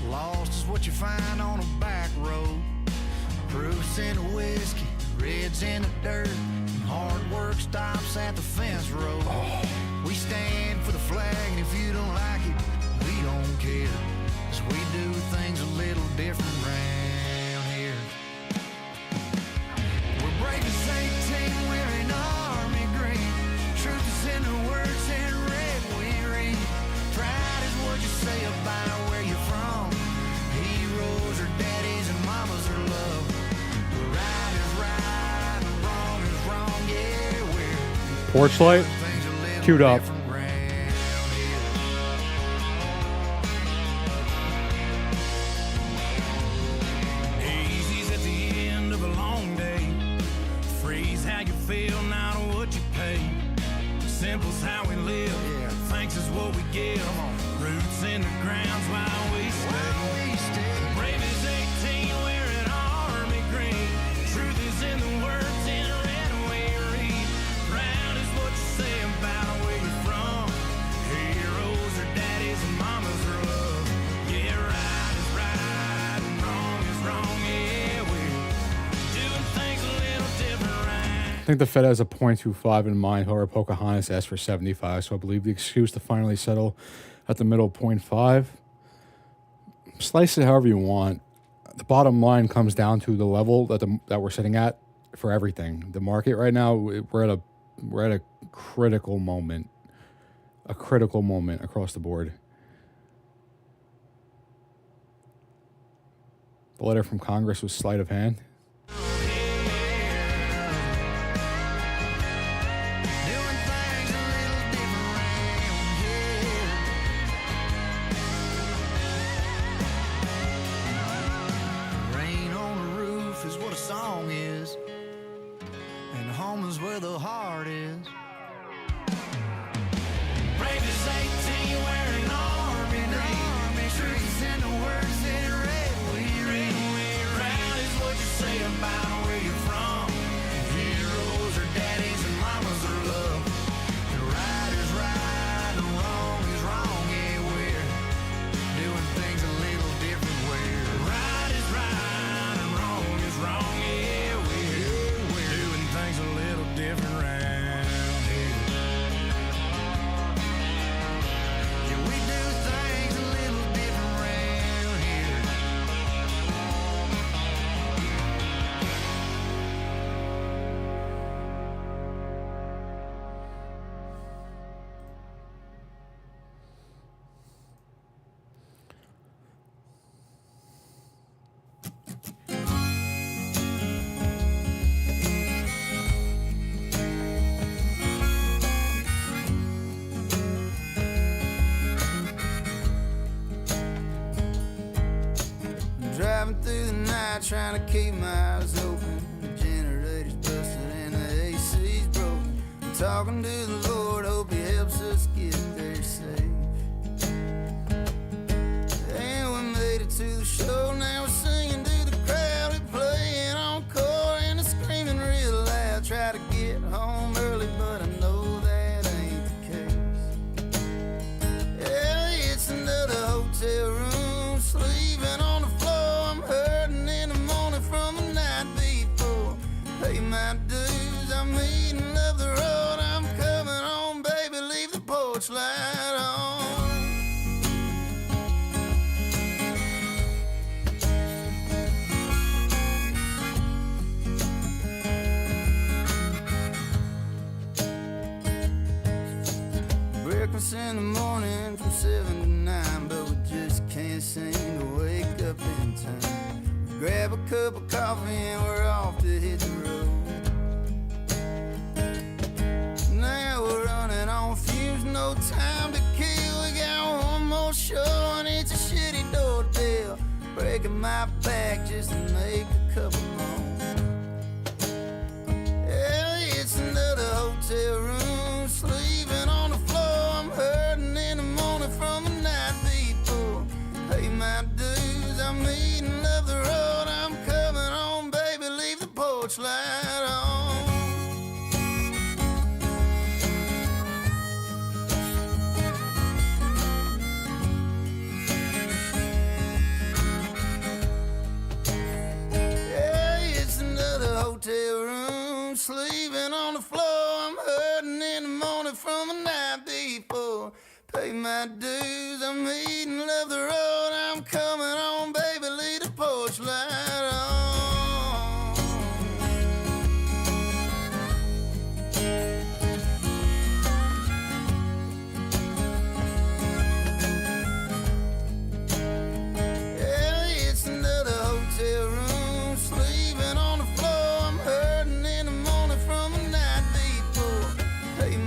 Lost is what you find on a back road. Proofs in the whiskey, reds in the dirt. Hard work stops at the fence road. We stand for the flag, and if you don't like it, we don't care. 'Cause we do things a little different round here. We're breaking 18, wearing army green. Truth is in the words in red we read. Pride is what you say about where you're from. Heroes are daddies and mamas are love. Right is right and wrong is wrong, yeah, we're Porch light queued up. Easy's at the end of a long day. Freeze how you feel, not what you pay. Simple's how we live. Thanks is what we give. Roots in the ground's why we stay. Brave is 18, wearing army green. Truth is in the words in red we read. Proud is what you say about where you're from. Heroes are daddies and mamas are love. Yeah, right is right and wrong is wrong. Yeah, we're doing things a little different right. I think the Fed has a 0.25 in mind. However, Pocahontas asked for 75, so I believe the excuse to finally settle at the middle 0.5. Slice it however you want. The bottom line comes down to the level that we're sitting at for everything. The market right now, we're at a critical moment. A critical moment across the board. The letter from Congress was sleight of hand. Rain on the roof is what a song is, and home is where the heart is. Brave is 18, wearing army green. Truth in the words in red we read. Proud is what you say about where you're from. Heroes are daddies and mamas are love. The right is right and wrong is wrong. Yeah, we're doing things a little different. Where right is right and wrong is wrong. Yeah, we're doing things a little different round here. Yeah, we do things a little different round here. Driving through the night, trying to keep my eyes open. The generator's busted and the AC's broken. I'm talking to the Lord, hope He helps us get there safe. And we made it to the show, now we're singing to the crowd. We're playing encore and they're screaming real loud. Try to get home early, but I know that ain't the case. Yeah, it's another hotel room, sleeping on the floor. I'm hurting in the morning from the night before. Pay my dues, I'm eating up the road. I'm coming home, baby, leave the porch light on. Breakfast in the morning from 7 to 9, but we just can't seem to wake up in time. Grab a cup of coffee and we're off to hit the road. Now we're running on fumes, no time to kill. We got one more show and it's a shitty door deal. Break breaking my back just to make a couple more. Yeah, it's another hotel room, sleeping on the floor. I'm hurting in the morning from the night before. Pay my dues, I'm eating, love the road. I'm coming home, baby, leave the porch light on. Hotel room, sleeping on the floor. I'm hurting in the morning from the night before. Pay my dues, I'm eating, love the road. I'm coming home, baby, leave the porch light on. Yeah, it's another hotel room, sleeping on the floor.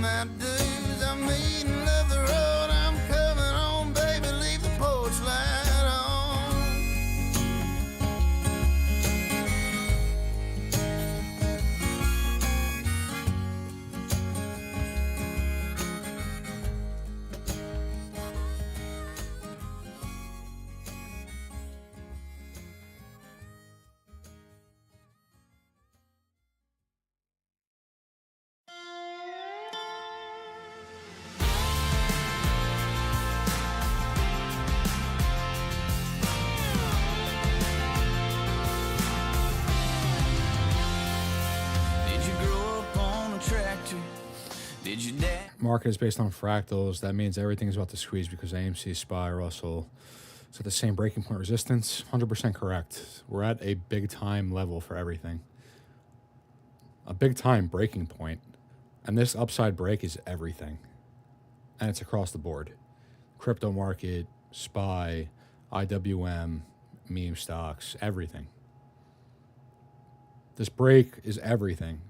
My dues, I'm eating, love the road. I'm coming home, baby, leave the porch light on. Market is based on fractals. That means everything's about to squeeze because AMC, SPY, Russell is at the same breaking point resistance. 100% correct. We're at a big time level for everything. A big time breaking point. And this upside break is everything. And it's across the board. Crypto market, SPY, IWM, meme stocks, everything. This break is everything.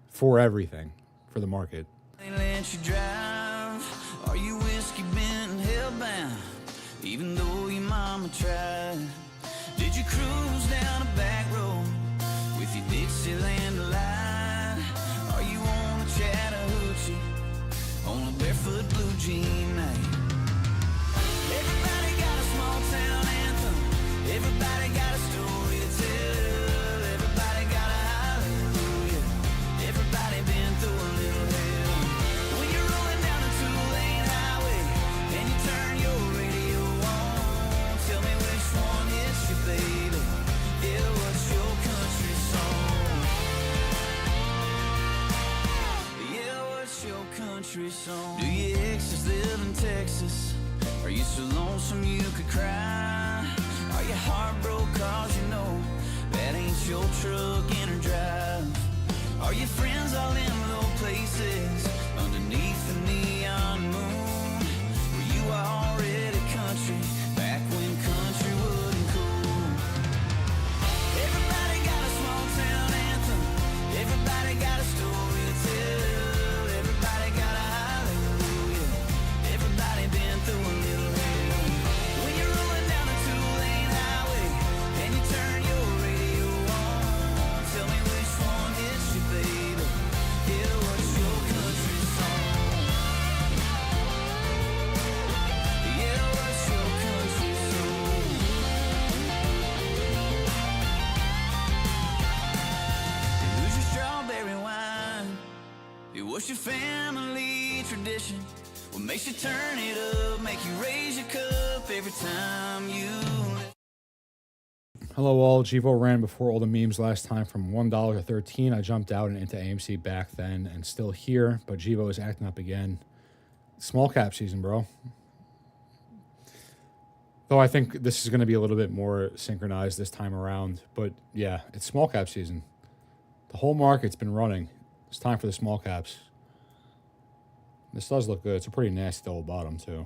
For everything. For the market. They let you drive. Are you whiskey bent and hellbound? Even though your mama tried. Did you cruise down a back road with your Dixieland light? Are you on a Chattahoochee on a barefoot blue jean night? Everybody got a small town anthem. Everybody got a story to tell. Everybody got a hallelujah. Everybody been through a little hell. Song. Do your exes live in Texas? Are you so lonesome you could cry? Are you heartbroken cause you know that ain't your truck in or drive? Are your friends all in low places underneath the neon moon? Were you already country back when country wasn't cool? Everybody got a small town anthem. Everybody got a story to tell. Through a little hell. When you're rolling down a two-lane highway and you turn your radio on, tell me which one hits you, baby. Yeah, what's your country song? Yeah, what's your country song? Who's your strawberry wine? What's your family tradition? What makes you turn it up, make you raise your cup every time you... Hello all, Givo ran before all the memes last time from $1 to $13. I jumped out and into AMC back then and still here, but Givo is acting up again. Small cap season, bro. Though I think this is going to be a little bit more synchronized this time around. But yeah, it's small cap season. The whole market's been running. It's time for the small caps. This does look good. It's a pretty nasty double bottom, too.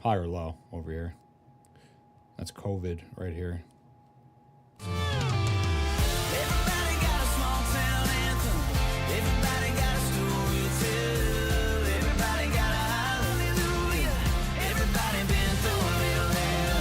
High or low over here. That's COVID right here. Everybody got a small town anthem. Everybody got a story to tell. Everybody got a hallelujah. Everybody been through a little hell.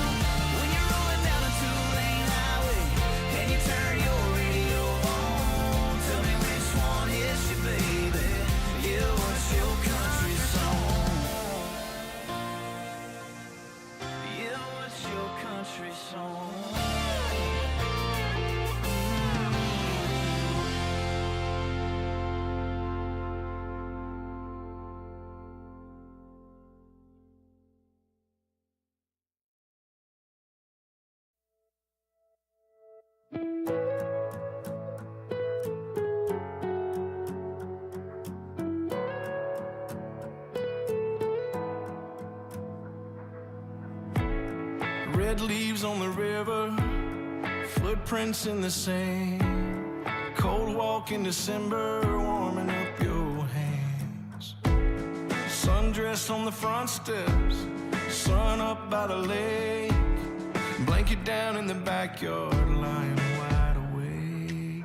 Red leaves on the river, footprints in the sand. Cold walk in December, warming up your hands. Sundress on the front steps, sun up by the lake. Blanket down in the backyard, lying wide awake.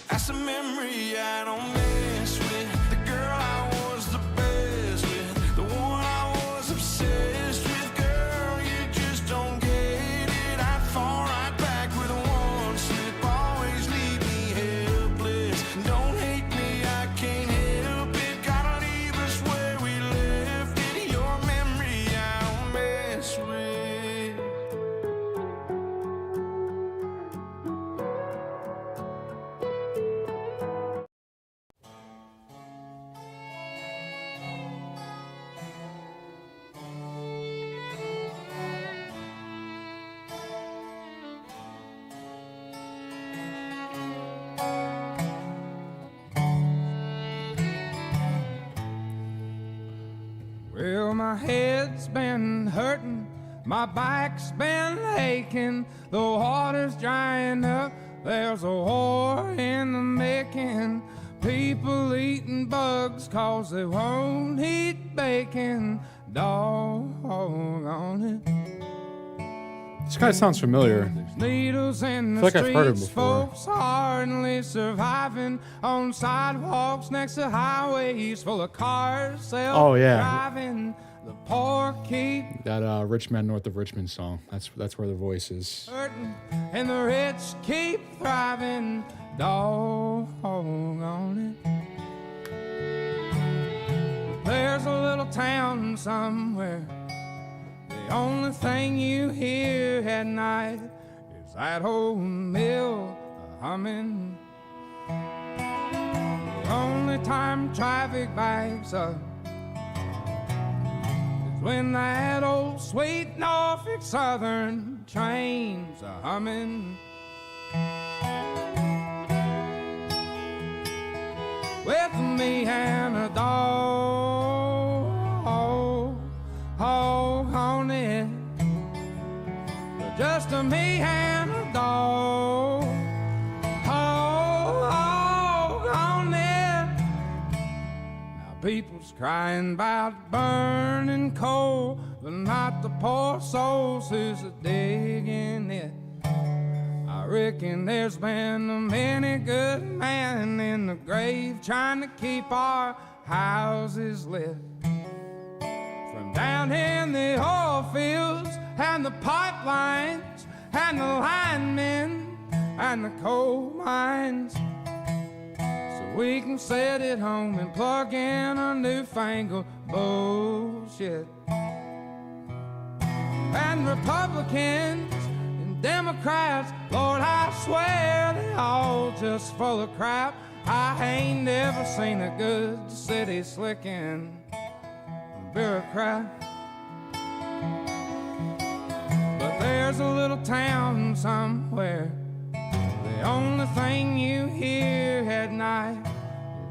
That's a memory I don't miss with the girl I was the best with, the one I was obsessed with. Girl, you just don't get it. I'd fall right back with one slip, always leave me helpless. Don't hate me, I can't help it. Gotta leave us where we left it. Your memory I don't mess with. Well, my head's been hurting, my back's been aching, the water's drying up, there's a war in the making. People eating bugs 'cause they won't eat bacon. Doggone it. This guy sounds familiar. Needles in I the feel like I've heard him streets, before. folks hardly surviving on sidewalks next to highways full of cars self-driving. The poor keep That Rich Man North of Richmond song. That's where the voice is. hurting and the rich keep thriving. Doggone it. There's a little town somewhere. The only thing you hear at night is that old mill humming. The only time traffic backs up is when that old sweet Norfolk Southern train's humming. With me and a dog on it, just a me and a dog on it. Now people's crying about burning coal, but not the poor souls who's a digging it. I reckon there's been a many good men in the grave trying to keep our houses lit. From down in the oil fields and the pipelines and the linemen and the coal mines, so we can sit at home and plug in our newfangled bullshit. And Republicans and Democrats, Lord, I swear they all just full of crap. I ain't never seen a good city slicking bureaucrat. But there's a little town somewhere, the only thing you hear at night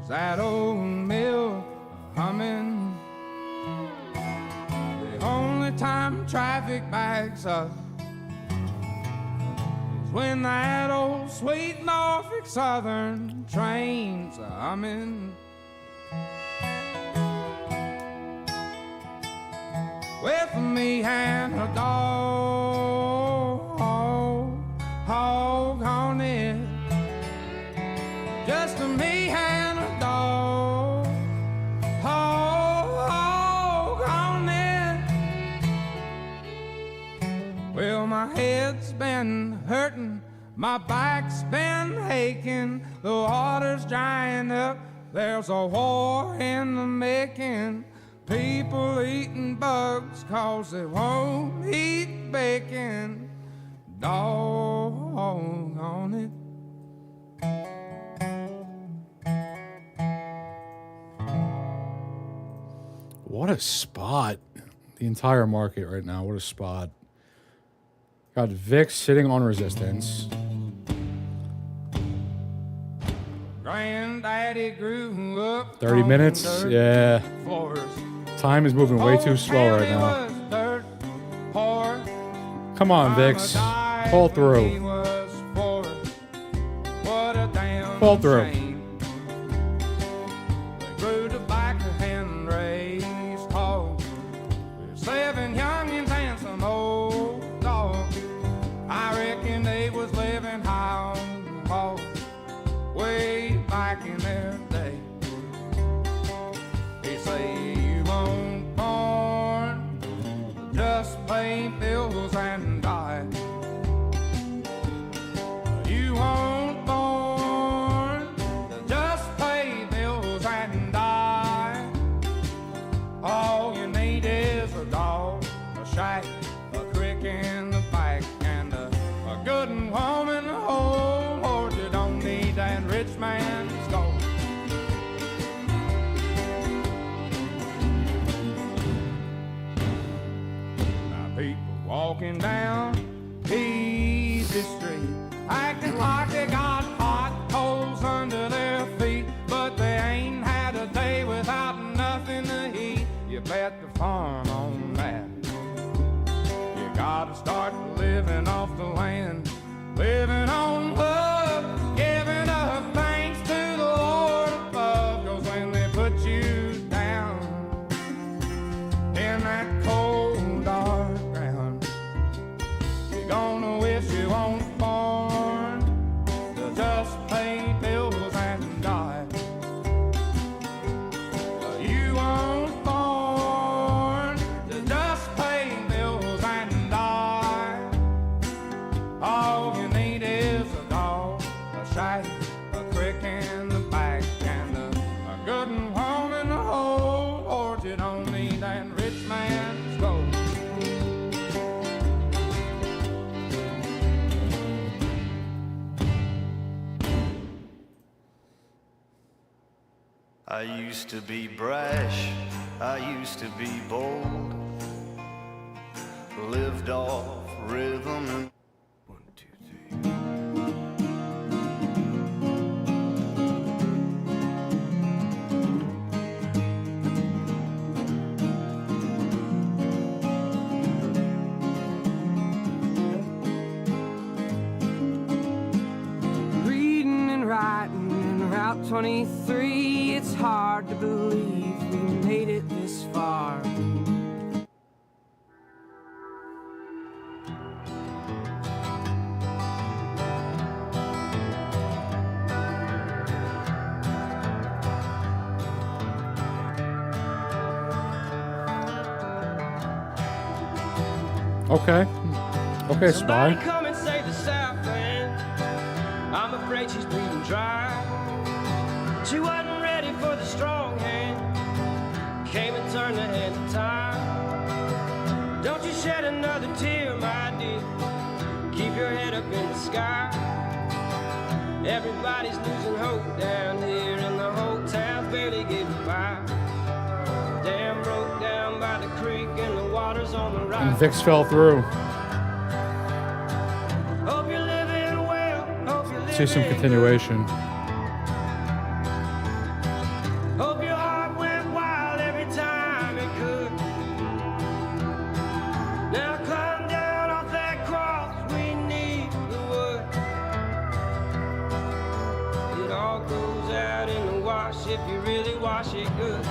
is that old mill humming. The only time traffic backs up is when that old sweet Norfolk Southern train's humming. With me and a dog on it, just a me and a dog on it. Well, my head's been hurting, my back's been aching, the water's drying up, there's a war in the making. People eating bugs 'cause they won't eat bacon. Doggone it. What a spot. The entire market right now. What a spot. Got VIX sitting on resistance. Granddaddy grew up 30 minutes? on dirt Yeah. floors. Time is moving way too Old slow right County now. was dirt poor. Come on, VIX. Pull through. Pull through. They grew tobacco and raised hogs. With 7 youngins and some old dogs. I reckon they was living high on the hog way back in their day. They say you want corn, just pay bills and die. You want corn, just pay bills and die. All you need is a dog, a shack, a crick in the back, and a good woman to hold. Or you don't need that rich man's gold. People walking down easy street, acting like they got hot coals under their feet, but they ain't had a day without nothing to eat. You bet the farm on that. You gotta start living off the land, living on love, giving up thanks to the Lord above. 'Cause when they put you down in that cold dark ground, you're gonna wish you won't born to just pay bills and die. You won't born to just pay bills and die. All you need is a dog, a shack, a crick in the back, and a good woman to hold. Or you don't need that rich man's gold. I used to be brash, I used to be bold, lived off rhythm and 1, 2, 3. Reading and writing in Route 23, it's hard to believe we made it this far. Okay. Okay, Somebody Spy. come and save the Southland. I'm afraid she's bleeding dry. She wasn't ready for the strong hand. Came and turned the hand of time. Don't you shed another tear, my dear. Keep your head up in the sky. Everybody's losing hope down here, and the whole town's barely getting by. Dam broke down by the creek, and the water's on the And rise. VIX fell through. Hope you're living well. Hope you're living See some continuation. Hope your heart went wild every time it could. Now climb down off that cross, we need the wood. It all goes out in the wash if you really wash it good.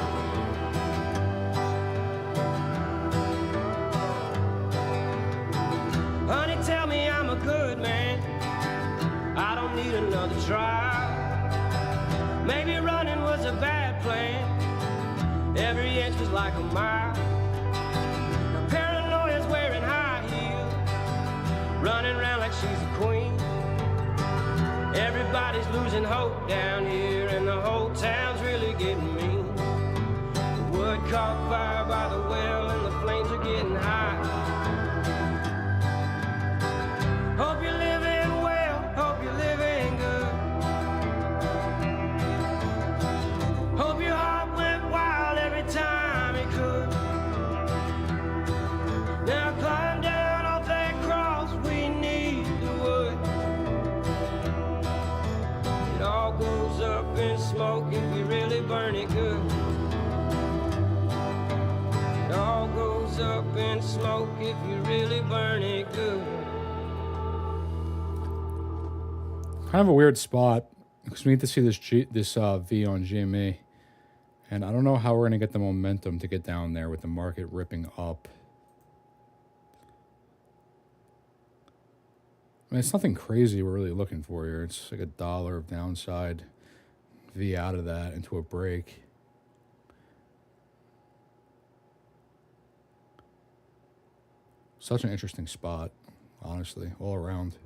Honey, tell me I'm a good man. I don't need another trial. Maybe running was a bad plan. Every inch was like a mile. Now paranoia's wearing high heels, running around like she's a queen. Everybody's losing hope down here, and the whole town's really getting mean. The wood caught fire by the well, and the flames are getting high. Hope you're living well, hope you're living good. Hope your heart went wild every time it could. Now climb down off that cross, we need the wood. It all goes up in smoke if you really burn it good. It all goes up up in smoke if you really burn it good. Kind of a weird spot because we need to see this V on GME. And I don't know how we're going to get the momentum to get down there with the market ripping up. I mean, it's nothing crazy we're really looking for here. It's like $1 of downside, V out of that into a break. Such an interesting spot, honestly, all around.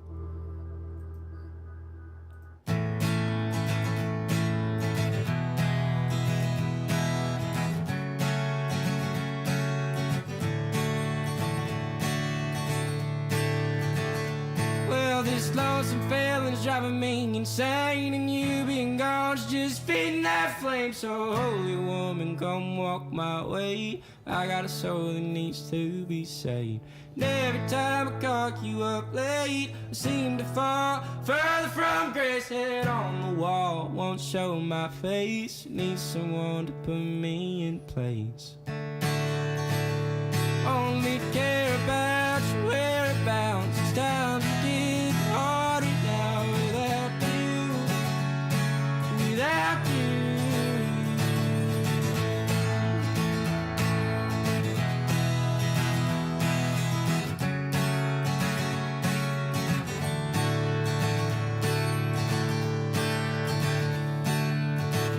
This lonesome feeling's driving me insane, and you being gone's just feeding that flame. So holy woman, come walk my way. I got a soul that needs to be saved. And every time I cock you up late, I seem to fall further from grace. Head on the wall, won't show my face. Need someone to put me in place. Only care about your whereabouts. It's time to get harder now without you, without you.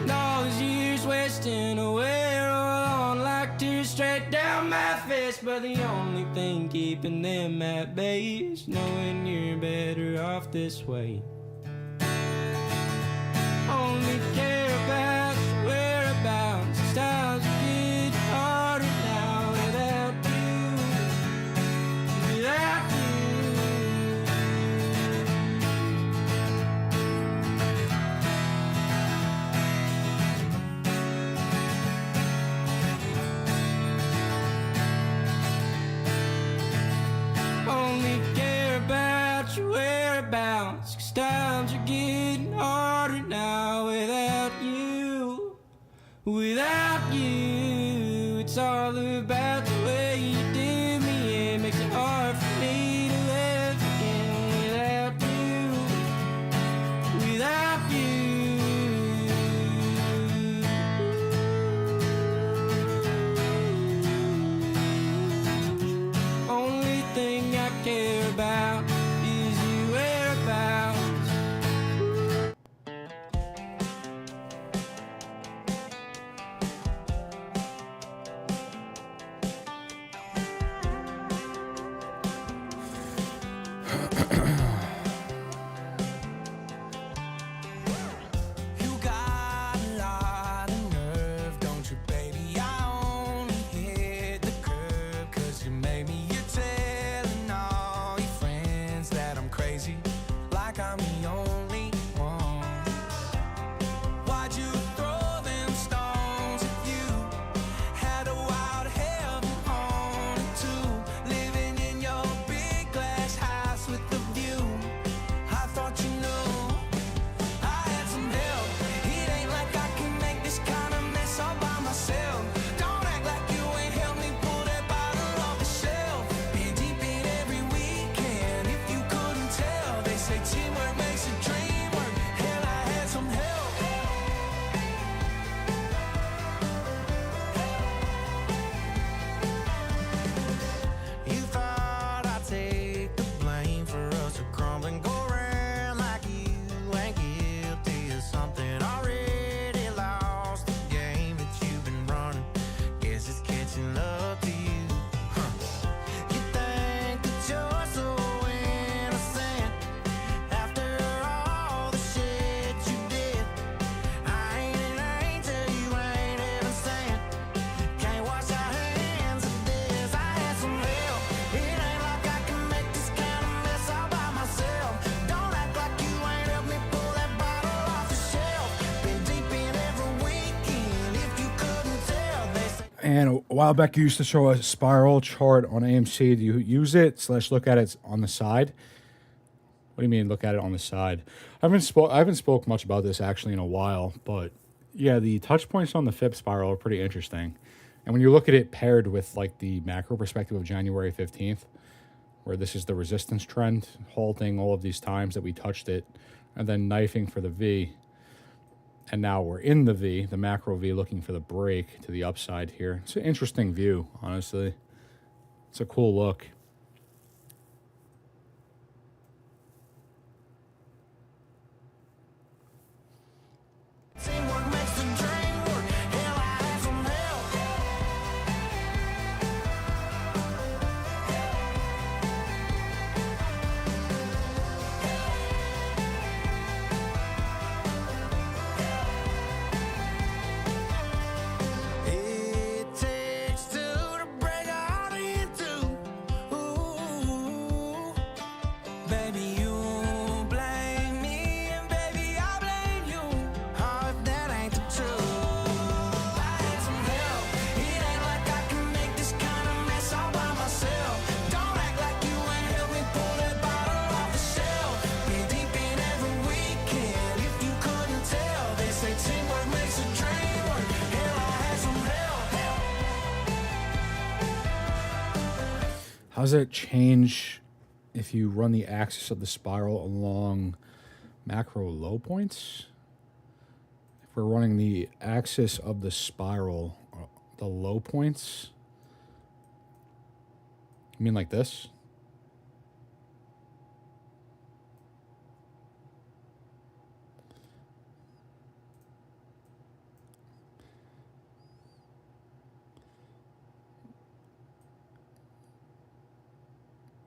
And all these years wasting away, roll on like tears straight down my face. But the only thing keeping them at bay is knowing you're better off this way. Only care about your whereabouts. It's times get harder now without you, without you. Only care about your whereabouts, 'cause times are getting harder now without you, without you. It's all about the way you do me. It makes it hard for me to live again without you, without you. Only thing I care about is your whereabouts. You got a lot of nerve, don't you, baby? I only hit the curb 'cause you made me. You're telling all your friends that I'm crazy, like I'm the only one. Why'd you throw them stones if you had a wild heaven on it too? Living in your big glass house with the view. I thought you knew I had some help. It ain't like I can make this kind of mess all by myself. Don't act like you ain't helped me pull that bottle off the shelf. Been deep in every weekend, if you couldn't tell. They say teamwork makes a dream work. Hell, I had some help. You thought I'd take the blame for us to crumble and go around like you ain't guilty of something. Already lost the game that you've been running. Guess it's catching up to you. You think that you're so innocent after all the shit you did. I ain't an angel, you ain't even sent. Can't wash our hands of this. I had some help. It ain't like I can make this kind of mess all by myself. Don't act like you ain't helped me pull that bottle off the shelf. Been deep in every weekend, if you couldn't tell. They say And a while back, you used to show a spiral chart on AMC. Do you use it / look at it on the side? What do you mean, look at it on the side? I haven't spoke much about this actually in a while, but yeah, the touch points on the Fib spiral are pretty interesting. And when you look at it paired with like the macro perspective of January 15th, where this is the resistance trend, halting all of these times that we touched it, and then knifing for the V. And now we're in the V, the macro V, looking for the break to the upside here. It's an interesting view, honestly. It's a cool look. How does it change if you run the axis of the spiral along macro low points? If we're running the axis of the spiral, the low points, you mean like this?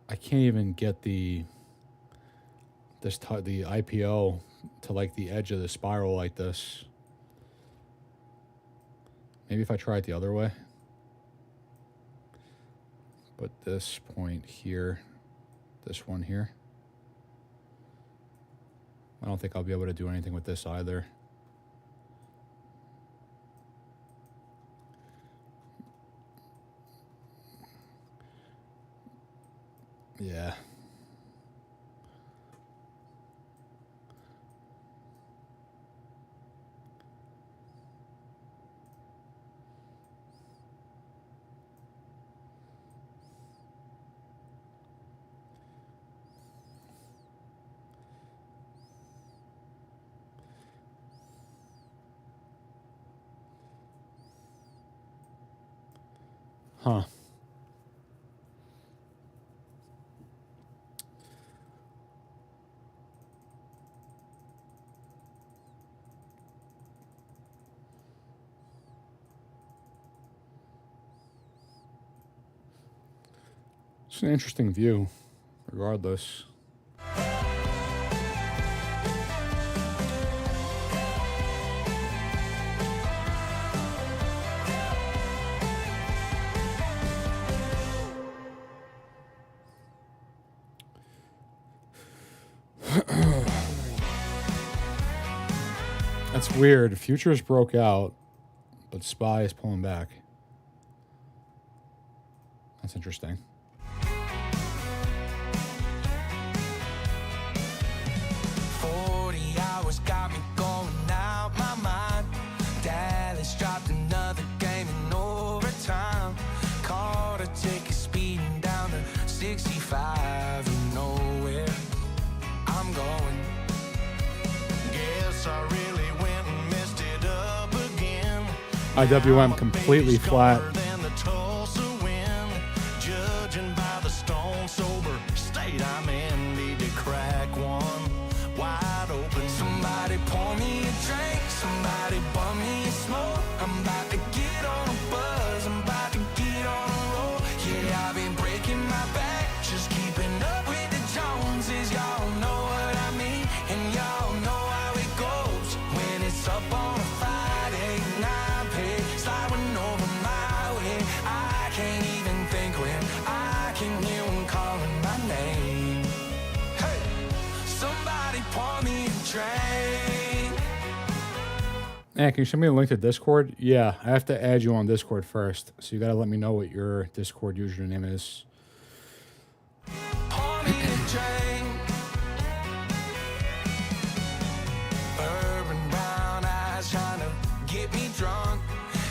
I can't even get the IPO to like the edge of the spiral like this. Maybe if I try it the other way. But this point here, this one here, I don't think I'll be able to do anything with this either. Yeah. Huh. It's an interesting view, regardless. That's weird. Futures broke out, but SPY is pulling back. That's interesting. Got me going out my mind. Dallas dropped another game in overtime. Caught a ticket speeding down to 65 and nowhere I'm going. Guess I really went and messed it up again. IWM completely flat. Than the Tulsa wind. Judging by the stone sober state I'm in, need to crack one wide open. Somebody pour me a drink, somebody bum me a smoke. I'm about to get on a buzz, I'm about to get on a roll. Yeah, I've been breaking my back, just keeping up with the Joneses. Y'all know what I mean, and y'all know how it goes. When it's up on a Friday, 9 pay, sliding over my way. I can't even think when I can hear them calling my name. Hey, somebody pour me a drink. Can you send me a link to Discord? Yeah, I have to add you on Discord first. So you gotta let me know what your Discord username is. Pour me a drink. Urban brown eyes trying to get me drunk.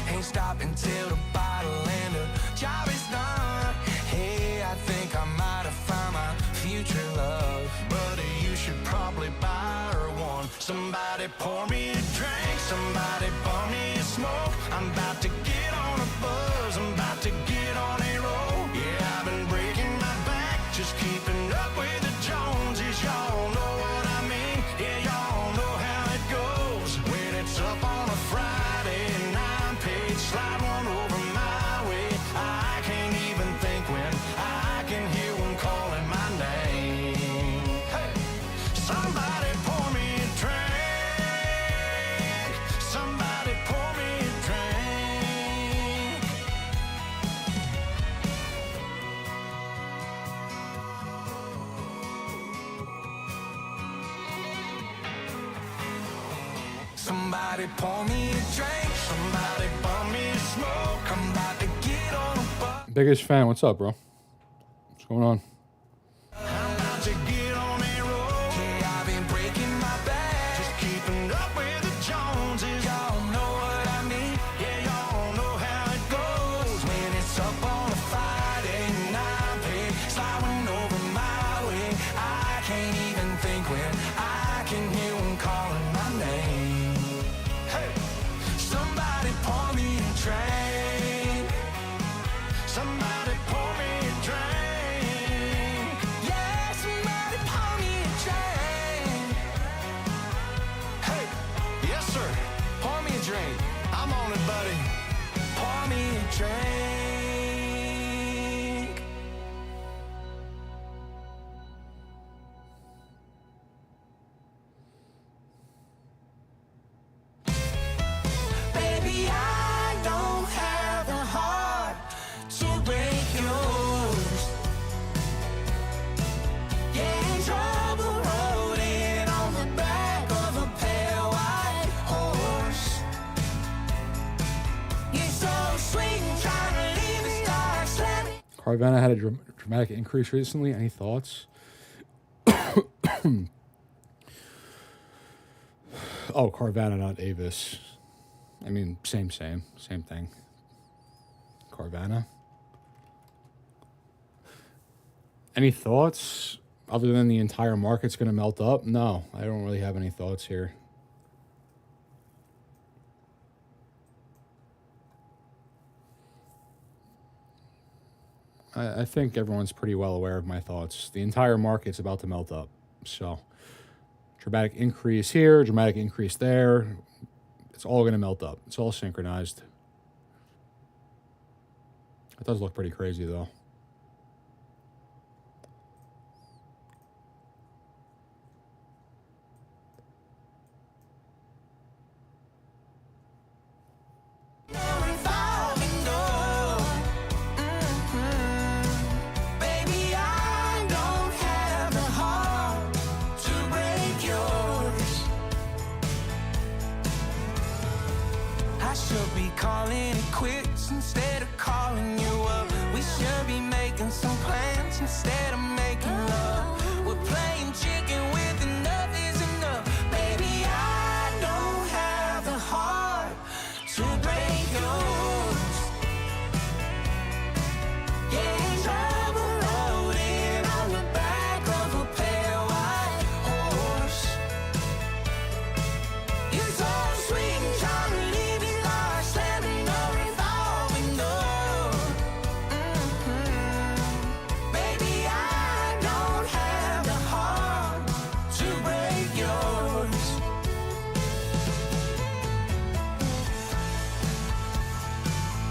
Ain't stopping till the bottom. by the land of job is done. Hey, I think I might have found my future love. Buddy, you should probably buy her one. Somebody pour me a drink, somebody bum me a smoke. I'm about to get on a buzz, I'm about to get on a roll. Yeah, I've been breaking my back, just keeping up with the Joneses. Y'all know what I mean, yeah, y'all know how it goes. When it's up on a Friday and I'm paid, slide one over my way. I can't even think when I can hear one calling my name. Hey, somebody pour me a drink, somebody pour me a drink. Somebody pour me a drink, somebody bum me a smoke. I'm about to get on a bus. Biggest fan, what's up, bro? What's going on? I'm about to get on a roll. Yeah, I've been breaking my back, just keeping up with the Joneses. Y'all know what I mean, yeah, y'all know how it goes. When it's up on a Friday and I'm paid, sliding over my way. I can't even think when I can hear one calling my name. Hey, somebody pour me a drink, somebody pour me a drink. Yeah, somebody pour me a drink. Hey, yes sir, pour me a drink. I'm on it, buddy. Pour me a drink. Baby, I don't have the heart to break yours. Yeah, in trouble rolling on the back of a pale white horse. You're so sweet and trying to leave me dark slamming. Carvana had a dramatic increase recently. Any thoughts? Oh, Carvana, not Avis. I mean, same thing. Carvana. Any thoughts other than the entire market's going to melt up? No, I don't really have any thoughts here. I think everyone's pretty well aware of my thoughts. The entire market's about to melt up. So, dramatic increase here, dramatic increase there. It's all going to melt up. It's all synchronized. It does look pretty crazy, though. Baby, I don't have the heart to break yours. I should be calling it quits instead of calling you up. We should be making some plans instead of making love. We're playing chicken with enough is enough. Baby, I don't have the heart to break yours. Yeah, trouble rolling on the back of a pale white horse. You're so sweet and trying to leave me lost, slamming the revolving door. Baby, I don't have the heart to break yours.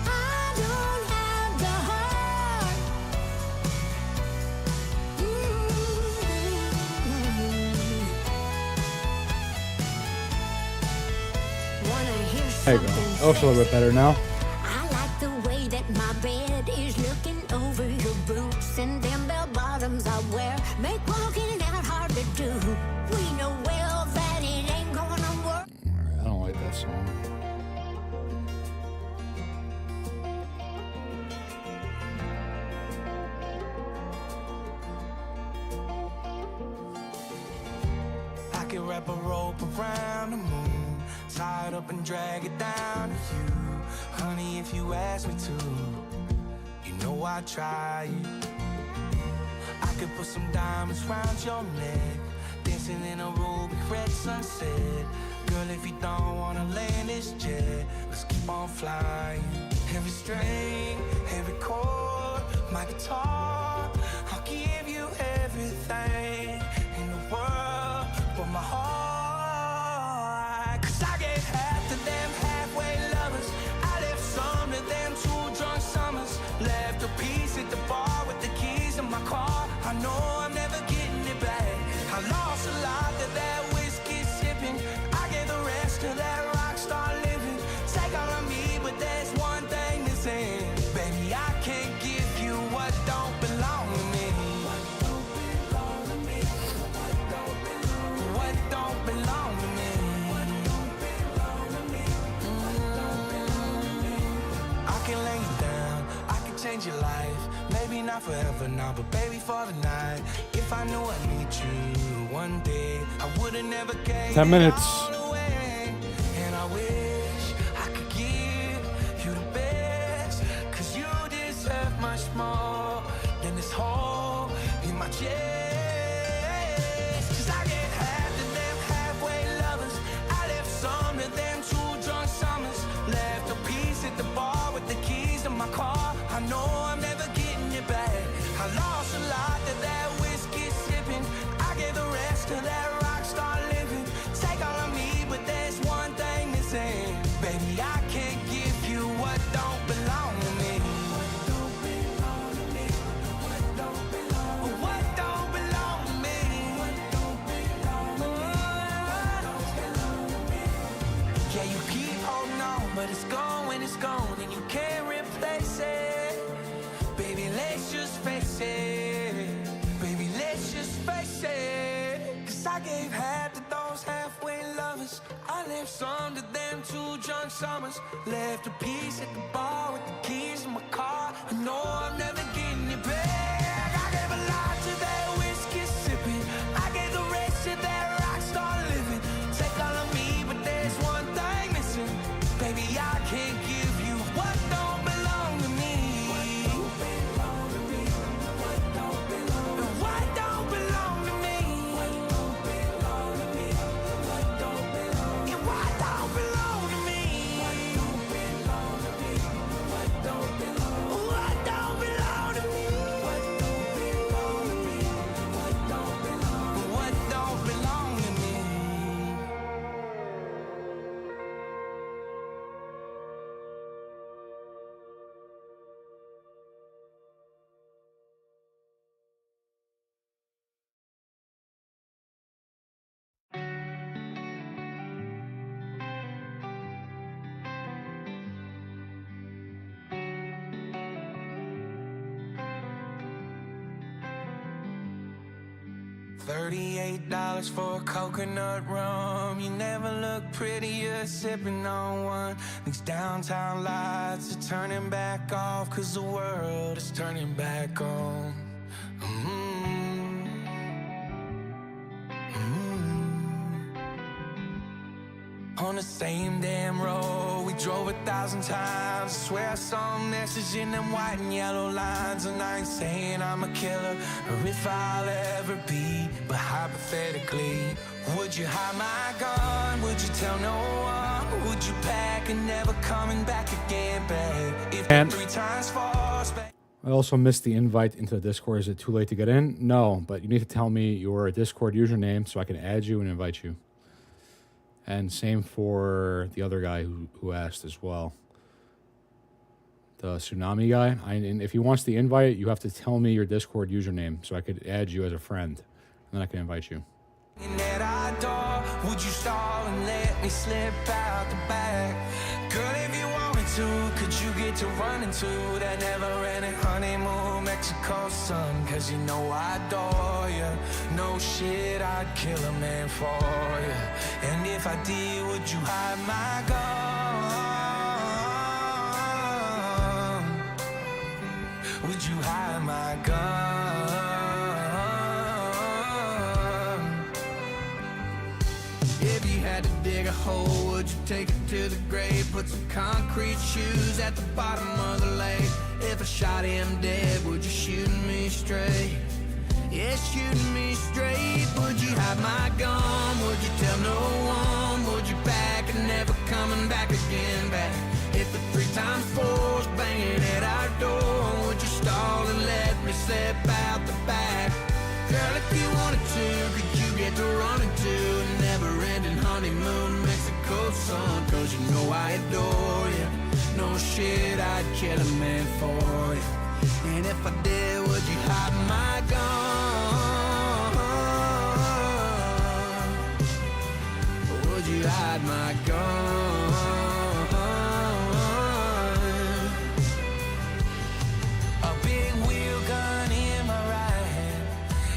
I don't have the heart. There you go. That looks a little bit better now. I like the way that my bed is looking over your boots and them bell bottoms I wear make walking out hard to do. We know well that it ain't gonna work. I don't like that song. I could wrap a rope around the moon, tie it up and drag it down to you. Honey, if you ask me to, you know I try. I could put some diamonds round your neck, dancing in a ruby red sunset. Girl, if you don't wanna land this jet, let's keep on flying. Every string, every chord, my guitar, I'll give you everything in the world but my heart. Cause I gave half to them halfway lovers, I left some to them 2 drunk summers. Left a piece at the bar with the keys in my car. I know I'm never getting it back. I lost a lot to that whiskey sipping, I gave the rest to that rock star living. Take all of me, but there's one thing missing. Baby, I can't give you what don't belong to me. What don't belong to me? What don't belong to me? What don't belong to me? What don't belong to me? I can lay you down, I can change your life. Maybe not forever now, but baby for the night. If I knew I'd meet you one day, I would've never gave 10 minutes. it all away. And I wish I could give you the best, cause you deserve much more than this hole in my chest. Cause I get half to them halfway lovers, I left some to them 2 drunk summers. Left a piece at the bar with the keys to my car. I know I'm never getting it back. I lost a lot to that whiskey sipping, I gave the rest to that rock star living. Take all of me, but there's one thing missing. Baby, I can't give you what don't belong to me. What don't belong to me? What don't belong to me? What don't belong to me? What don't belong to me? What don't belong to me? Yeah, you keep holding on, but it's gone when it's gone, and you can't replace it. Baby, let's just face it. Baby, let's just face it. Cause I gave half to those halfway lovers, I left some to them 2 drunk summers. Left a piece at the bar with the keys in my car. I know I'm never getting it back. I gave a lot to that whiskey sipping, I gave the rest to that rock star living. Take all of me, but there's one thing missing. Baby, I can't give you what don't belong to me. What don't belong to me? What don't belong to me? What don't belong to me? What don't belong to me? What don't belong to me? What don't belong to me? What don't belong to me? What don't belong? What don't belong to me? What don't belong to me? What don't belong? What don't belong to me? $38 for a coconut rum. You never look prettier sipping on one. These downtown lights are turning back off, cause the world is turning back on. On the same damn road we drove 1,000 times. I swear I saw a message in them white and yellow lines. And I ain't saying I'm a killer or if I'll ever be, but hypothetically, would you hide my gun? Would you tell no one? Would you pack and never coming back again, babe? If the 3 times falls back. I also missed the invite into the Discord. Is it too late to get in? No, but you need to tell me your Discord username so I can add you and invite you. And same for the other guy who asked as well. The tsunami guy. And if he wants the invite, you have to tell me your Discord username so I could add you as a friend. And then I can invite you. At our door, would you stall and let me slip out the back? Girl, if you wanted to, could you get to running to that never-ending honeymoon Mexico sun? Cause you know I adore you. No shit, I'd kill a man for you. And if I did, would you hide my gun? Would you hide my gun? If you had to dig a hole, would you take it to the grave? Put some concrete shoes at the bottom of the lake. If I shot him dead, would you shoot me straight? Yeah, shooting me straight. Would you hide my gun? Would you tell no one? Would you back and never coming back again? Back if the 3 times 4's banging at our door, would you stall and let me slip out the back? Girl, if you wanted to, could you get to running to a never-ending honeymoon Mexico sun? Cause you know I adore you. No shit, I'd kill a man for you. And if I did, would you hide my gun? Would you hide my gun? A big wheel gun in my right hand,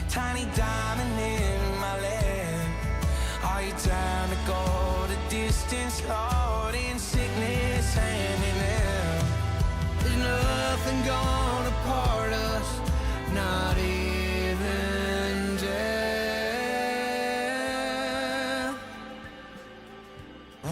tiny diamond in my left. Are you trying to go the distance, Lord, in sickness and in health? There's nothing gonna part us, not even death.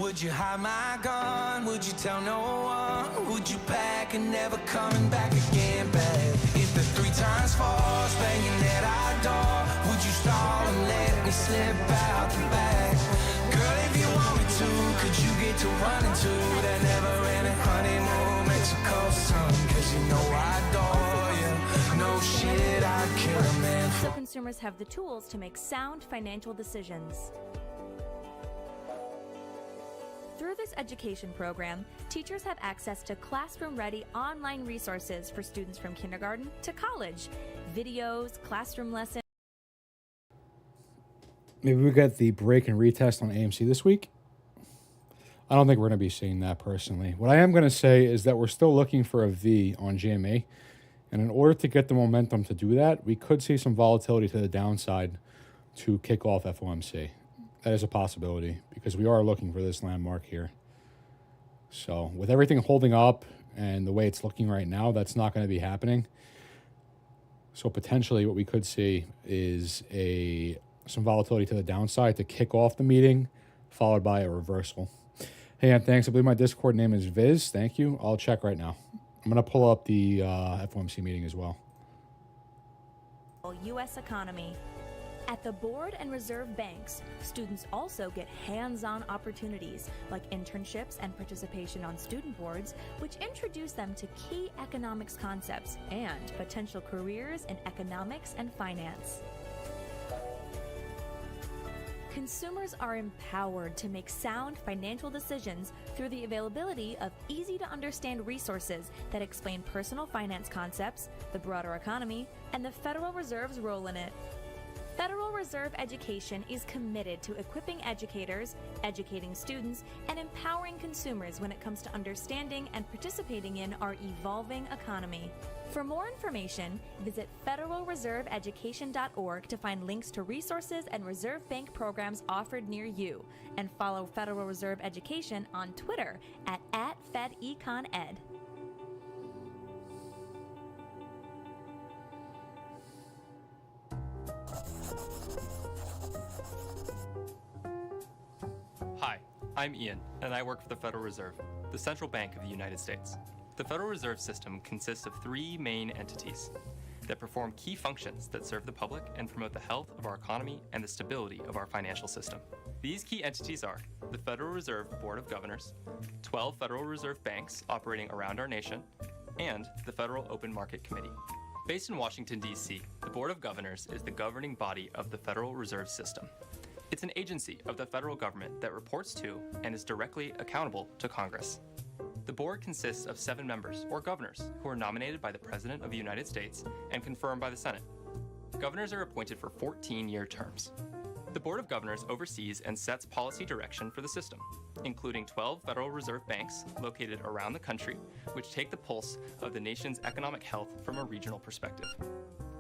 Would you hide my gun? Would you tell no one? Would you pack and never coming back again, babe? If the 3 times 4's banging at our door, would you stall and let me slip out the back? Girl, if you want me to, could you get to running to that never-ending honeymoon Mexico sun? Cause you know I adore you. No shit, I'd kill a man for. So consumers have the tools to make sound financial decisions. Through this education program, teachers have access to classroom-ready online resources for students from kindergarten to college. Videos, classroom lessons. Maybe we get the break and retest on AMC this week. I don't think we're going to be seeing that personally. What I am going to say is that we're still looking for a V on GME. And in order to get the momentum to do that, we could see some volatility to the downside to kick off FOMC. That is a possibility because we are looking for this landmark here. So with everything holding up and the way it's looking right now, that's not going to be happening. So potentially what we could see is some volatility to the downside to kick off the meeting, followed by a reversal. Hey, and thanks. I believe my Discord name is Viz. Thank you. I'll check right now. I'm going to pull up the FOMC meeting as well. U.S. economy. At the board and reserve banks, students also get hands-on opportunities like internships and participation on student boards, which introduce them to key economics concepts and potential careers in economics and finance. Consumers are empowered to make sound financial decisions through the availability of easy-to-understand resources that explain personal finance concepts, the broader economy, and the Federal Reserve's role in it. Federal Reserve Education is committed to equipping educators, educating students, and empowering consumers when it comes to understanding and participating in our evolving economy. For more information, visit federalreserveeducation.org to find links to resources and Reserve Bank programs offered near you, and follow Federal Reserve Education on Twitter at @FedEconEd. Hi, I'm Ian, and I work for the Federal Reserve, the central bank of the United States. The Federal Reserve System consists of 3 main entities that perform key functions that serve the public and promote the health of our economy and the stability of our financial system. These key entities are the Federal Reserve Board of Governors, 12 Federal Reserve banks operating around our nation, and the Federal Open Market Committee. Based in Washington, D.C., the Board of Governors is the governing body of the Federal Reserve System. It's an agency of the federal government that reports to and is directly accountable to Congress. The board consists of 7 members, or governors, who are nominated by the President of the United States and confirmed by the Senate. Governors are appointed for 14-year terms. The Board of Governors oversees and sets policy direction for the system, including 12 Federal Reserve banks located around the country, which take the pulse of the nation's economic health from a regional perspective.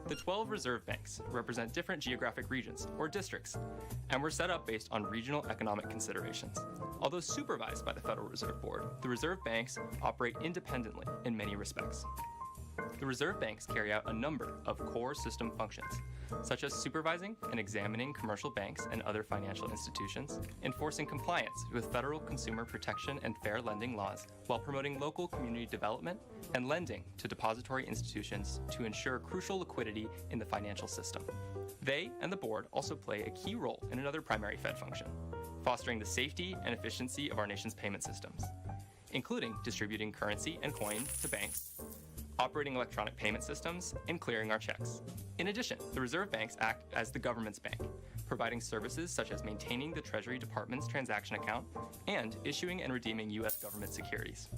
The 12 reserve banks represent different geographic regions, or districts, and were set up based on regional economic considerations. Although supervised by the Federal Reserve Board, the reserve banks operate independently in many respects. The reserve banks carry out a number of core system functions, such as supervising and examining commercial banks and other financial institutions, enforcing compliance with federal consumer protection and fair lending laws, while promoting local community development and lending to depository institutions to ensure crucial liquidity in the financial system. They and the board also play a key role in another primary Fed function, fostering the safety and efficiency of our nation's payment systems, including distributing currency and coin to banks, operating electronic payment systems, and clearing our checks. In addition, the reserve banks act as the government's bank, providing services such as maintaining the Treasury Department's transaction account and issuing and redeeming U.S. government securities.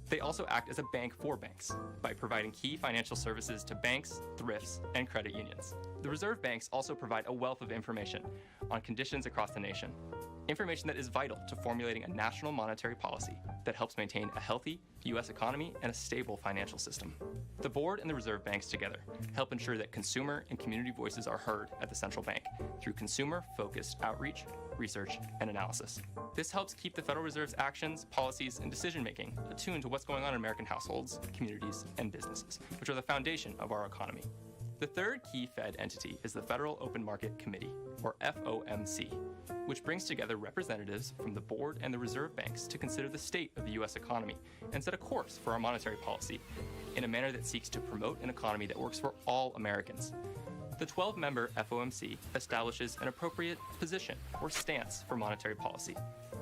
They also act as a bank for banks by providing key financial services to banks, thrifts, and credit unions. The reserve banks also provide a wealth of information on conditions across the nation, information that is vital to formulating a national monetary policy that helps maintain a healthy U.S. economy and a stable financial system. The board and the reserve banks together help ensure that consumer and community voices are heard at the central bank through consumer-focused outreach, research, and analysis. This helps keep the Federal Reserve's actions, policies, and decision-making attuned to what's going on in American households, communities, and businesses, which are the foundation of our economy. The third key Fed entity is the Federal Open Market Committee, or FOMC, which brings together representatives from the board and the reserve banks to consider the state of the U.S. economy and set a course for our monetary policy in a manner that seeks to promote an economy that works for all Americans. The 12-member FOMC establishes an appropriate position or stance for monetary policy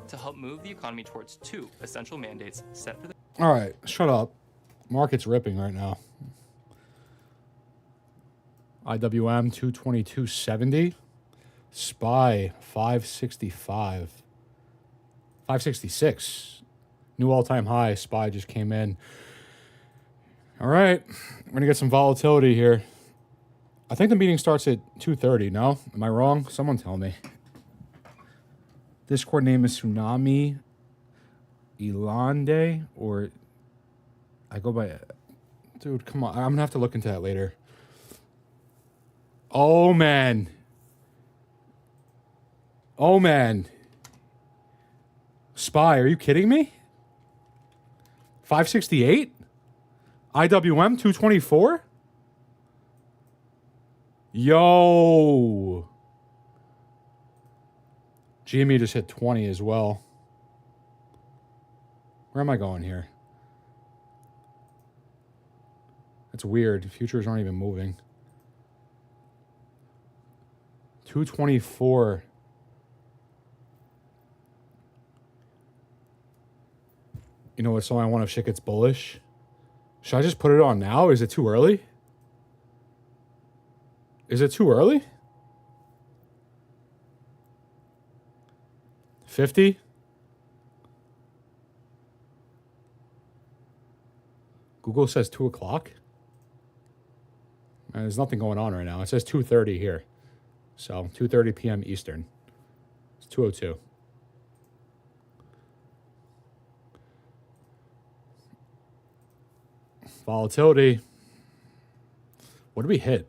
to help move the economy towards two essential mandates set for the... All right, shut up. Market's ripping right now. IWM 222.70. SPY 565. 566. New all-time high. SPY just came in. All right, we're going to get some volatility here. I think the meeting starts at 2:30, no? Am I wrong? Someone tell me. Discord name is Tsunami Ilande, or I go by... Dude, come on. I'm going to have to look into that later. Oh, man. Oh, man. SPY, are you kidding me? 568? IWM 224? Yo. GME just hit 20 as well. Where am I going here? That's weird. Futures aren't even moving. 224. You know what's so I want if shit gets bullish? Should I just put it on now? Is it too early? Is it too early? 50? Google says 2 o'clock. There's nothing going on right now. It says 2:30 here. So 2:30 p.m. Eastern. It's 2:02. Volatility. What did we hit?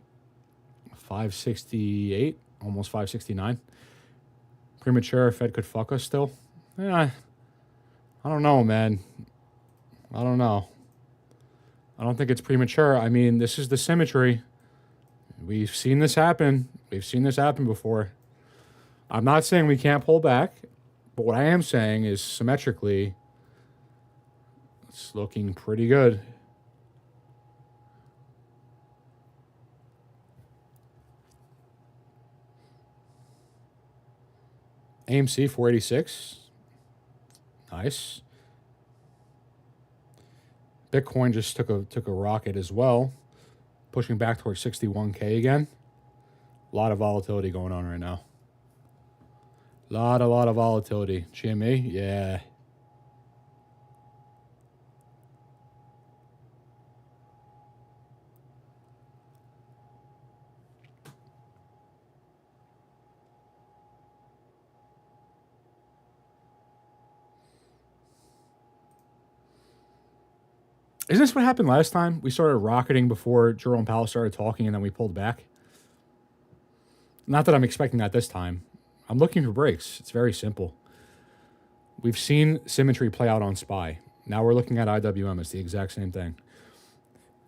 568, almost 569. Premature. Fed could fuck us still. Yeah, I don't know, man. I don't know. I don't think it's premature. I mean, this is the symmetry. We've seen this happen. We've seen this happen before. I'm not saying we can't pull back, but what I am saying is symmetrically, it's looking pretty good. AMC 486. Nice. Bitcoin just took a rocket as well, pushing back towards 61K again. A lot of volatility going on right now. Lot of volatility. GME, yeah. Isn't this what happened last time? We started rocketing before Jerome Powell started talking, and then we pulled back. Not that I'm expecting that this time. I'm looking for breaks. It's very simple. We've seen symmetry play out on SPY. Now we're looking at IWM. It's the exact same thing.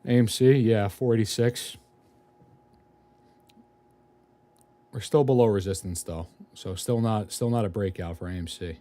AMC, yeah, 486. We're still below resistance though, so still not a breakout for AMC.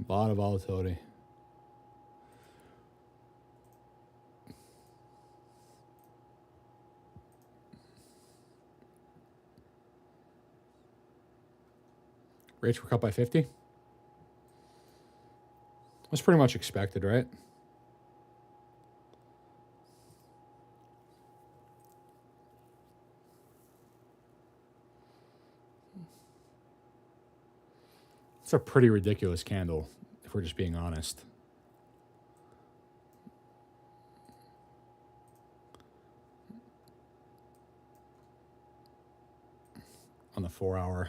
A lot of volatility. Rates were cut by 50. That's pretty much expected, right? It's a pretty ridiculous candle, if we're just being honest. On the 4 hour.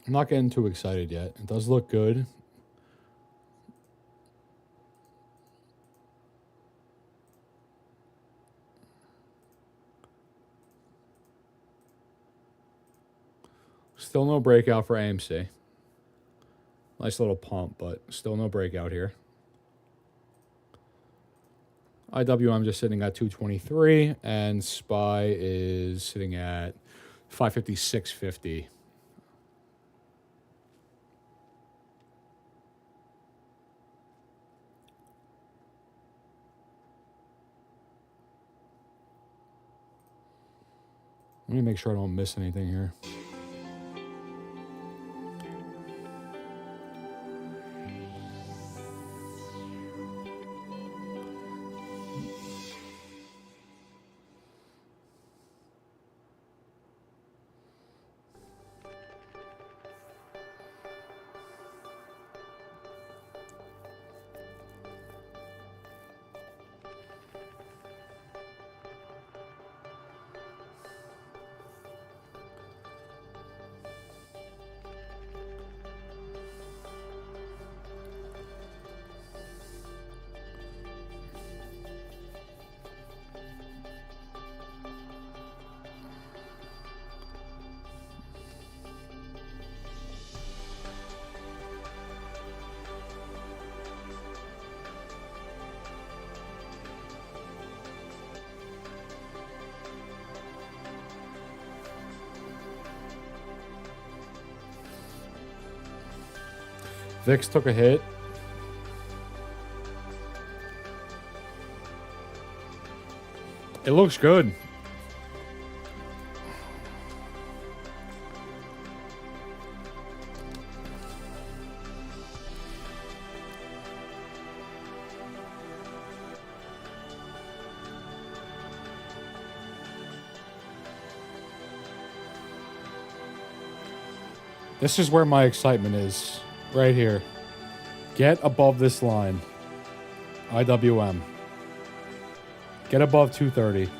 I'm not getting too excited yet. It does look good. Still no breakout for AMC. Nice little pump, but still no breakout here. IWM just sitting at 223, and SPY is sitting at 556.50. Let me make sure I don't miss anything here. VIX took a hit. It looks good. This is where my excitement is. Right here. Get above this line. IWM. Get above 230.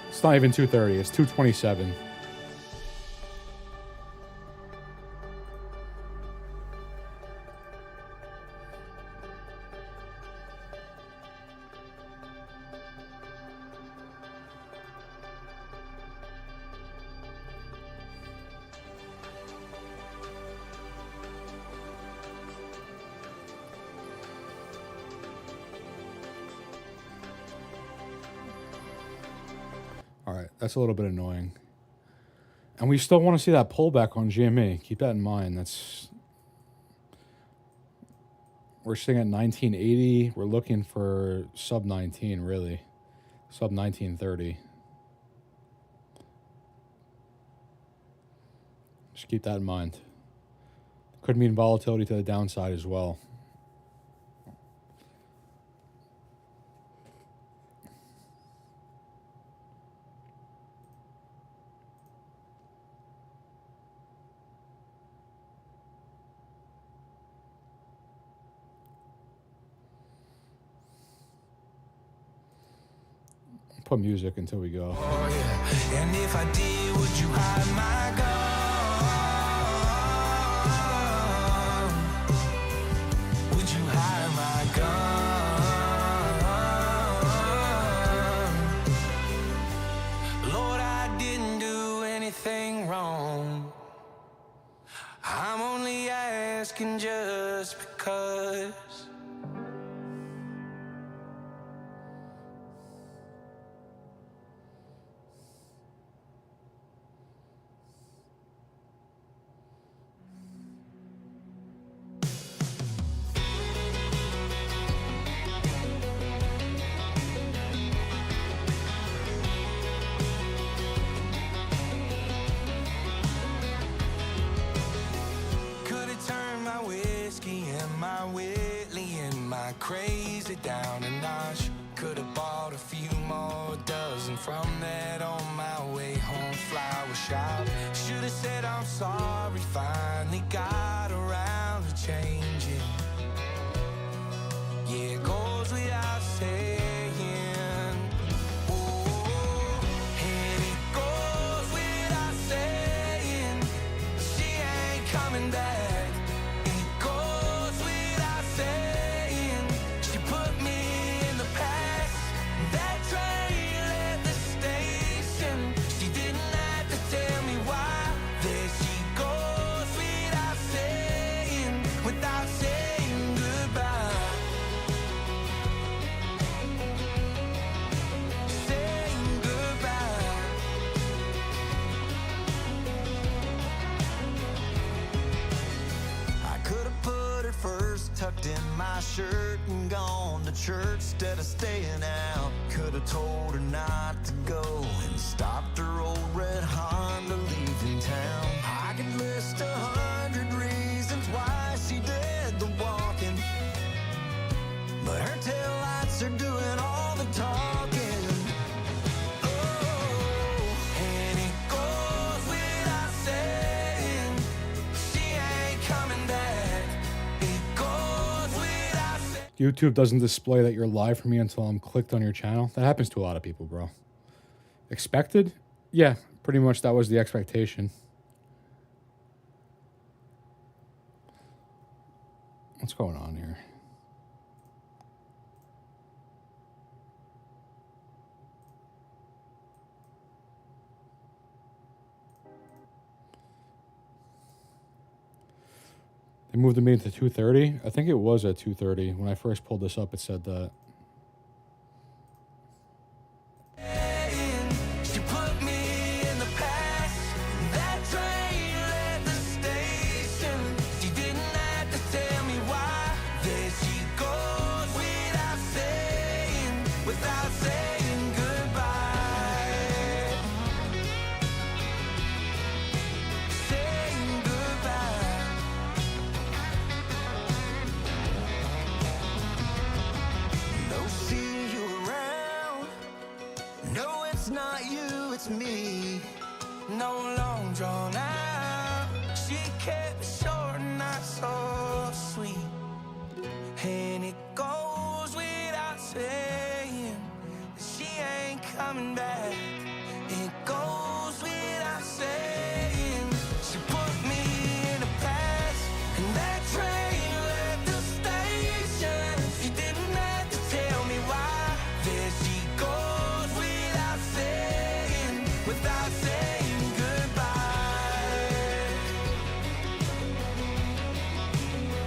It's not even 230. It's 227. That's a little bit annoying. And we still want to see that pullback on GME. Keep that in mind. We're sitting at 1980. We're looking for sub 19, really. Sub 1930. Just keep that in mind. Could mean volatility to the downside as well. put music until we go. Oh yeah, and if I did, would you hide my gun? Would you hide my gun? Lord, I didn't do anything wrong. I'm only asking just because. Crazy down a notch. Could have bought a few more dozen from that on my way home flower shop. Should have said I'm sorry, finally got around to changing. Yeah, it goes without saying. Oh, and it goes without saying. She ain't coming back. Tucked in my shirt and gone to church instead of staying out. Could have told her not to go and stopped her old red Honda leaving town. I could list 100 reasons why she did the walking, but her taillights are doing all the talking. Oh, and it goes without saying, she ain't coming back. YouTube doesn't display that you're live for me until I'm clicked on your channel. That happens to a lot of people, bro. Expected? Yeah, pretty much that was the expectation. What's going on here? They moved the meeting to 2:30. I think it was at 2:30. When I first pulled this up, it said that. Me, no long drawn out. She kept it short and not so sweet. And it goes without saying that she ain't coming back. It goes without saying. She put me in the past, and that train left the station. She didn't have to tell me why. There she goes without saying. Without saying goodbye.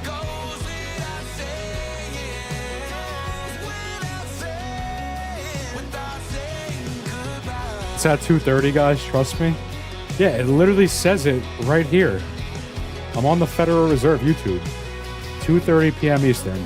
Goes without saying. Without saying goodbye. It's at 2:30, guys. Trust me. Yeah, it literally says it right here. I'm on the Federal Reserve YouTube. 2:30 p.m. Eastern.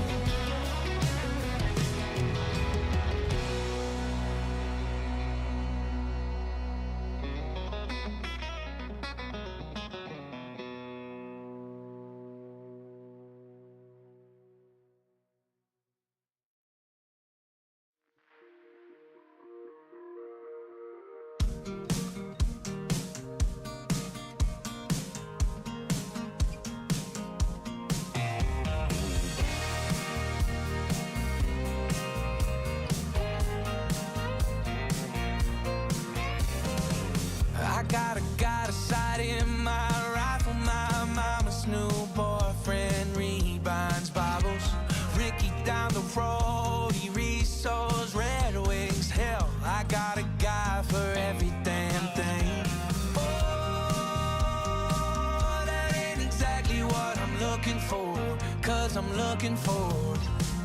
I'm looking for.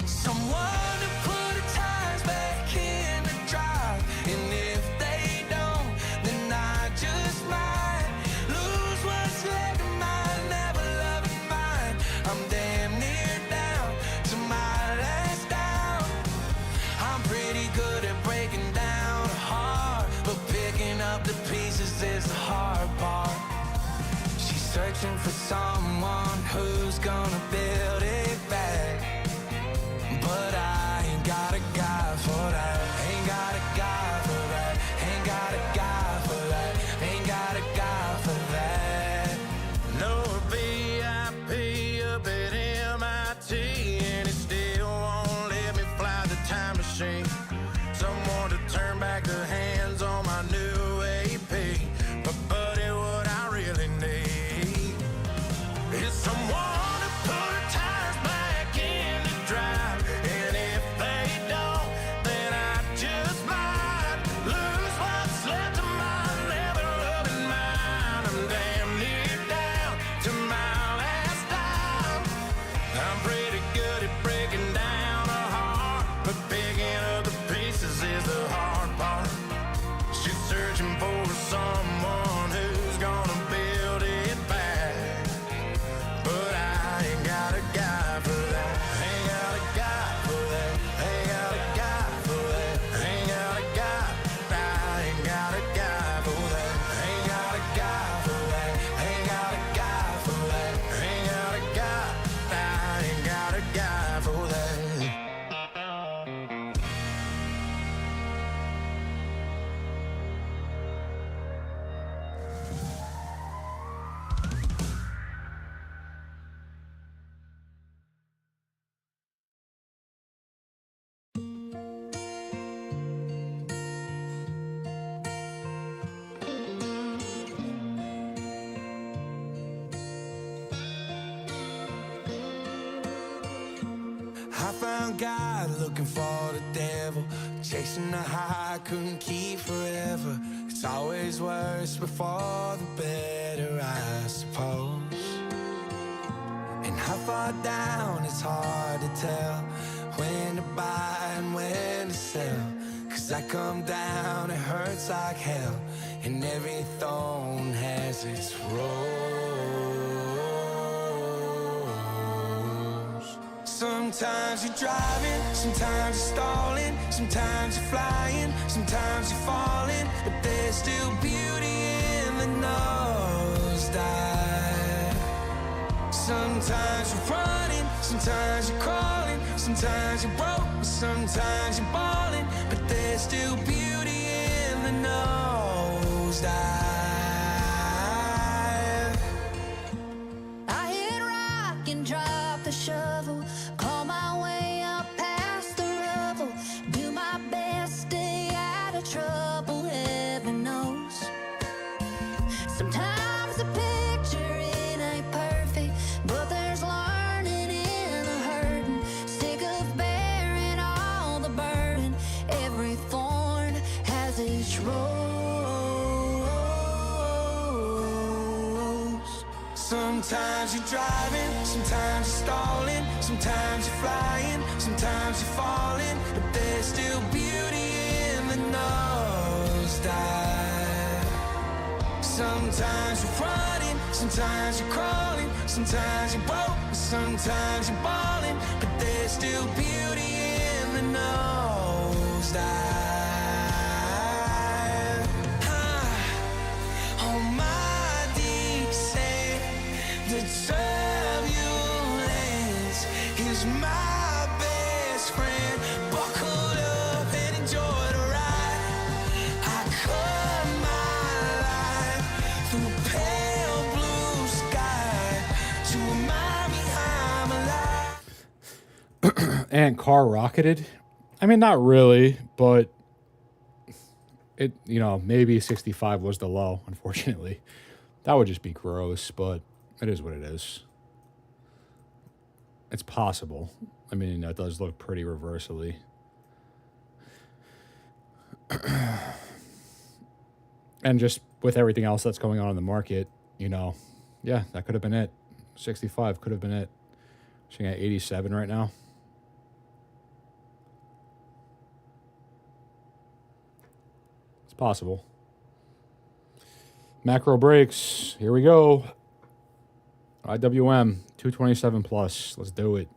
Someone to put the tires back in the drive. And if they don't, then I just might lose what's left of my never loving mind. I'm damn near down to my last down. I'm pretty good at breaking down a heart, but picking up the pieces is the hard part. She's searching for someone who's gonna build it back. But I ain't got a guy for that. Ain't got a guy for that. Ain't got a guy for that. Ain't got a guy for that. No VIP up at MIT, and it still won't let me fly the time machine. Someone to turn back the hands on my new AP. But buddy, what I really need is someone to put the tires back in the drive. And if they don't, then I just might lose what's left of my never-loving mind. I'm damn near down to my last dime. I'm pretty good at breaking down a heart, but picking up the pieces is the hard part. She's searching for someone who's gonna build it back. But I ain't got a guy for that. Ain't got a guy for that. Ain't got a guy for that. Ain't got a guy. I ain't got a guy for that. Ain't got a guy for that. Ain't got a guy for that. Ain't got a guy. I ain't got a guy for that. I found God looking for the devil, chasing the high I couldn't keep forever. It's always worse before the better, I suppose. And how far down it's hard to tell when to buy and when to sell. Cause I come down, it hurts like hell, and every thorn has its rose. Sometimes you're driving, sometimes you're stalling, sometimes you're flying, sometimes you're falling, but there's still beauty in the nosedive. Sometimes you're running, sometimes you're crawling, sometimes you're broke, sometimes you're balling, but there's still beauty in the nosedive. I hit rock and drop the shovel, call my way up past the rubble, do my best, stay out of trouble, heaven knows. Sometimes the picture, it ain't perfect, but there's learning in the hurting, sick of bearing all the burden, every thorn has its rose. Sometimes you're driving, sometimes you're stalling, sometimes you're flying, sometimes you're falling, but there's still beauty in the nosedive. Sometimes you're running, sometimes you're crawling, sometimes you're broke, sometimes you're balling, but there's still beauty in the nosedive. Oh my descent, the turbulence is my best friend. Buckle up and enjoy the ride. I cut my life through pale blue sky to remind me I'm alive. And car rocketed. I mean, not really, but it, you know, maybe 65 was the low, unfortunately. That would just be gross, but it is what it is. It's possible. I mean, that does look pretty reversally. And just with everything else that's going on in the market, you know, yeah, that could have been it. 65 could have been it. Sitting at 87 right now. It's possible. Macro breaks. Here we go. IWM 227 plus. Let's do it.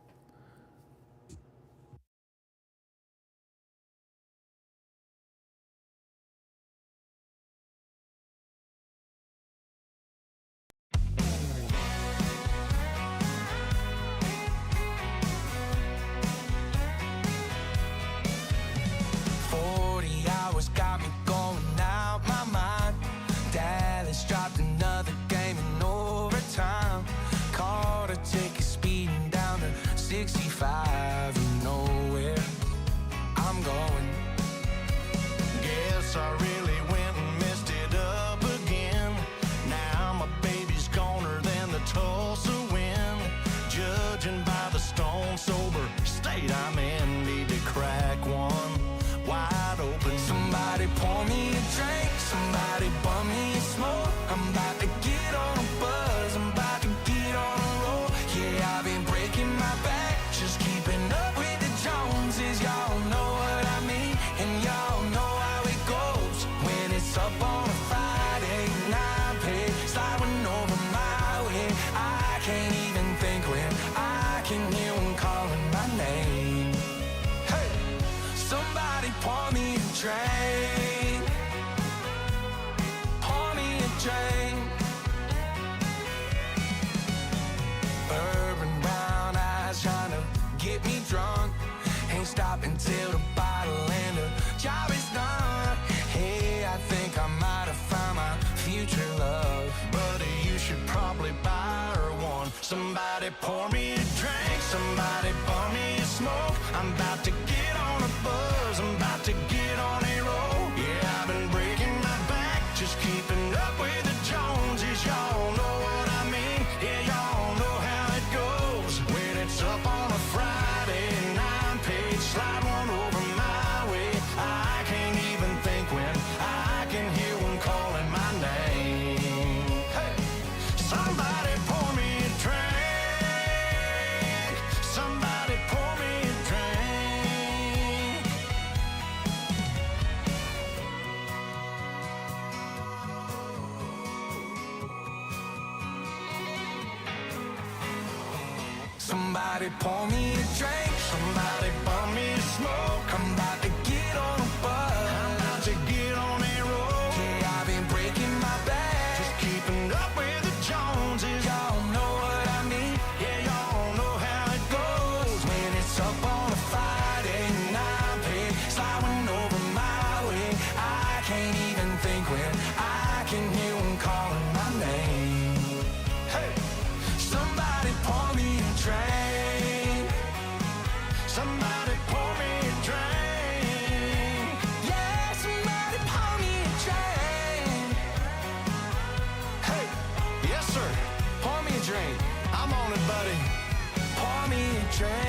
Until the bottle and the job is done. Hey, I think I might have found my future love. Buddy, you should probably buy her one. Somebody pour me a drink, somebody bum me a smoke. I'm about to get on a buzz, I'm about to get on a roll. Yeah, I've been breaking my back, just keeping up with the Joneses. Y'all know what I mean, yeah, y'all know how it goes. When it's up on a Friday and I'm paid, slide one over my way. I can't even think when I can hear one calling my name. Hey, somebody pour me a drink. Somebody pour me a drink. Somebody pour me a drink. Somebody bum me a smoke. I'm about to get on a buzz. I'm about to get on a roll. Yeah, I've been breaking my back, just keeping up with the Joneses. Y'all know what I mean. Yeah, y'all know how it goes. When it's up on a Friday and I'm paid, sliding over my way. I can't even think when I can hear one calling my name. Hey, somebody pour me a drink. Somebody pour me a drink. Yeah, somebody pour me a drink. Hey, yes sir, pour me a drink. I'm on it, buddy. Pour me a drink.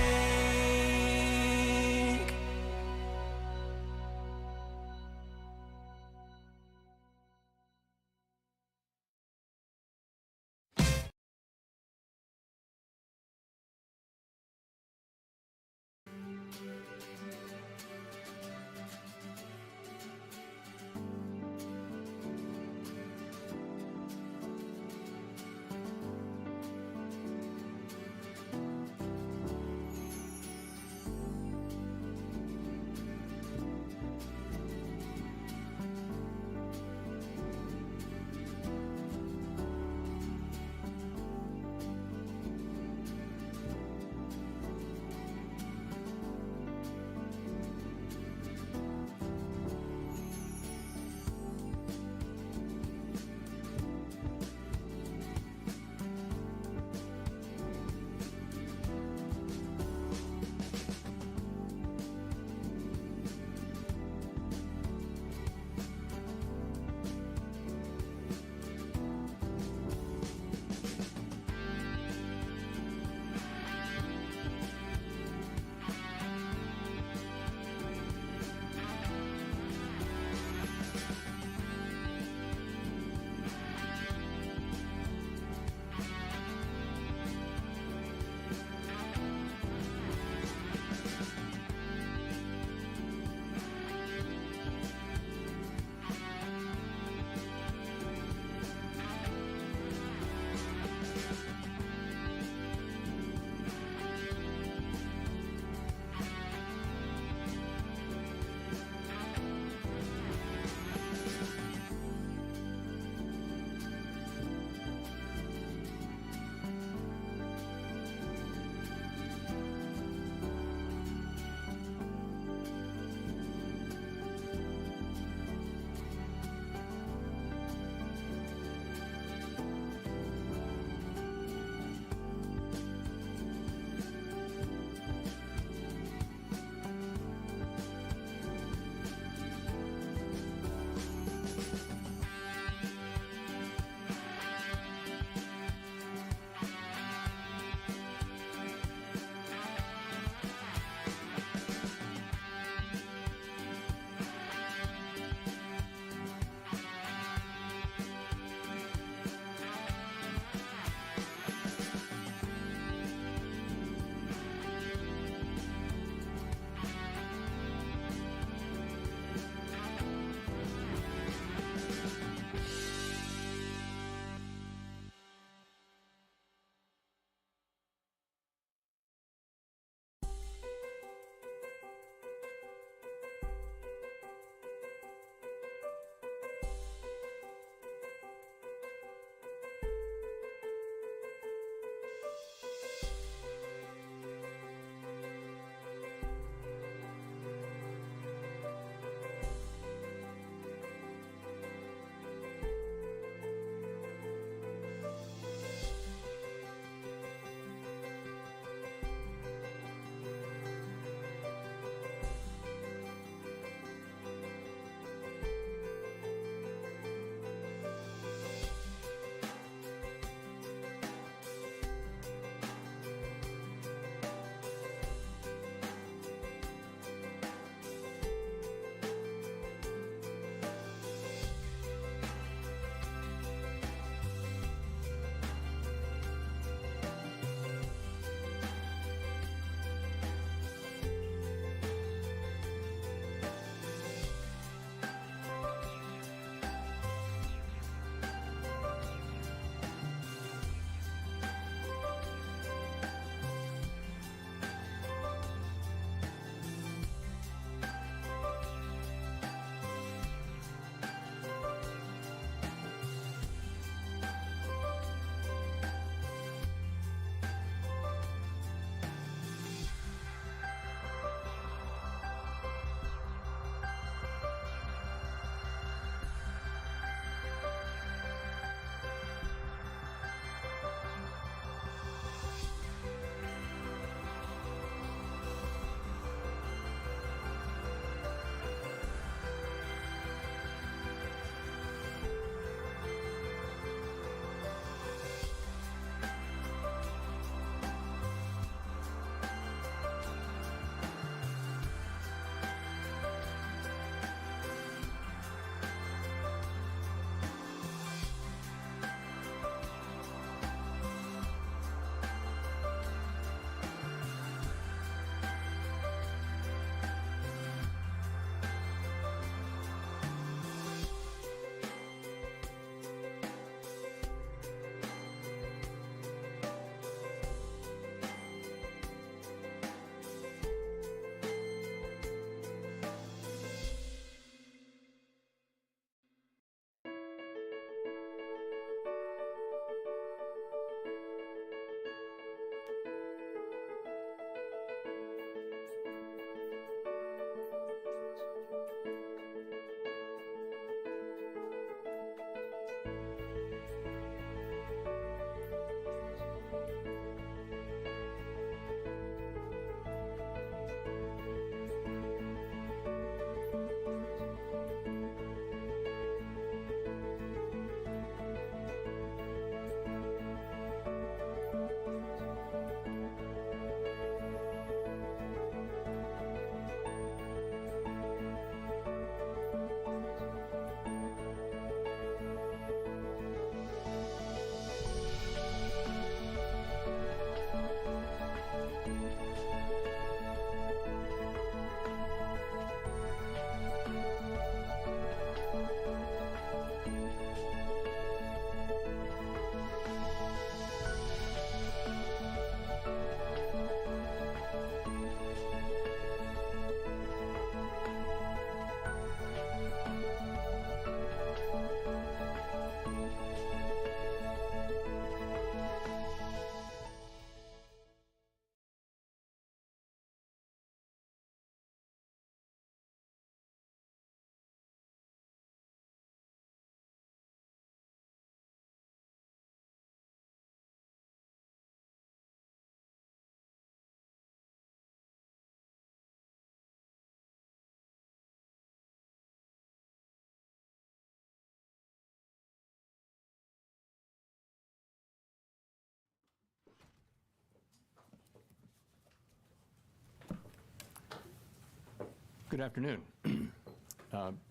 afternoon.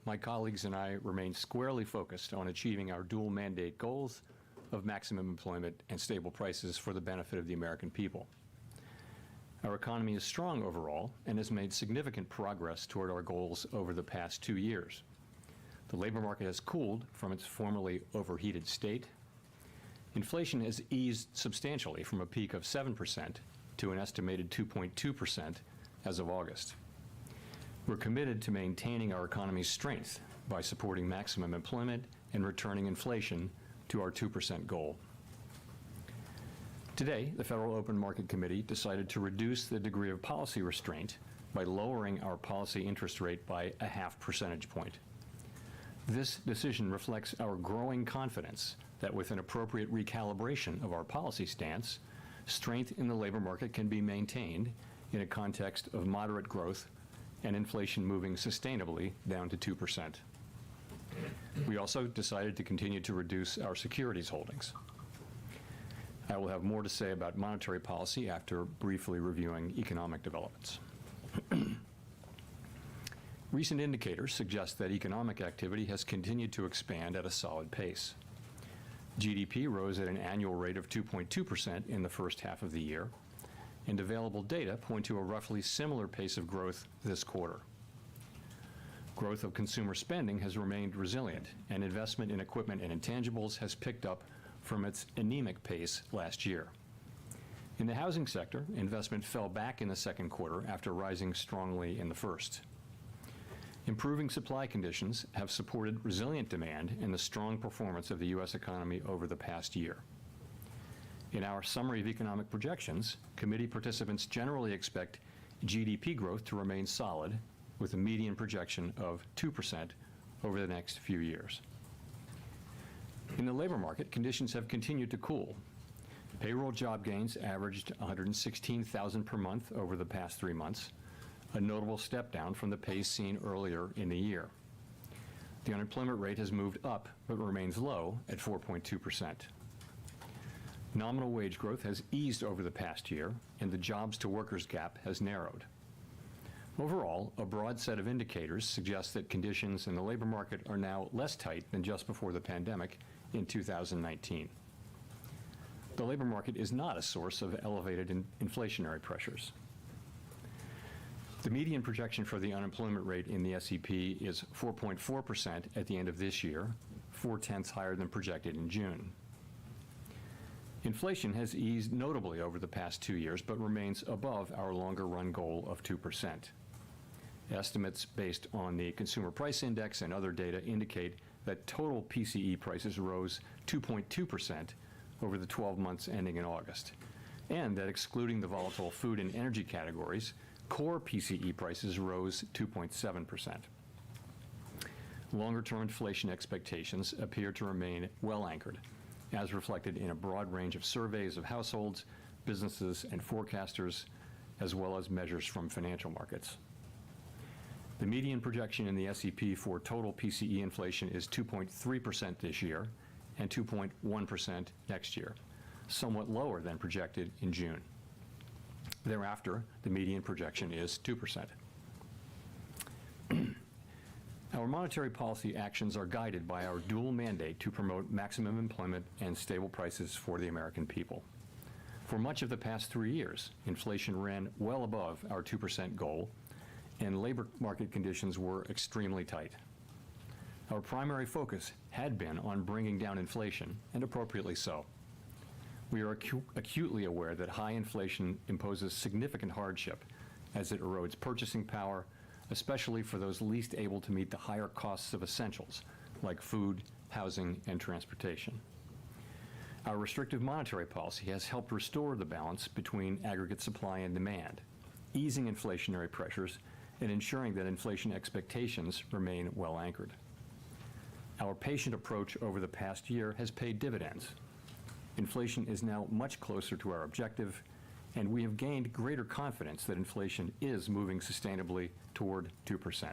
My colleagues and I remain squarely focused on achieving our dual mandate goals of maximum employment and stable prices for the benefit of the American people. Our economy is strong overall and has made significant progress toward our goals over the past 2 years. The labor market has cooled from its formerly overheated state. Inflation has eased substantially from a peak of 7% to an estimated 2.2% as of August. We're committed to maintaining our economy's strength by supporting maximum employment and returning inflation to our 2% goal. Today, the Federal Open Market Committee decided to reduce the degree of policy restraint by lowering our policy interest rate by a half percentage point. This decision reflects our growing confidence that with an appropriate recalibration of our policy stance, strength in the labor market can be maintained in a context of moderate growth and inflation moving sustainably down to 2%. We also decided to continue to reduce our securities holdings. I will have more to say about monetary policy after briefly reviewing economic developments. Recent indicators suggest that economic activity has continued to expand at a solid pace. GDP rose at an annual rate of 2.2% in the first half of the year, and available data point to a roughly similar pace of growth this quarter. Growth of consumer spending has remained resilient, and investment in equipment and intangibles has picked up from its anemic pace last year. In the housing sector, investment fell back in the second quarter after rising strongly in the first. Improving supply conditions have supported resilient demand and the strong performance of the U.S. economy over the past year. In our summary of economic projections, committee participants generally expect GDP growth to remain solid, with a median projection of 2% over the next few years. In the labor market, conditions have continued to cool. Payroll job gains averaged 116,000 per month over the past 3 months, a notable step down from the pace seen earlier in the year. The unemployment rate has moved up but remains low at 4.2%. Nominal wage growth has eased over the past year, and the jobs-to-workers gap has narrowed. Overall, a broad set of indicators suggests that conditions in the labor market are now less tight than just before the pandemic in 2019. The labor market is not a source of elevated inflationary pressures. The median projection for the unemployment rate in the SEP is 4.4% at the end of this year, 0.4 higher than projected in June. Inflation has eased notably over the past 2 years, but remains above our longer-run goal of 2%. Estimates based on the Consumer Price Index and other data indicate that total PCE prices rose 2.2% over the 12 months ending in August, and that excluding the volatile food and energy categories, core PCE prices rose 2.7%. Longer-term inflation expectations appear to remain well anchored, as reflected in a broad range of surveys of households, businesses, and forecasters, as well as measures from financial markets. The median projection in the SEP for total PCE inflation is 2.3% this year and 2.1% next year, somewhat lower than projected in June. Thereafter, the median projection is 2%. Our monetary policy actions are guided by our dual mandate to promote maximum employment and stable prices for the American people. For much of the past 3 years, inflation ran well above our 2% goal, and labor market conditions were extremely tight. Our primary focus had been on bringing down inflation, and appropriately so. We are acutely aware that high inflation imposes significant hardship as it erodes purchasing power, especially for those least able to meet the higher costs of essentials like food, housing, and transportation. Our restrictive monetary policy has helped restore the balance between aggregate supply and demand, easing inflationary pressures and ensuring that inflation expectations remain well anchored. Our patient approach over the past year has paid dividends. Inflation is now much closer to our objective, and we have gained greater confidence that inflation is moving sustainably toward 2%.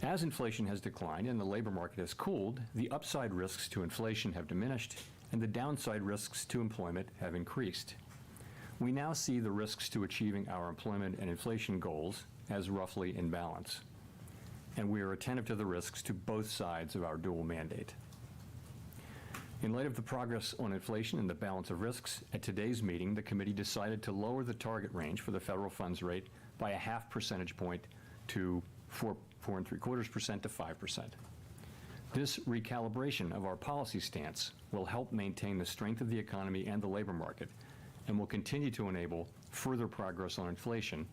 As inflation has declined and the labor market has cooled, the upside risks to inflation have diminished and the downside risks to employment have increased. We now see the risks to achieving our employment and inflation goals as roughly in balance, and we are attentive to the risks to both sides of our dual mandate. In light of the progress on inflation and the balance of risks, at today's meeting, the committee decided to lower the target range for the federal funds rate by a half percentage point to 4.75% to 5%. This recalibration of our policy stance will help maintain the strength of the economy and the labor market, and will continue to enable further progress on inflation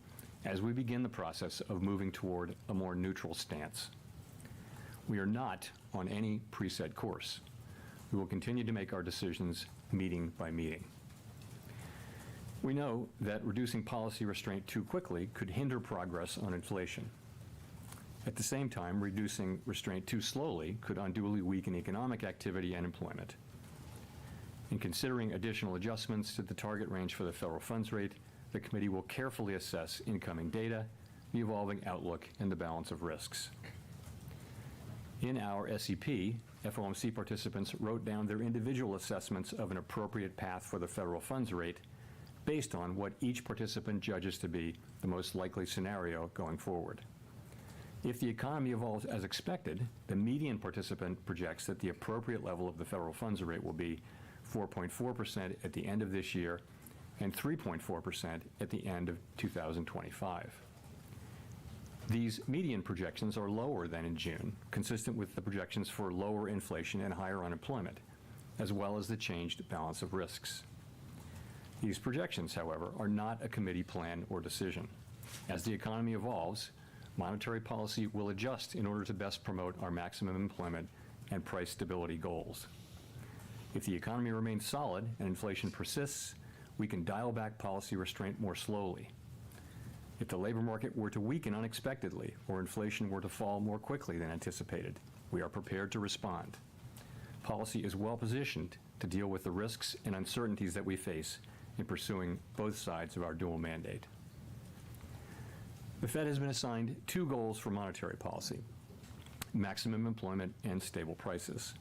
as we begin the process of moving toward a more neutral stance. We are not on any preset course. We will continue to make our decisions meeting by meeting. We know that reducing policy restraint too quickly could hinder progress on inflation. At the same time, reducing restraint too slowly could unduly weaken economic activity and employment. In considering additional adjustments to the target range for the federal funds rate, the committee will carefully assess incoming data, the evolving outlook, and the balance of risks. In our SEP, FOMC participants wrote down their individual assessments of an appropriate path for the federal funds rate based on what each participant judges to be the most likely scenario going forward. If the economy evolves as expected, the median participant projects that the appropriate level of the federal funds rate will be 4.4% at the end of this year and 3.4% at the end of 2025. These median projections are lower than in June, consistent with the projections for lower inflation and higher unemployment, as well as the changed balance of risks. These projections, however, are not a committee plan or decision. As the economy evolves, monetary policy will adjust in order to best promote our maximum employment and price stability goals. If the economy remains solid and inflation persists, we can dial back policy restraint more slowly. If the labor market were to weaken unexpectedly or inflation were to fall more quickly than anticipated, we are prepared to respond. Policy is well positioned to deal with the risks and uncertainties that we face in pursuing both sides of our dual mandate. The Fed has been assigned two goals for monetary policy: maximum employment and stable prices.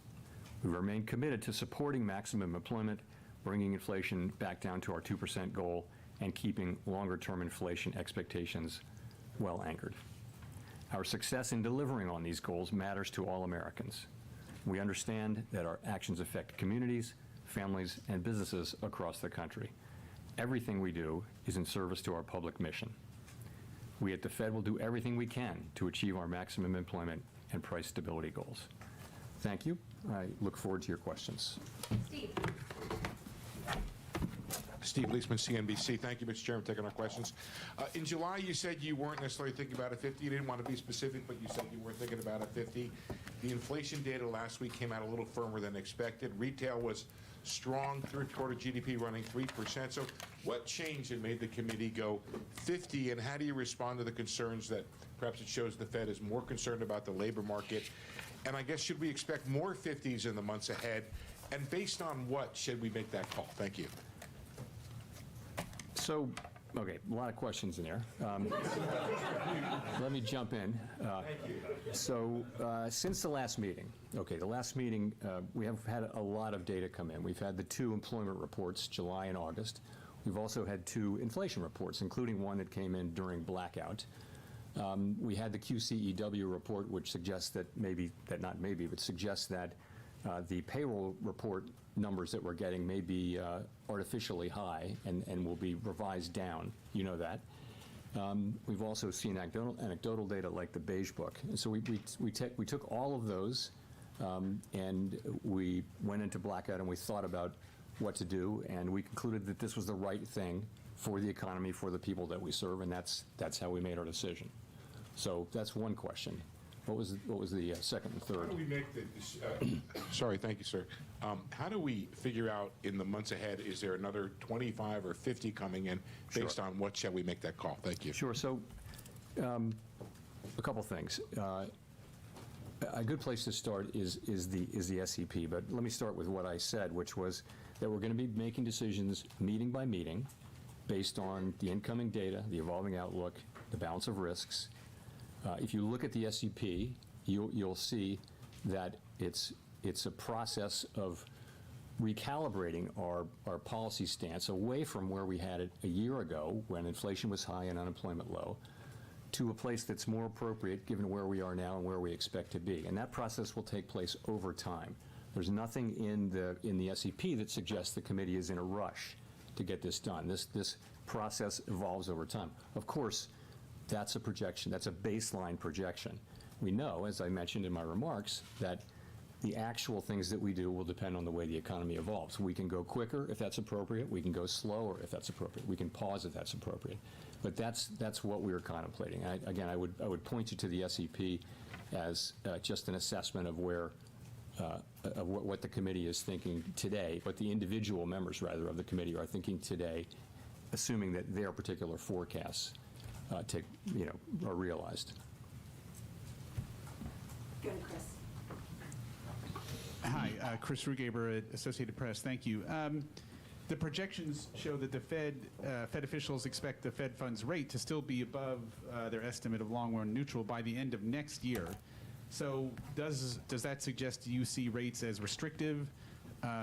We remain committed to supporting maximum employment, bringing inflation back down to our 2% goal, and keeping longer-term inflation expectations well anchored. Our success in delivering on these goals matters to all Americans. We understand that our actions affect communities, families, and businesses across the country. Everything we do is in service to our public mission. We at the Fed will do everything we can to achieve our maximum employment and price stability goals. Thank you. I look forward to your questions. Steve. Steve Leisman, CNBC. Thank you, Mr. Chairman, for taking our questions. In July, you said you weren't necessarily thinking about a 50. You didn't want to be specific, but you said you were thinking about a 50. The inflation data last week came out a little firmer than expected. Retail was strong, third quarter GDP running 3%. So what changed and made the committee go 50, and how do you respond to the concerns that perhaps it shows the Fed is more concerned about the labor market? And I guess, should we expect more 50s in the months ahead? And based on what should we make that call? Thank you. So, okay, a lot of questions in there. Let me jump in. Since the last meeting, we have had a lot of data come in. We've had the two employment reports, July and August. We've also had two inflation reports, including one that came in during blackout. We had the QCEW report, which suggests that suggests that the payroll report numbers that we're getting may be artificially high and will be revised down. You know that. We've also seen anecdotal data like the Beige Book. And so we took all of those and we went into blackout and we thought about what to do, and we concluded that this was the right thing for the economy, for the people that we serve, and that's how we made our decision. So that's one question. What was the second and third? How do we make the? Sorry, thank you, sir. How do we figure out in the months ahead? Is there another 25 or 50 coming in? Based on what shall we make that call? Thank you. Sure. So, a couple things. A good place to start is the SEP. But let me start with what I said, which was that we're going to be making decisions meeting by meeting, based on the incoming data, the evolving outlook, the balance of risks. If you look at the SEP, you'll see that it's a process of recalibrating our policy stance away from where we had it a year ago when inflation was high and unemployment low, to a place that's more appropriate given where we are now and where we expect to be. And that process will take place over time. There's nothing in the SEP that suggests the committee is in a rush to get this done. This process evolves over time. Of course, that's a projection. That's a baseline projection. We know, as I mentioned in my remarks, that the actual things that we do will depend on the way the economy evolves. We can go quicker if that's appropriate. We can go slower if that's appropriate. We can pause if that's appropriate. But that's what we were contemplating. Again, I would point you to the SEP as just an assessment of where of what the committee is thinking today, what the individual members, rather, of the committee are thinking today, assuming that their particular forecasts are realized. Go to Chris. Hi, Chris Rugaber at Associated Press. Thank you. The projections show that the Fed officials expect the Fed funds rate to still be above their estimate of long-run neutral by the end of next year. So does that suggest you see rates as restrictive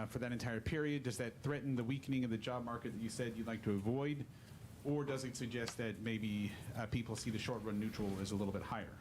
for that entire period? Does that threaten the weakening of the job market that you said you'd like to avoid? Or does it suggest that maybe people see the short-run neutral as a little bit higher?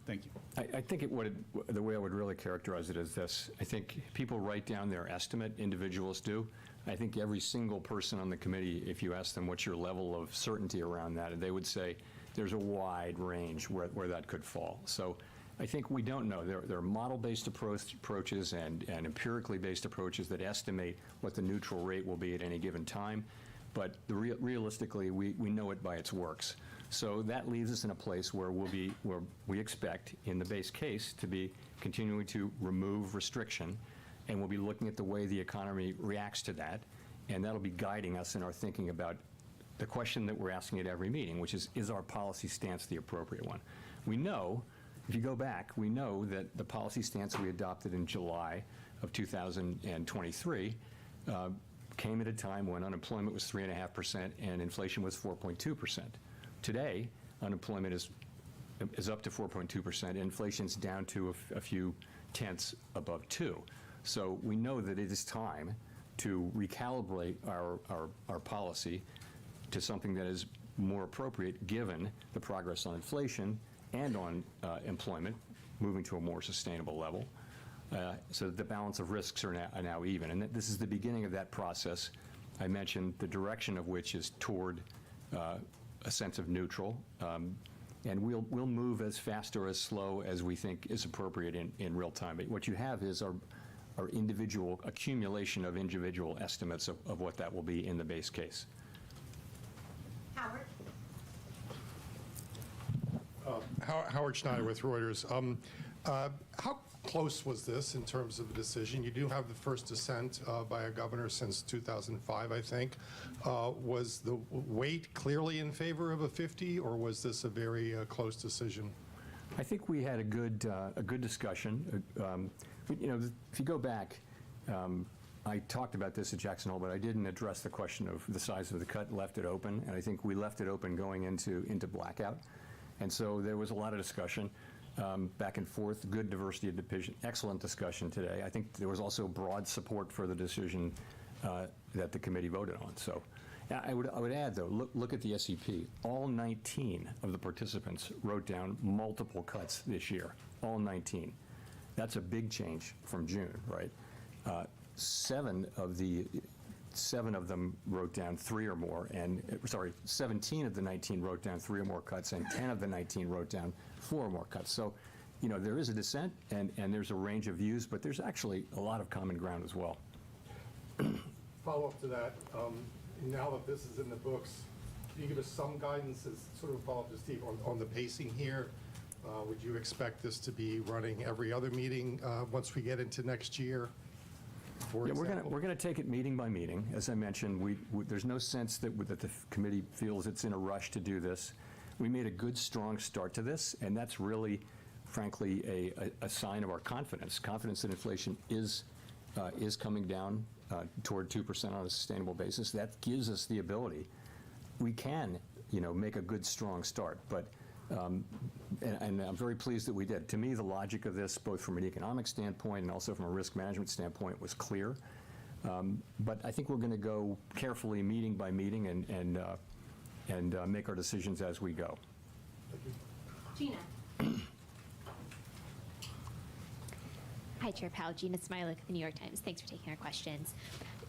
Thank you. I think the way I would really characterize it is this. I think people write down their estimate, individuals do. I think every single person on the committee, if you ask them what's your level of certainty around that, they would say there's a wide range where that could fall. So I think we don't know. There are model-based approaches and empirically based approaches that estimate what the neutral rate will be at any given time. But realistically, we know it by its works. So that leaves us in a place where we expect, in the base case, to be continuing to remove restriction, and we'll be looking at the way the economy reacts to that, and that'll be guiding us in our thinking about the question that we're asking at every meeting, which is our policy stance the appropriate one? We know, if you go back, we know that the policy stance we adopted in July of 2023 came at a time when unemployment was 3.5% and inflation was 4.2%. Today, unemployment is up to 4.2%, and inflation's down to a few tenths above 2. So we know that it is time to recalibrate our policy to something that is more appropriate given the progress on inflation and on employment, moving to a more sustainable level. So that the balance of risks are now even. And this is the beginning of that process. I mentioned the direction of which is toward a sense of neutral. And we'll move as fast or as slow as we think is appropriate in real time. But what you have is our individual accumulation of individual estimates of what that will be in the base case. Howard. Howard Schneider with Reuters. How close was this in terms of the decision? You do have the first dissent by a governor since 2005, I think. Was the weight clearly in favor of a 50, or was this a very close decision? I think we had a good discussion. If you go back, I talked about this at Jackson Hole, but I didn't address the question of the size of the cut, left it open, and I think we left it open going into blackout. And so there was a lot of discussion back and forth, good diversity of division, excellent discussion today. I think there was also broad support for the decision that the committee voted on. So I would add, though, look at the SEP. All 19 of the participants wrote down multiple cuts this year, all 19. That's a big change from June, right? 7 of them wrote down 3 or more, and 17 of the 19 wrote down 3 or more cuts, and 10 of the 19 wrote down 4 or more cuts. So, there is a dissent, and there's a range of views, but there's actually a lot of common ground as well. Follow up to that, now that this is in the books, can you give us some guidance as sort of follow up to Steve on the pacing here? Would you expect this to be running every other meeting once we get into next year? Yeah, we're going to take it meeting by meeting. As I mentioned, there's no sense that the committee feels it's in a rush to do this. We made a good, strong start to this, and that's really, frankly, a sign of our confidence. Confidence that inflation is coming down toward 2% on a sustainable basis. That gives us the ability. We can, make a good, strong start, but. And I'm very pleased that we did. To me, the logic of this, both from an economic standpoint and also from a risk management standpoint, was clear. But I think we're going to go carefully, meeting by meeting, and make our decisions as we go. Gina. Hi, Chair Powell. Gina Smilik of the New York Times. Thanks for taking our questions.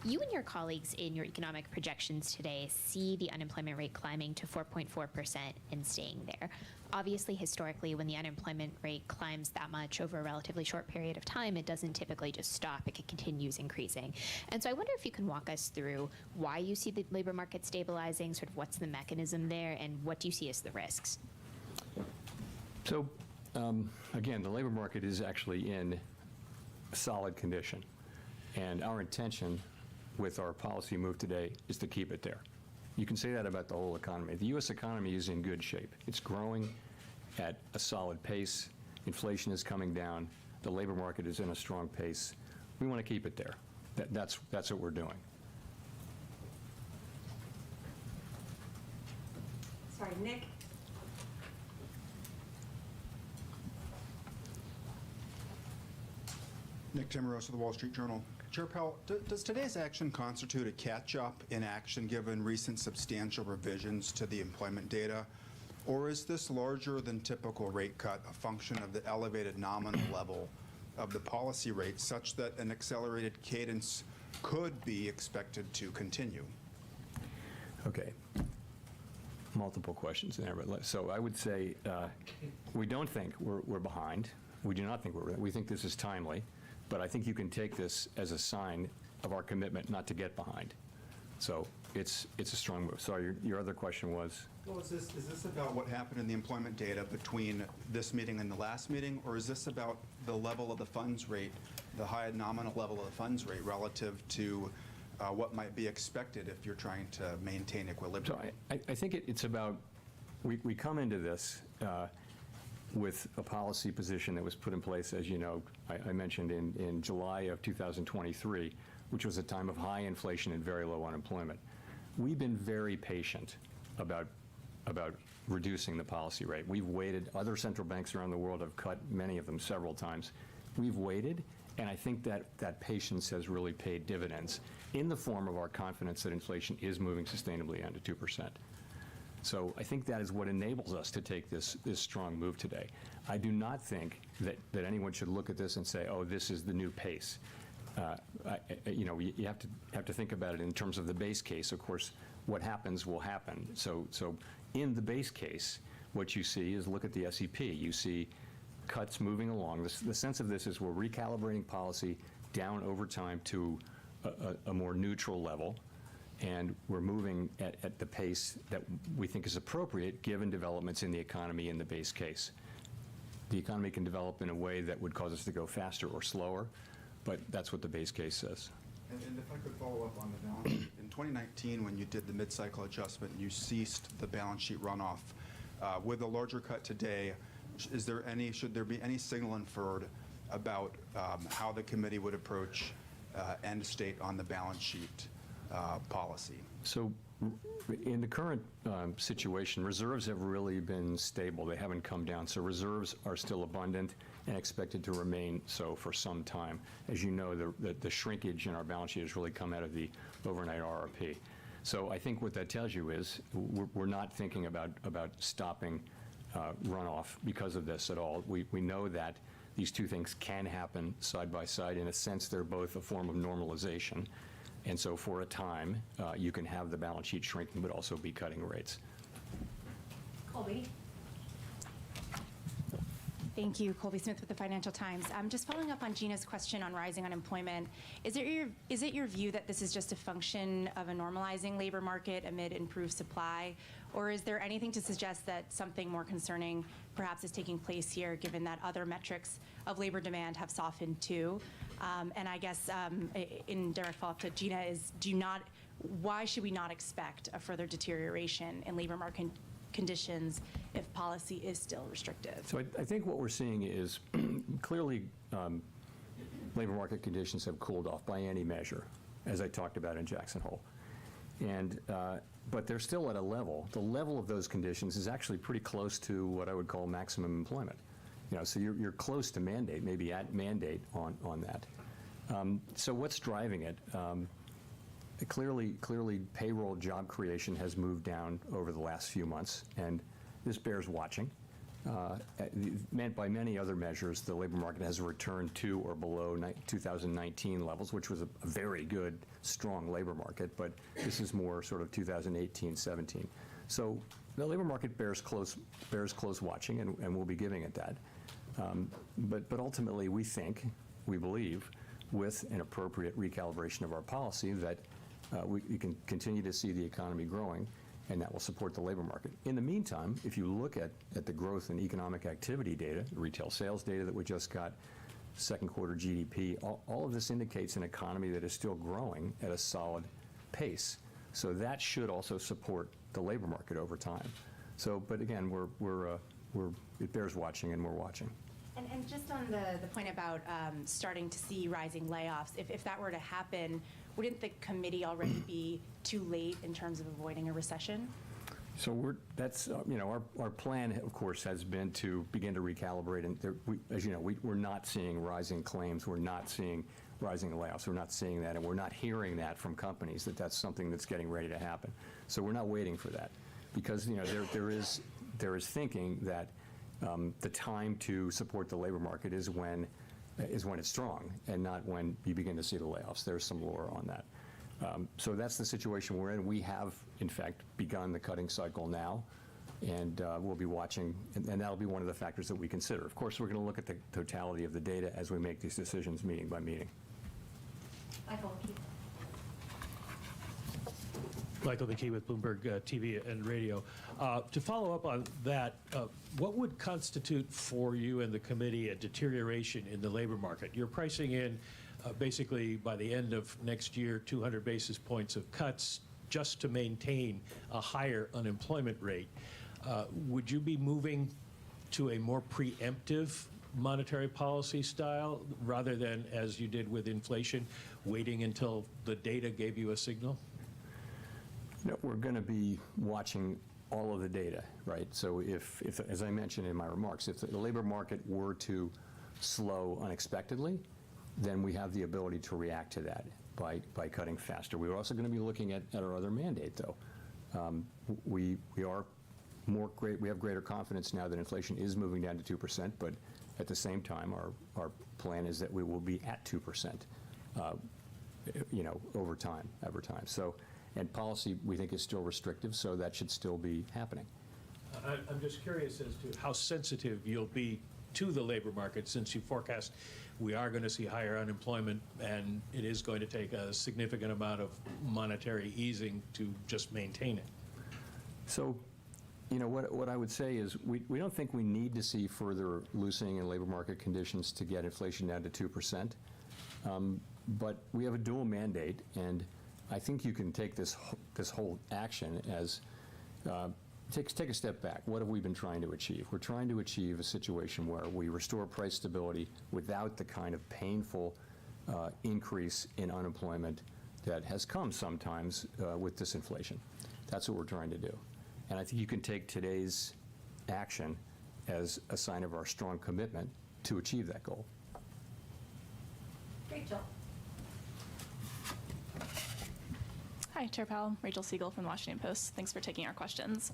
You and your colleagues in your economic projections today see the unemployment rate climbing to 4.4% and staying there. Obviously, historically, when the unemployment rate climbs that much over a relatively short period of time, it doesn't typically just stop. It continues increasing. And so I wonder if you can walk us through why you see the labor market stabilizing, sort of what's the mechanism there, and what do you see as the risks? So, again, the labor market is actually in solid condition. And our intention with our policy move today is to keep it there. You can say that about the whole economy. The U.S. economy is in good shape. It's growing at a solid pace. Inflation is coming down. The labor market is in a strong pace. We want to keep it there. That's what we're doing. Sorry, Nick. Nick Timmeros of the Wall Street Journal. Chair Powell, does today's action constitute a catch-up in action given recent substantial revisions to the employment data? Or is this larger than typical rate cut a function of the elevated nominal level of the policy rate such that an accelerated cadence could be expected to continue? Okay. Multiple questions there, but so I would say we don't think we're behind. We do not think we think this is timely. But I think you can take this as a sign of our commitment not to get behind. So it's a strong move. Sorry, your other question was? Well, is this about what happened in the employment data between this meeting and the last meeting, or is this about the level of the funds rate, the high nominal level of the funds rate relative to what might be expected if you're trying to maintain equilibrium? So I think it's about, we come into this with a policy position that was put in place, as you know, I mentioned in July of 2023, which was a time of high inflation and very low unemployment. We've been very patient about reducing the policy rate. We've waited. Other central banks around the world have cut, many of them several times. We've waited, and I think that patience has really paid dividends in the form of our confidence that inflation is moving sustainably under 2%. So I think that is what enables us to take this strong move today. I do not think that anyone should look at this and say, oh, this is the new pace. You have to think about it in terms of the base case. Of course, what happens will happen. So in the base case, what you see is, look at the SEP. You see cuts moving along. The sense of this is we're recalibrating policy down over time to a more neutral level. And we're moving at the pace that we think is appropriate given developments in the economy in the base case. The economy can develop in a way that would cause us to go faster or slower, but that's what the base case says. And if I could follow up on the balance sheet. In 2019, when you did the mid-cycle adjustment, you ceased the balance sheet runoff. With a larger cut today, should there be any signal inferred about how the committee would approach end state on the balance sheet policy? So in the current situation, reserves have really been stable. They haven't come down. So reserves are still abundant and expected to remain so for some time. As you know, the shrinkage in our balance sheet has really come out of the overnight RRP. So I think what that tells you is we're not thinking about stopping runoff because of this at all. We know that these two things can happen side by side. In a sense, they're both a form of normalization. And so for a time, you can have the balance sheet shrinking, but also be cutting rates. Colby. Thank you. Colby Smith with the Financial Times. Just following up on Gina's question on rising unemployment, is it your view that this is just a function of a normalizing labor market amid improved supply, or is there anything to suggest that something more concerning perhaps is taking place here, given that other metrics of labor demand have softened too? And I guess in direct follow-up to Gina is, why should we not expect a further deterioration in labor market conditions if policy is still restrictive? So I think what we're seeing is clearly labor market conditions have cooled off by any measure, as I talked about in Jackson Hole. And but they're still at a level. The level of those conditions is actually pretty close to what I would call maximum employment. So you're close to mandate, maybe at mandate on that. So what's driving it? Clearly, payroll job creation has moved down over the last few months, and this bears watching. Meant by many other measures, the labor market has returned to or below 2019 levels, which was a very good, strong labor market, but this is more sort of 2018, 17. So the labor market bears close watching, and we'll be giving it that. But ultimately, we believe, with an appropriate recalibration of our policy, that we can continue to see the economy growing, and that will support the labor market. In the meantime, if you look at the growth in economic activity data, retail sales data that we just got, second quarter GDP, all of this indicates an economy that is still growing at a solid pace. So that should also support the labor market over time. So, but again, it bears watching, and we're watching. And just on the point about starting to see rising layoffs, if that were to happen, wouldn't the committee already be too late in terms of avoiding a recession? So our plan, of course, has been to begin to recalibrate. And as you know, we're not seeing rising claims. We're not seeing rising layoffs. We're not seeing that, and we're not hearing that from companies that that's something that's getting ready to happen. So we're not waiting for that, because there is thinking that the time to support the labor market is when it's strong, and not when you begin to see the layoffs. There's some lore on that. So that's the situation we're in. We have, in fact, begun the cutting cycle now, and we'll be watching, and that'll be one of the factors that we consider. Of course, we're going to look at the totality of the data as we make these decisions meeting by meeting. Michael McKee with Bloomberg TV and Radio. To follow up on that, what would constitute for you and the committee a deterioration in the labor market? You're pricing in basically by the end of next year 200 basis points of cuts just to maintain a higher unemployment rate. Would you be moving to a more preemptive monetary policy style rather than, as you did with inflation, waiting until the data gave you a signal? No, we're going to be watching all of the data, right? So if, as I mentioned in my remarks, if the labor market were to slow unexpectedly, then we have the ability to react to that by cutting faster. We're also going to be looking at our other mandate, though. We have greater confidence now that inflation is moving down to 2%, but at the same time, our plan is that we will be at 2%, over time. So. And policy, we think, is still restrictive, so that should still be happening. I'm just curious as to how sensitive you'll be to the labor market, since you forecast we are going to see higher unemployment, and it is going to take a significant amount of monetary easing to just maintain it. So, what I would say is we don't think we need to see further loosening in labor market conditions to get inflation down to 2%. But we have a dual mandate, and I think you can take this whole action as take a step back. What have we been trying to achieve? We're trying to achieve a situation where we restore price stability without the kind of painful increase in unemployment that has come sometimes with disinflation. That's what we're trying to do. And I think you can take today's action as a sign of our strong commitment to achieve that goal. Rachel. Hi, Chair Powell. Rachel Siegel from the Washington Post. Thanks for taking our questions.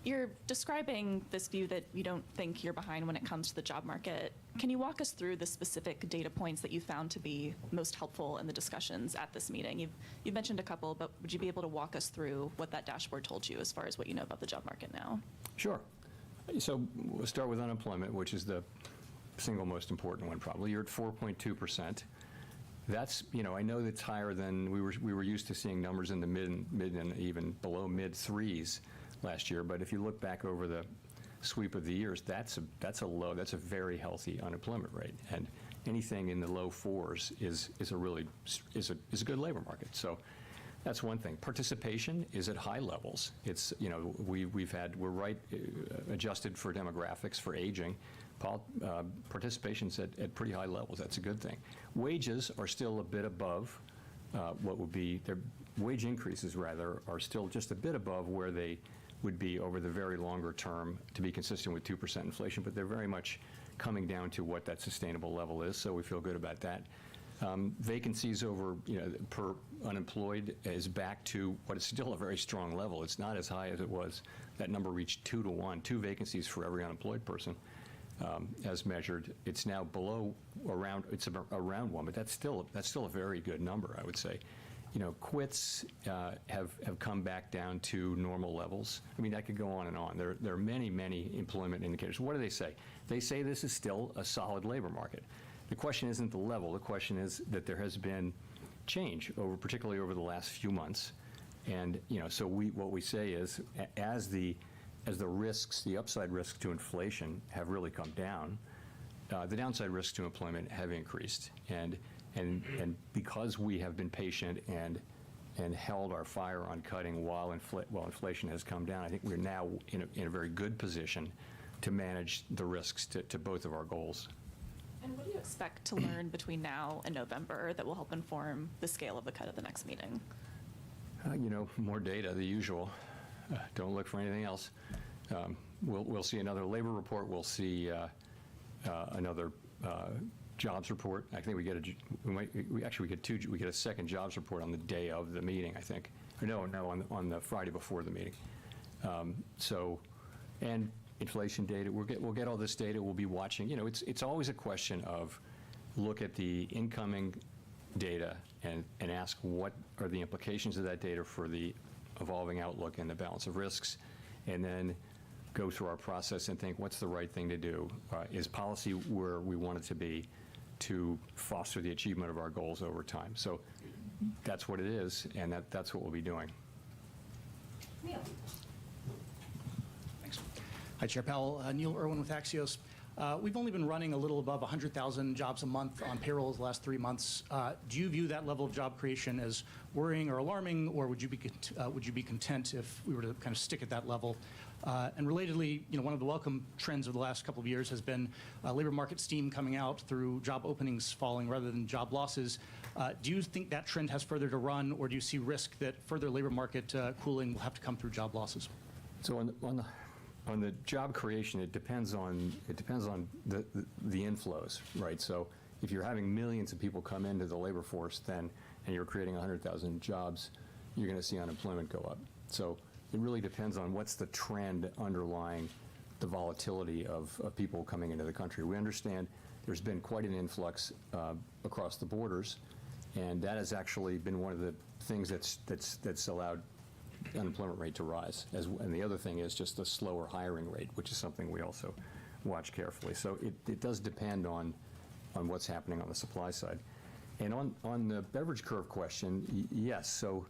You're describing this view that you don't think you're behind when it comes to the job market. Can you walk us through the specific data points that you found to be most helpful in the discussions at this meeting? You've mentioned a couple, but would you be able to walk us through what that dashboard told you as far as what you know about the job market now? Sure. So we'll start with unemployment, which is the single most important one probably. You're at 4.2%. That's, I know that's higher than we were used to seeing numbers in the mid and even below mid threes last year. But if you look back over the sweep of the years, that's a very healthy unemployment rate. And anything in the low fours is a good labor market. So that's one thing. Participation is at high levels. It's, we're adjusted for demographics, for aging. Participation's at pretty high levels. That's a good thing. Wages are still a bit above what would be, their wage increases rather, are still just a bit above where they would be over the very longer term to be consistent with 2% inflation, but they're very much coming down to what that sustainable level is, so we feel good about that. Vacancies over, per unemployed is back to what is still a very strong level. It's not as high as it was. That number reached 2 to 1, 2 vacancies for every unemployed person, as measured. It's now below around 1, but that's still a very good number, I would say. Quits have come back down to normal levels. I mean, that could go on and on. There are many, many employment indicators. What do they say? They say this is still a solid labor market. The question isn't the level. The question is that there has been change, particularly over the last few months. And so what we say is, as the risks, the upside risks to inflation have really come down, the downside risks to employment have increased. And because we have been patient and held our fire on cutting while inflation has come down, I think we're now in a very good position to manage the risks to both of our goals. And what do you expect to learn between now and November that will help inform the scale of the cut at the next meeting? More data, the usual. Don't look for anything else. We'll see another labor report. We'll see another jobs report. I think we get a second jobs report on the day of the meeting, I think. On the Friday before the meeting. And inflation data. We'll get all this data. We'll be watching. It's always a question of look at the incoming data and ask what are the implications of that data for the evolving outlook and the balance of risks, and then go through our process and think what's the right thing to do. Is policy where we want it to be to foster the achievement of our goals over time? So that's what it is, and that's what we'll be doing. Neil. Thanks. Hi, Chair Powell. Neil Irwin with Axios. We've only been running a little above 100,000 jobs a month on payrolls the last 3 months. Do you view that level of job creation as worrying or alarming, or would you be content if we were to kind of stick at that level? And relatedly, one of the welcome trends of the last couple of years has been labor market steam coming out through job openings falling rather than job losses. Do you think that trend has further to run, or do you see risk that further labor market cooling will have to come through job losses? So on the job creation, it depends on the inflows, right? So if you're having millions of people come into the labor force, and you're creating 100,000 jobs, you're going to see unemployment go up. So it really depends on what's the trend underlying the volatility of people coming into the country. We understand there's been quite an influx across the borders, and that has actually been one of the things that's allowed unemployment rate to rise. And the other thing is just the slower hiring rate, which is something we also watch carefully. So it does depend on what's happening on the supply side. And on the beverage curve question, yes. So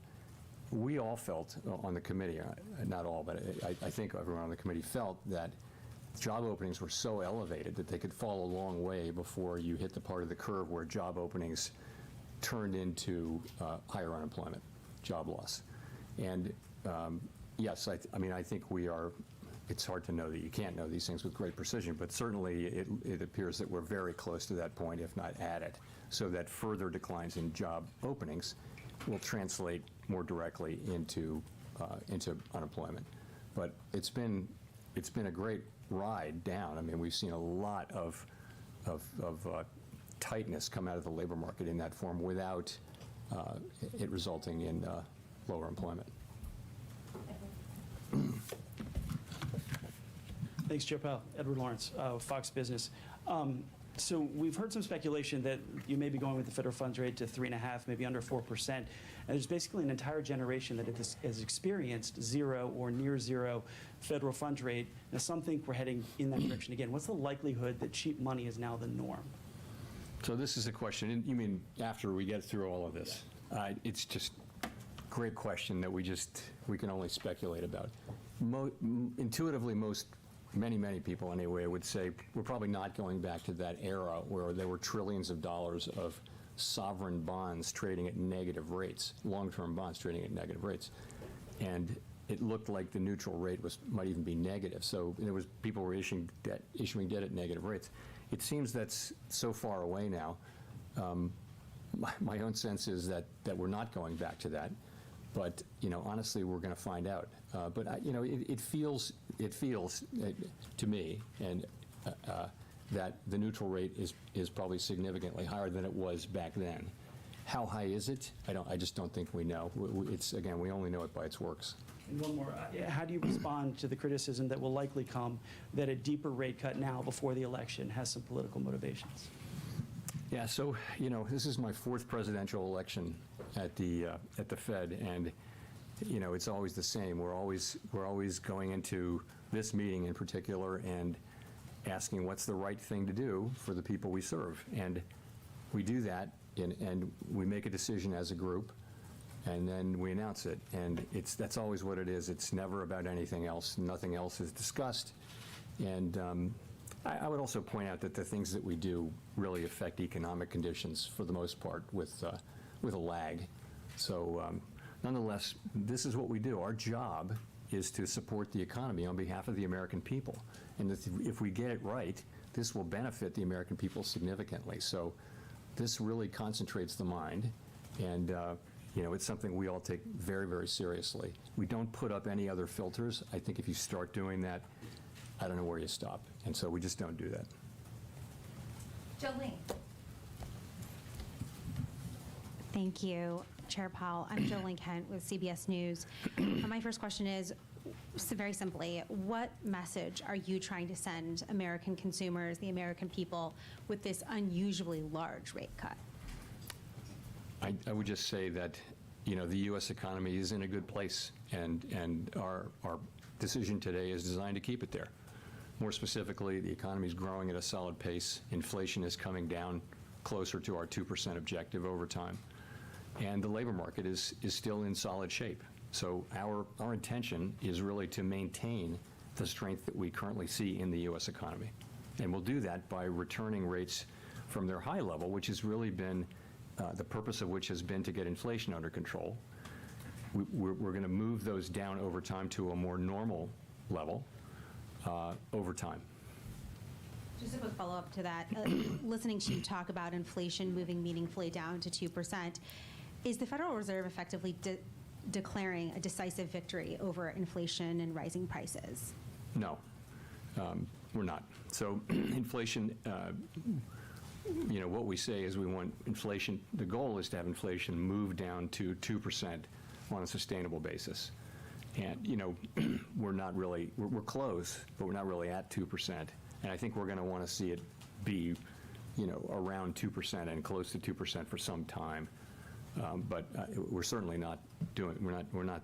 we all felt on the committee, not all, but I think everyone on the committee felt that job openings were so elevated that they could fall a long way before you hit the part of the curve where job openings turned into higher unemployment, job loss. And yes, I think we are. It's hard to know that you can't know these things with great precision, but certainly it appears that we're very close to that point, if not at it, so that further declines in job openings will translate more directly into unemployment. But it's been a great ride down. I mean, we've seen a lot of tightness come out of the labor market in that form without it resulting in lower employment. Thanks, Chair Powell. Edward Lawrence, Fox Business. So we've heard some speculation that you may be going with the federal funds rate to 3.5%, maybe under 4%. And there's basically an entire generation that has experienced zero or near zero federal funds rate. And some think we're heading in that direction again. What's the likelihood that cheap money is now the norm? So this is a question. You mean after we get through all of this? Yeah. It's just a great question that we can only speculate about. Intuitively, many people anyway would say we're probably not going back to that era where there were trillions of dollars of sovereign bonds trading at negative rates, long-term bonds trading at negative rates. And it looked like the neutral rate might even be negative. So people were issuing debt at negative rates. It seems that's so far away now. My own sense is that we're not going back to that. But honestly, we're going to find out. But it feels to me, and that the neutral rate is probably significantly higher than it was back then. How high is it? I just don't think we know. It's, again, we only know it by its works. And one more, how do you respond to the criticism that will likely come that a deeper rate cut now before the election has some political motivations? Yeah, so, this is my 4th presidential election at the Fed, and, it's always the same. We're always going into this meeting in particular and asking what's the right thing to do for the people we serve. And we do that, and we make a decision as a group, and then we announce it. And that's always what it is. It's never about anything else. Nothing else is discussed. And I would also point out that the things that we do really affect economic conditions for the most part with a lag. So nonetheless, this is what we do. Our job is to support the economy on behalf of the American people. And if we get it right, this will benefit the American people significantly. So this really concentrates the mind, and it's something we all take very, very seriously. We don't put up any other filters. I think if you start doing that, I don't know where you stop. And so we just don't do that. Jolene. Thank you, Chair Powell. I'm Jolene Kent with CBS News. My first question is, very simply, what message are you trying to send American consumers, the American people, with this unusually large rate cut? I would just say that, the U.S. economy is in a good place, and our decision today is designed to keep it there. More specifically, the economy is growing at a solid pace. Inflation is coming down closer to our 2% objective over time. And the labor market is still in solid shape. So our intention is really to maintain the strength that we currently see in the U.S. economy. And we'll do that by returning rates from their high level, which has really been, the purpose of which has been to get inflation under control. We're going to move those down over time to a more normal level over time. Just a quick follow-up to that. Listening to you talk about inflation moving meaningfully down to 2%, is the Federal Reserve effectively declaring a decisive victory over inflation and rising prices? No, we're not. So inflation, what we say is we want inflation, the goal is to have inflation move down to 2% on a sustainable basis. And, we're not really, we're close, but we're not really at 2%. And I think we're going to want to see it be, around 2% and close to 2% for some time. But we're certainly not doing, we're not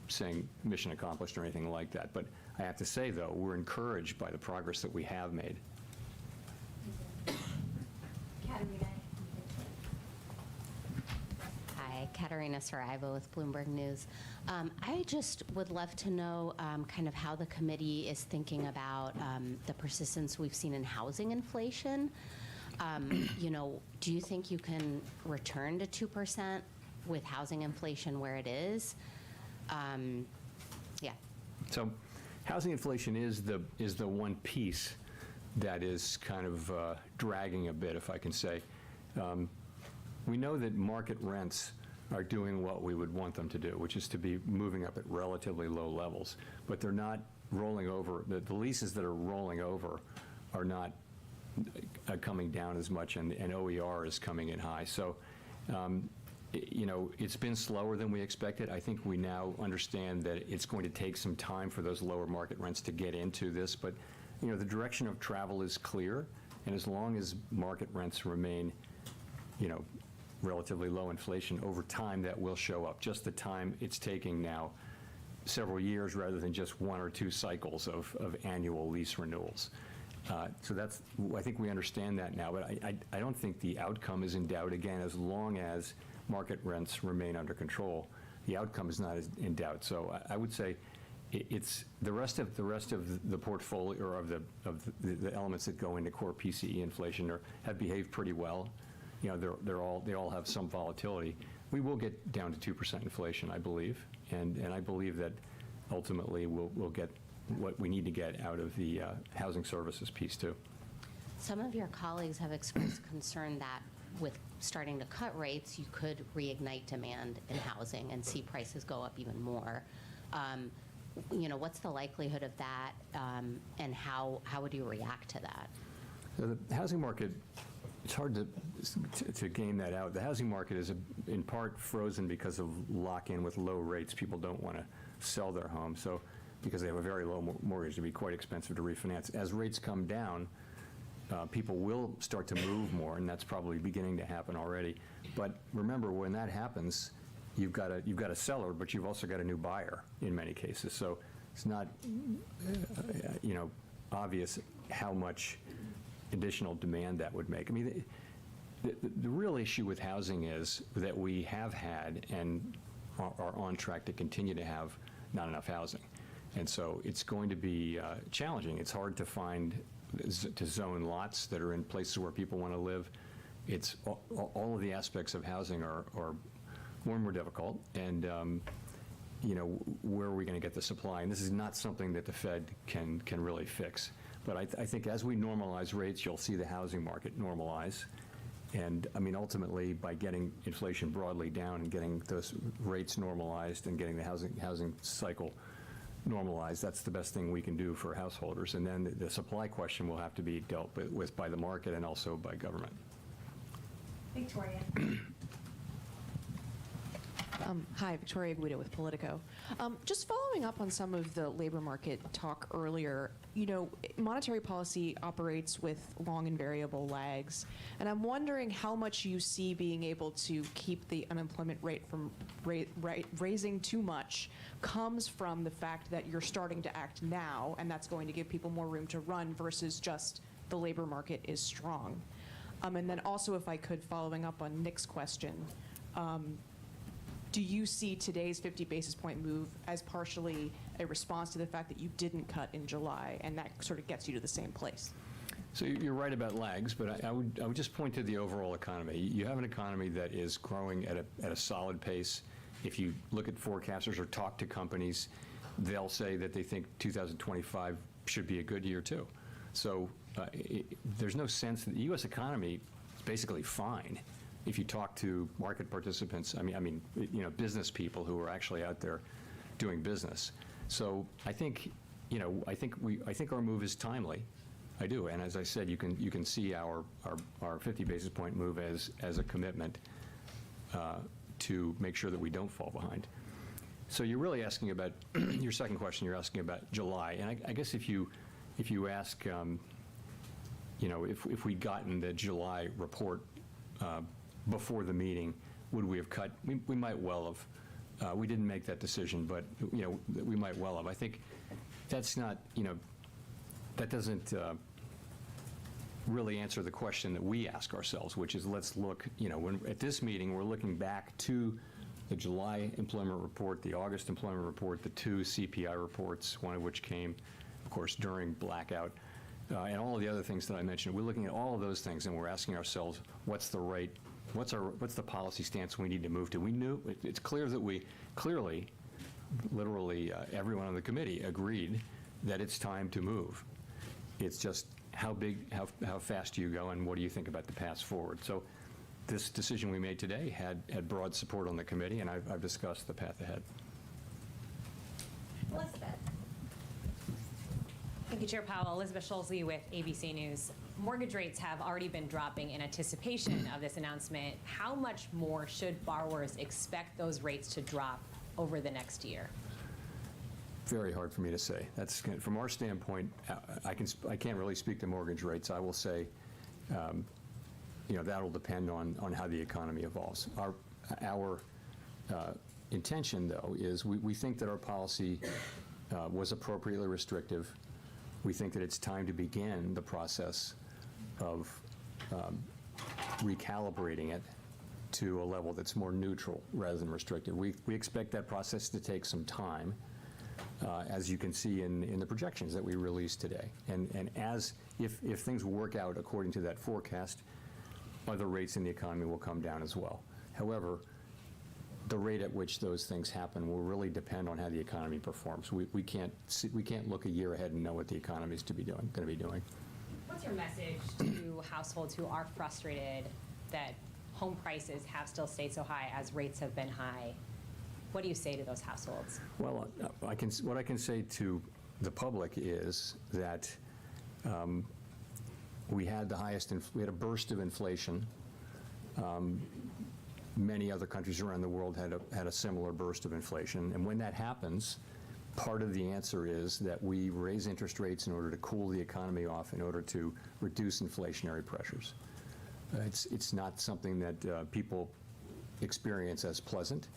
saying mission accomplished or anything like that. But I have to say, though, we're encouraged by the progress that we have made. Hi, Katerina Saraiva with Bloomberg News. I just would love to know kind of how the committee is thinking about the persistence we've seen in housing inflation. Do you think you can return to 2% with housing inflation where it is? Yeah. So housing inflation is the one piece that is kind of dragging a bit, if I can say. We know that market rents are doing what we would want them to do, which is to be moving up at relatively low levels. But they're not rolling over. The leases that are rolling over are not coming down as much, and OER is coming in high. So, it's been slower than we expected. I think we now understand that it's going to take some time for those lower market rents to get into this. But, the direction of travel is clear, and as long as market rents remain, relatively low inflation over time, that will show up. Just the time it's taking now, several years rather than just 1 or 2 cycles of annual lease renewals. So I think we understand that now, but I don't think the outcome is in doubt. Again, as long as market rents remain under control, the outcome is not in doubt. So I would say it's the rest of the portfolio, or of the elements that go into core PCE inflation have behaved pretty well. They all have some volatility. We will get down to 2% inflation, I believe, and I believe that ultimately we'll get what we need to get out of the housing services piece too. Some of your colleagues have expressed concern that with starting to cut rates, you could reignite demand in housing and see prices go up even more. What's the likelihood of that, and how would you react to that? The housing market, it's hard to game that out. The housing market is in part frozen because of lock-in with low rates. People don't want to sell their home, so because they have a very low mortgage, it'd be quite expensive to refinance. As rates come down, people will start to move more, and that's probably beginning to happen already. But remember, when that happens, you've got a seller, but you've also got a new buyer in many cases. So it's not, obvious how much additional demand that would make. I mean, the real issue with housing is that we have had and are on track to continue to have not enough housing. And so it's going to be challenging. It's hard to find, to zone lots that are in places where people want to live. It's all of the aspects of housing are more and more difficult. And, where are we going to get the supply? And this is not something that the Fed can really fix. But I think as we normalize rates, you'll see the housing market normalize. And I mean, ultimately, by getting inflation broadly down and getting those rates normalized and getting the housing cycle normalized, that's the best thing we can do for householders. And then the supply question will have to be dealt with by the market and also by government. Victoria. Hi, Victoria Guido with Politico. Just following up on some of the labor market talk earlier, monetary policy operates with long and variable lags, and I'm wondering how much you see being able to keep the unemployment rate from raising too much comes from the fact that you're starting to act now, and that's going to give people more room to run versus just the labor market is strong. And then also, if I could, following up on Nick's question, do you see today's 50 basis point move as partially a response to the fact that you didn't cut in July, and that sort of gets you to the same place? So you're right about lags, but I would just point to the overall economy. You have an economy that is growing at a solid pace. If you look at forecasters or talk to companies, they'll say that they think 2025 should be a good year too. So there's no sense that the U.S. economy is basically fine. If you talk to market participants, I mean, business people who are actually out there doing business. So I think, I think our move is timely. I do, and as I said, you can see our 50 basis point move as a commitment to make sure that we don't fall behind. So you're really asking about your second question. You're asking about July, and I guess if you ask, if we'd gotten the July report before the meeting, would we have cut? We might well have. We didn't make that decision, but we might well have. I think that's not, that doesn't really answer the question that we ask ourselves, which is let's look, at this meeting, we're looking back to the July employment report, the August employment report, the two CPI reports, one of which came, of course, during blackout, and all of the other things that I mentioned. We're looking at all of those things, and we're asking ourselves, what's the policy stance we need to move to? It's clear that we clearly, literally, everyone on the committee agreed that it's time to move. It's just how fast do you go, and what do you think about the path forward? So this decision we made today had broad support on the committee, and I've discussed the path ahead. Elizabeth. Thank you, Chair Powell. Elizabeth Schulze with ABC News. Mortgage rates have already been dropping in anticipation of this announcement. How much more should borrowers expect those rates to drop over the next year? Very hard for me to say. That's from our standpoint. I can't really speak to mortgage rates. I will say, that'll depend on how the economy evolves. Our intention, though, is we think that our policy was appropriately restrictive. We think that it's time to begin the process of recalibrating it to a level that's more neutral rather than restrictive. We expect that process to take some time, as you can see in the projections that we released today. And if things work out according to that forecast, other rates in the economy will come down as well. However, the rate at which those things happen will really depend on how the economy performs. We can't look a year ahead and know what the economy is going to be doing. What's your message to households who are frustrated that home prices have still stayed so high as rates have been high? What do you say to those households? Well, what I can say to the public is that we had the highest, we had a burst of inflation. Many other countries around the world had a similar burst of inflation. And when that happens, part of the answer is that we raise interest rates in order to cool the economy off, in order to reduce inflationary pressures. It's not something that people experience as pleasant,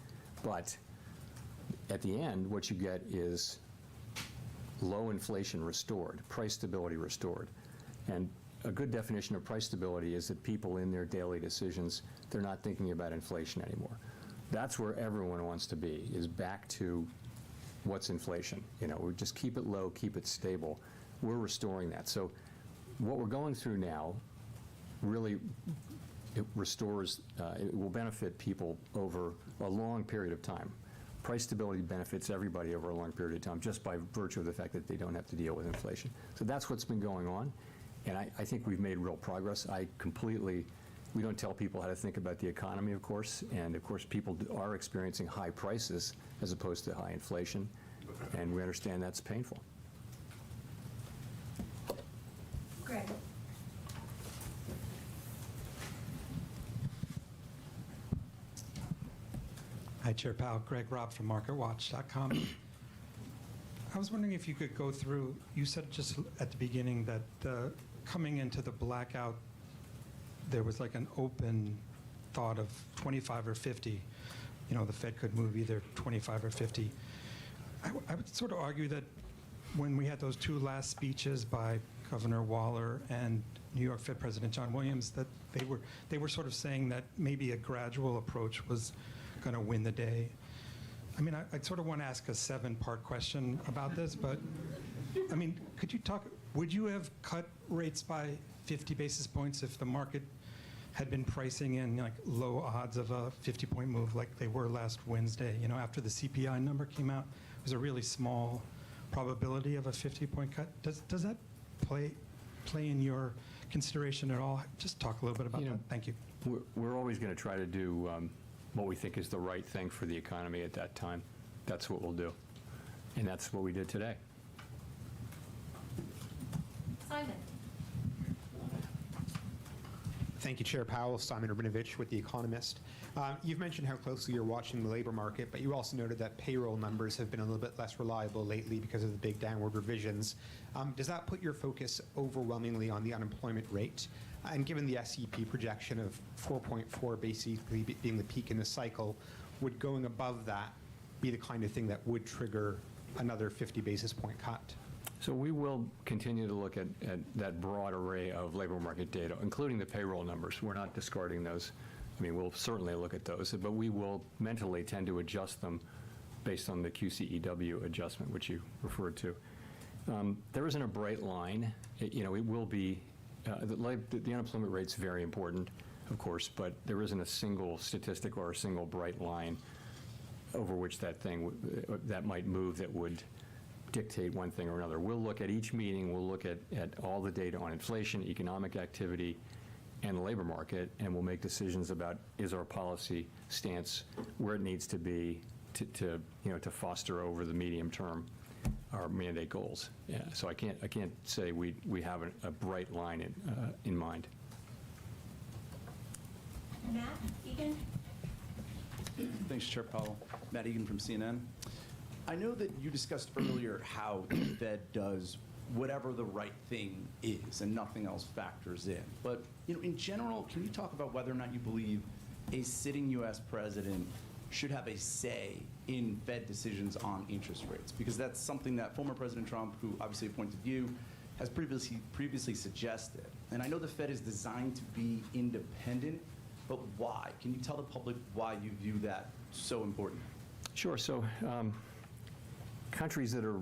but at the end, what you get is low inflation restored, price stability restored. And a good definition of price stability is that people in their daily decisions, they're not thinking about inflation anymore. That's where everyone wants to be, is back to what's inflation. You know, we just keep it low, keep it stable. We're restoring that. So what we're going through now really, it restores, it will benefit people over a long period of time. Price stability benefits everybody over a long period of time just by virtue of the fact that they don't have to deal with inflation. So that's what's been going on. And I think we've made real progress. We don't tell people how to think about the economy, of course, and of course people are experiencing high prices as opposed to high inflation, and we understand that's painful. Greg. Hi, Chair Powell. Greg Robb from MarketWatch.com. I was wondering if you could go through, you said just at the beginning that coming into the blackout, there was like an open thought of 25 or 50. You know, the Fed could move either 25 or 50. I would sort of argue that when we had those two last speeches by Governor Waller and New York Fed President John Williams, that they were sort of saying that maybe a gradual approach was going to win the day. I mean, I sort of want to ask a 7-part question about this, but I mean, could you talk, would you have cut rates by 50 basis points if the market had been pricing in like low odds of a 50-point move like they were last Wednesday? You know, after the CPI number came out, it was a really small probability of a 50-point cut. Does that play in your consideration at all? Just talk a little bit about that. Thank you. We're always going to try to do what we think is the right thing for the economy at that time. That's what we'll do. And that's what we did today. Simon. Thank you, Chair Powell. Simon Rabinovich with The Economist. You've mentioned how closely you're watching the labor market, but you also noted that payroll numbers have been a little bit less reliable lately because of the big downward revisions. Does that put your focus overwhelmingly on the unemployment rate? And given the SEP projection of 4.4 basically being the peak in the cycle, would going above that be the kind of thing that would trigger another 50 basis point cut? So we will continue to look at that broad array of labor market data, including the payroll numbers. We're not discarding those. I mean, we'll certainly look at those, but we will mentally tend to adjust them based on the QCEW adjustment, which you referred to. There isn't a bright line. It will be, the unemployment rate's very important, of course, but there isn't a single statistic or a single bright line over which that might move that would dictate one thing or another. We'll look at each meeting, we'll look at all the data on inflation, economic activity, and the labor market, and we'll make decisions about is our policy stance where it needs to be to foster over the medium term our mandate goals. Yeah, so I can't say we have a bright line in mind. Matt Egan. Thanks, Chair Powell. Matt Egan from CNN. I know that you discussed earlier how the Fed does whatever the right thing is and nothing else factors in. But in general, can you talk about whether or not you believe a sitting U.S. president should have a say in Fed decisions on interest rates? Because that's something that former President Trump, who obviously appointed you, has previously suggested. And I know the Fed is designed to be independent, but why? Can you tell the public why you view that so important? Sure. So countries that are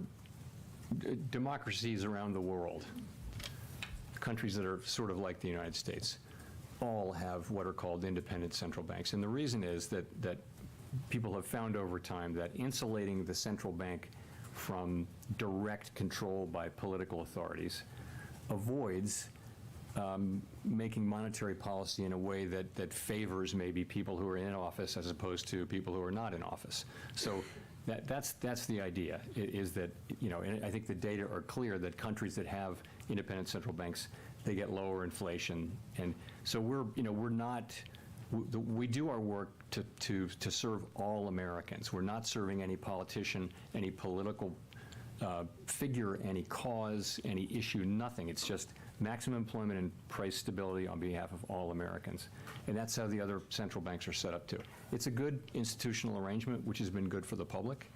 democracies around the world, countries that are sort of like the United States, all have what are called independent central banks. And the reason is that people have found over time that insulating the central bank from direct control by political authorities avoids making monetary policy in a way that favors maybe people who are in office as opposed to people who are not in office. So that's the idea, is that, and I think the data are clear that countries that have independent central banks they get lower inflation. And so we're not, we do our work to serve all Americans. We're not serving any politician, any political figure, any cause, any issue, nothing. It's just maximum employment and price stability on behalf of all Americans. And that's how the other central banks are set up too. It's a good institutional arrangement, which has been good for the public.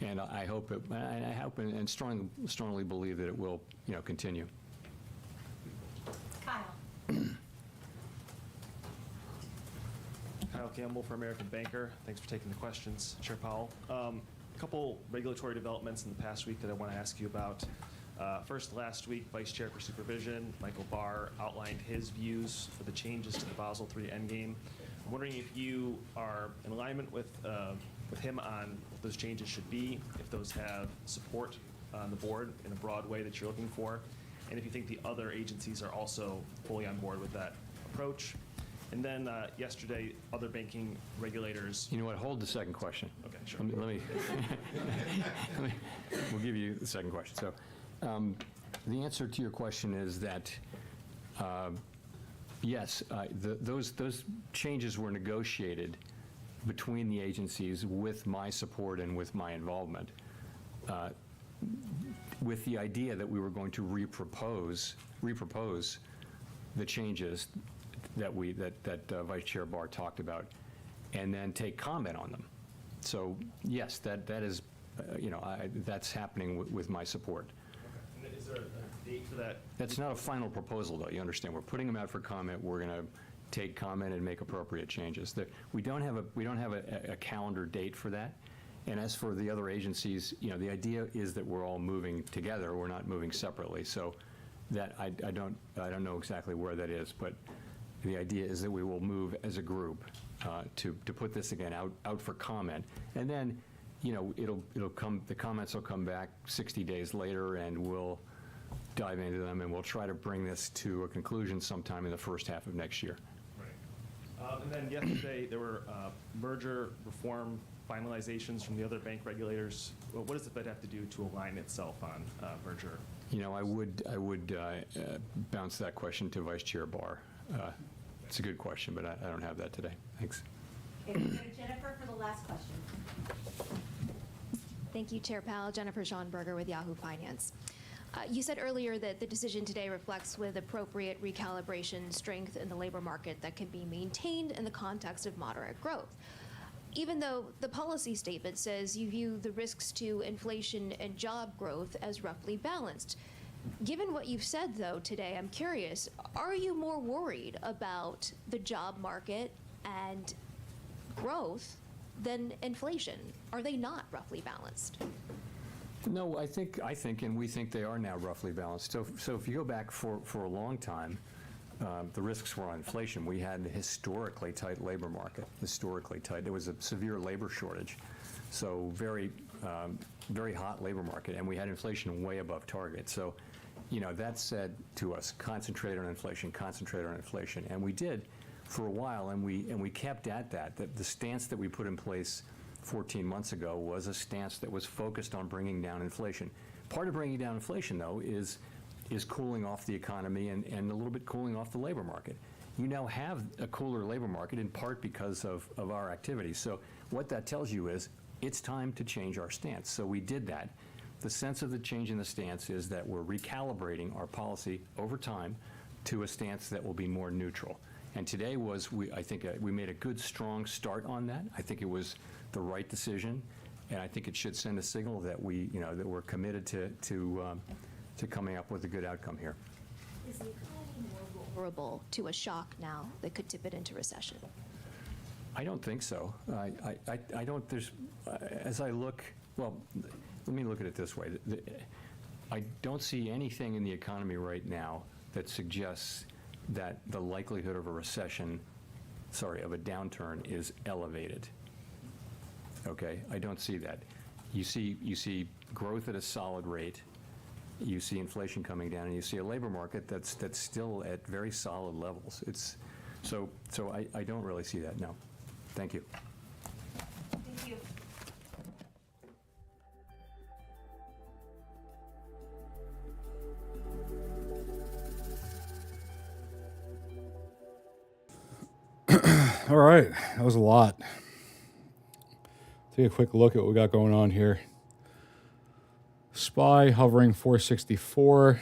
And I hope and strongly believe that it will, continue. Kyle. Kyle Campbell for American Banker. Thanks for taking the questions, Chair Powell. A couple regulatory developments in the past week that I want to ask you about. First, last week, Vice Chair for Supervision, Michael Barr, outlined his views for the changes to the Basel III Endgame. I'm wondering if you are in alignment with him on what those changes should be, if those have support on the board in a broad way that you're looking for, and if you think the other agencies are also fully on board with that approach. And then yesterday, other banking regulators. You know what? Hold the second question. Okay, sure. Let me we'll give you the second question. So the answer to your question is that yes, those changes were negotiated between the agencies with my support and with my involvement, with the idea that we were going to repropose the changes that Vice Chair Barr talked about, and then take comment on them. So yes, that is, that's happening with my support. Okay. And is there a date for that? That's not a final proposal, though. You understand? We're putting them out for comment. We're going to take comment and make appropriate changes. We don't have a calendar date for that. And as for the other agencies, the idea is that we're all moving together. We're not moving separately. So that I don't know exactly where that is, but the idea is that we will move as a group to put this again out for comment, and then it'll come. The comments will come back 60 days later, and we'll dive into them, and we'll try to bring this to a conclusion sometime in the first half of next year. Right. And then yesterday there were merger reform finalizations from the other bank regulators. Well, what does the Fed have to do to align itself on merger? I would bounce that question to Vice Chair Barr. It's a good question, but I don't have that today. Thanks. Okay, we'll go to Jennifer for the last question. Thank you, Chair Powell. Jennifer Schonberger with Yahoo Finance. You said earlier that the decision today reflects with appropriate recalibration strength in the labor market that can be maintained in the context of moderate growth. Even though the policy statement says you view the risks to inflation and job growth as roughly balanced. Given what you've said, though, today, I'm curious, are you more worried about the job market and growth than inflation? Are they not roughly balanced? No, I think, and we think they are now roughly balanced. So if you go back for a long time, the risks were on inflation. We had a historically tight labor market, historically tight. There was a severe labor shortage, so very hot labor market, and we had inflation way above target. So, that said to us, concentrate on inflation, and we did for a while, and we kept at that. The stance that we put in place 14 months ago was a stance that was focused on bringing down inflation. Part of bringing down inflation, though, is cooling off the economy and a little bit cooling off the labor market. You now have a cooler labor market in part because of our activities. So what that tells you is it's time to change our stance. So we did that. The sense of the change in the stance is that we're recalibrating our policy over time to a stance that will be more neutral. And today was, I think we made a good, strong start on that. I think it was the right decision, and I think it should send a signal that that we're committed to coming up with a good outcome here. Is the economy more vulnerable to a shock now that could tip it into recession? I don't think so. I don't, as I look, well, let me look at it this way. I don't see anything in the economy right now that suggests that the likelihood of a recession, of a downturn is elevated. Okay, I don't see that. You see growth at a solid rate. You see inflation coming down, and you see a labor market that's still at very solid levels. So I don't really see that. No, thank you. Thank you. All right, that was a lot. Take a quick look at what we got going on here. SPY hovering 464.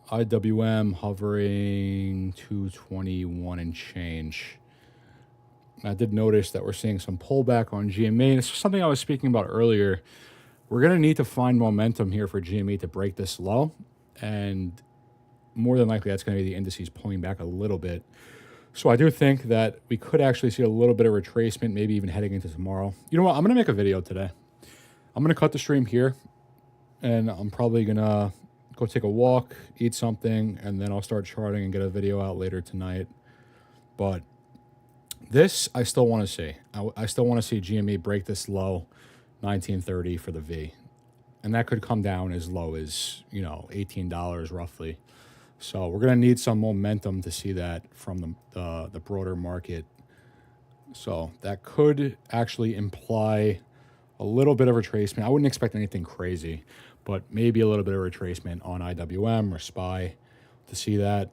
IWM hovering 221 and change. I did notice that we're seeing some pullback on GME. This is something I was speaking about earlier. We're going to need to find momentum here for GME to break this low. And more than likely, that's going to be the indices pulling back a little bit. So I do think that we could actually see a little bit of retracement, maybe even heading into tomorrow. You know what? I'm going to make a video today. I'm going to cut the stream here. And I'm probably going to go take a walk, eat something, and then I'll start charting and get a video out later tonight. But this, I still want to see. I still want to see GME break this low, 1930 for the V. And that could come down as low as, you know, $18 roughly. So we're going to need some momentum to see that from the broader market. So that could actually imply a little bit of retracement. I wouldn't expect anything crazy, but maybe a little bit of retracement on IWM or SPY. To see that,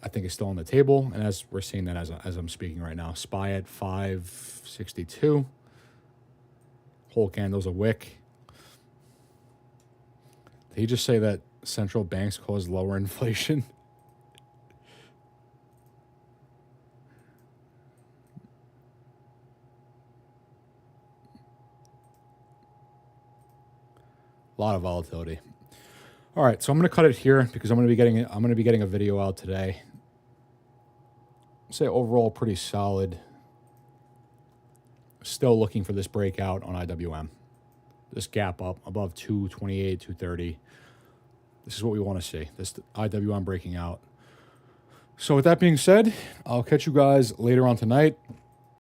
I think is still on the table. And as we're seeing that as I'm speaking right now, SPY at 562. Whole candle's a wick. Did he just say that central banks cause lower inflation? A lot of volatility. All right, so I'm going to cut it here because I'm going to be getting a video out today. I'd say overall pretty solid. Still looking for this breakout on IWM. This gap up above 228, 230. This is what we want to see. This IWM breaking out. So with that being said, I'll catch you guys later on tonight.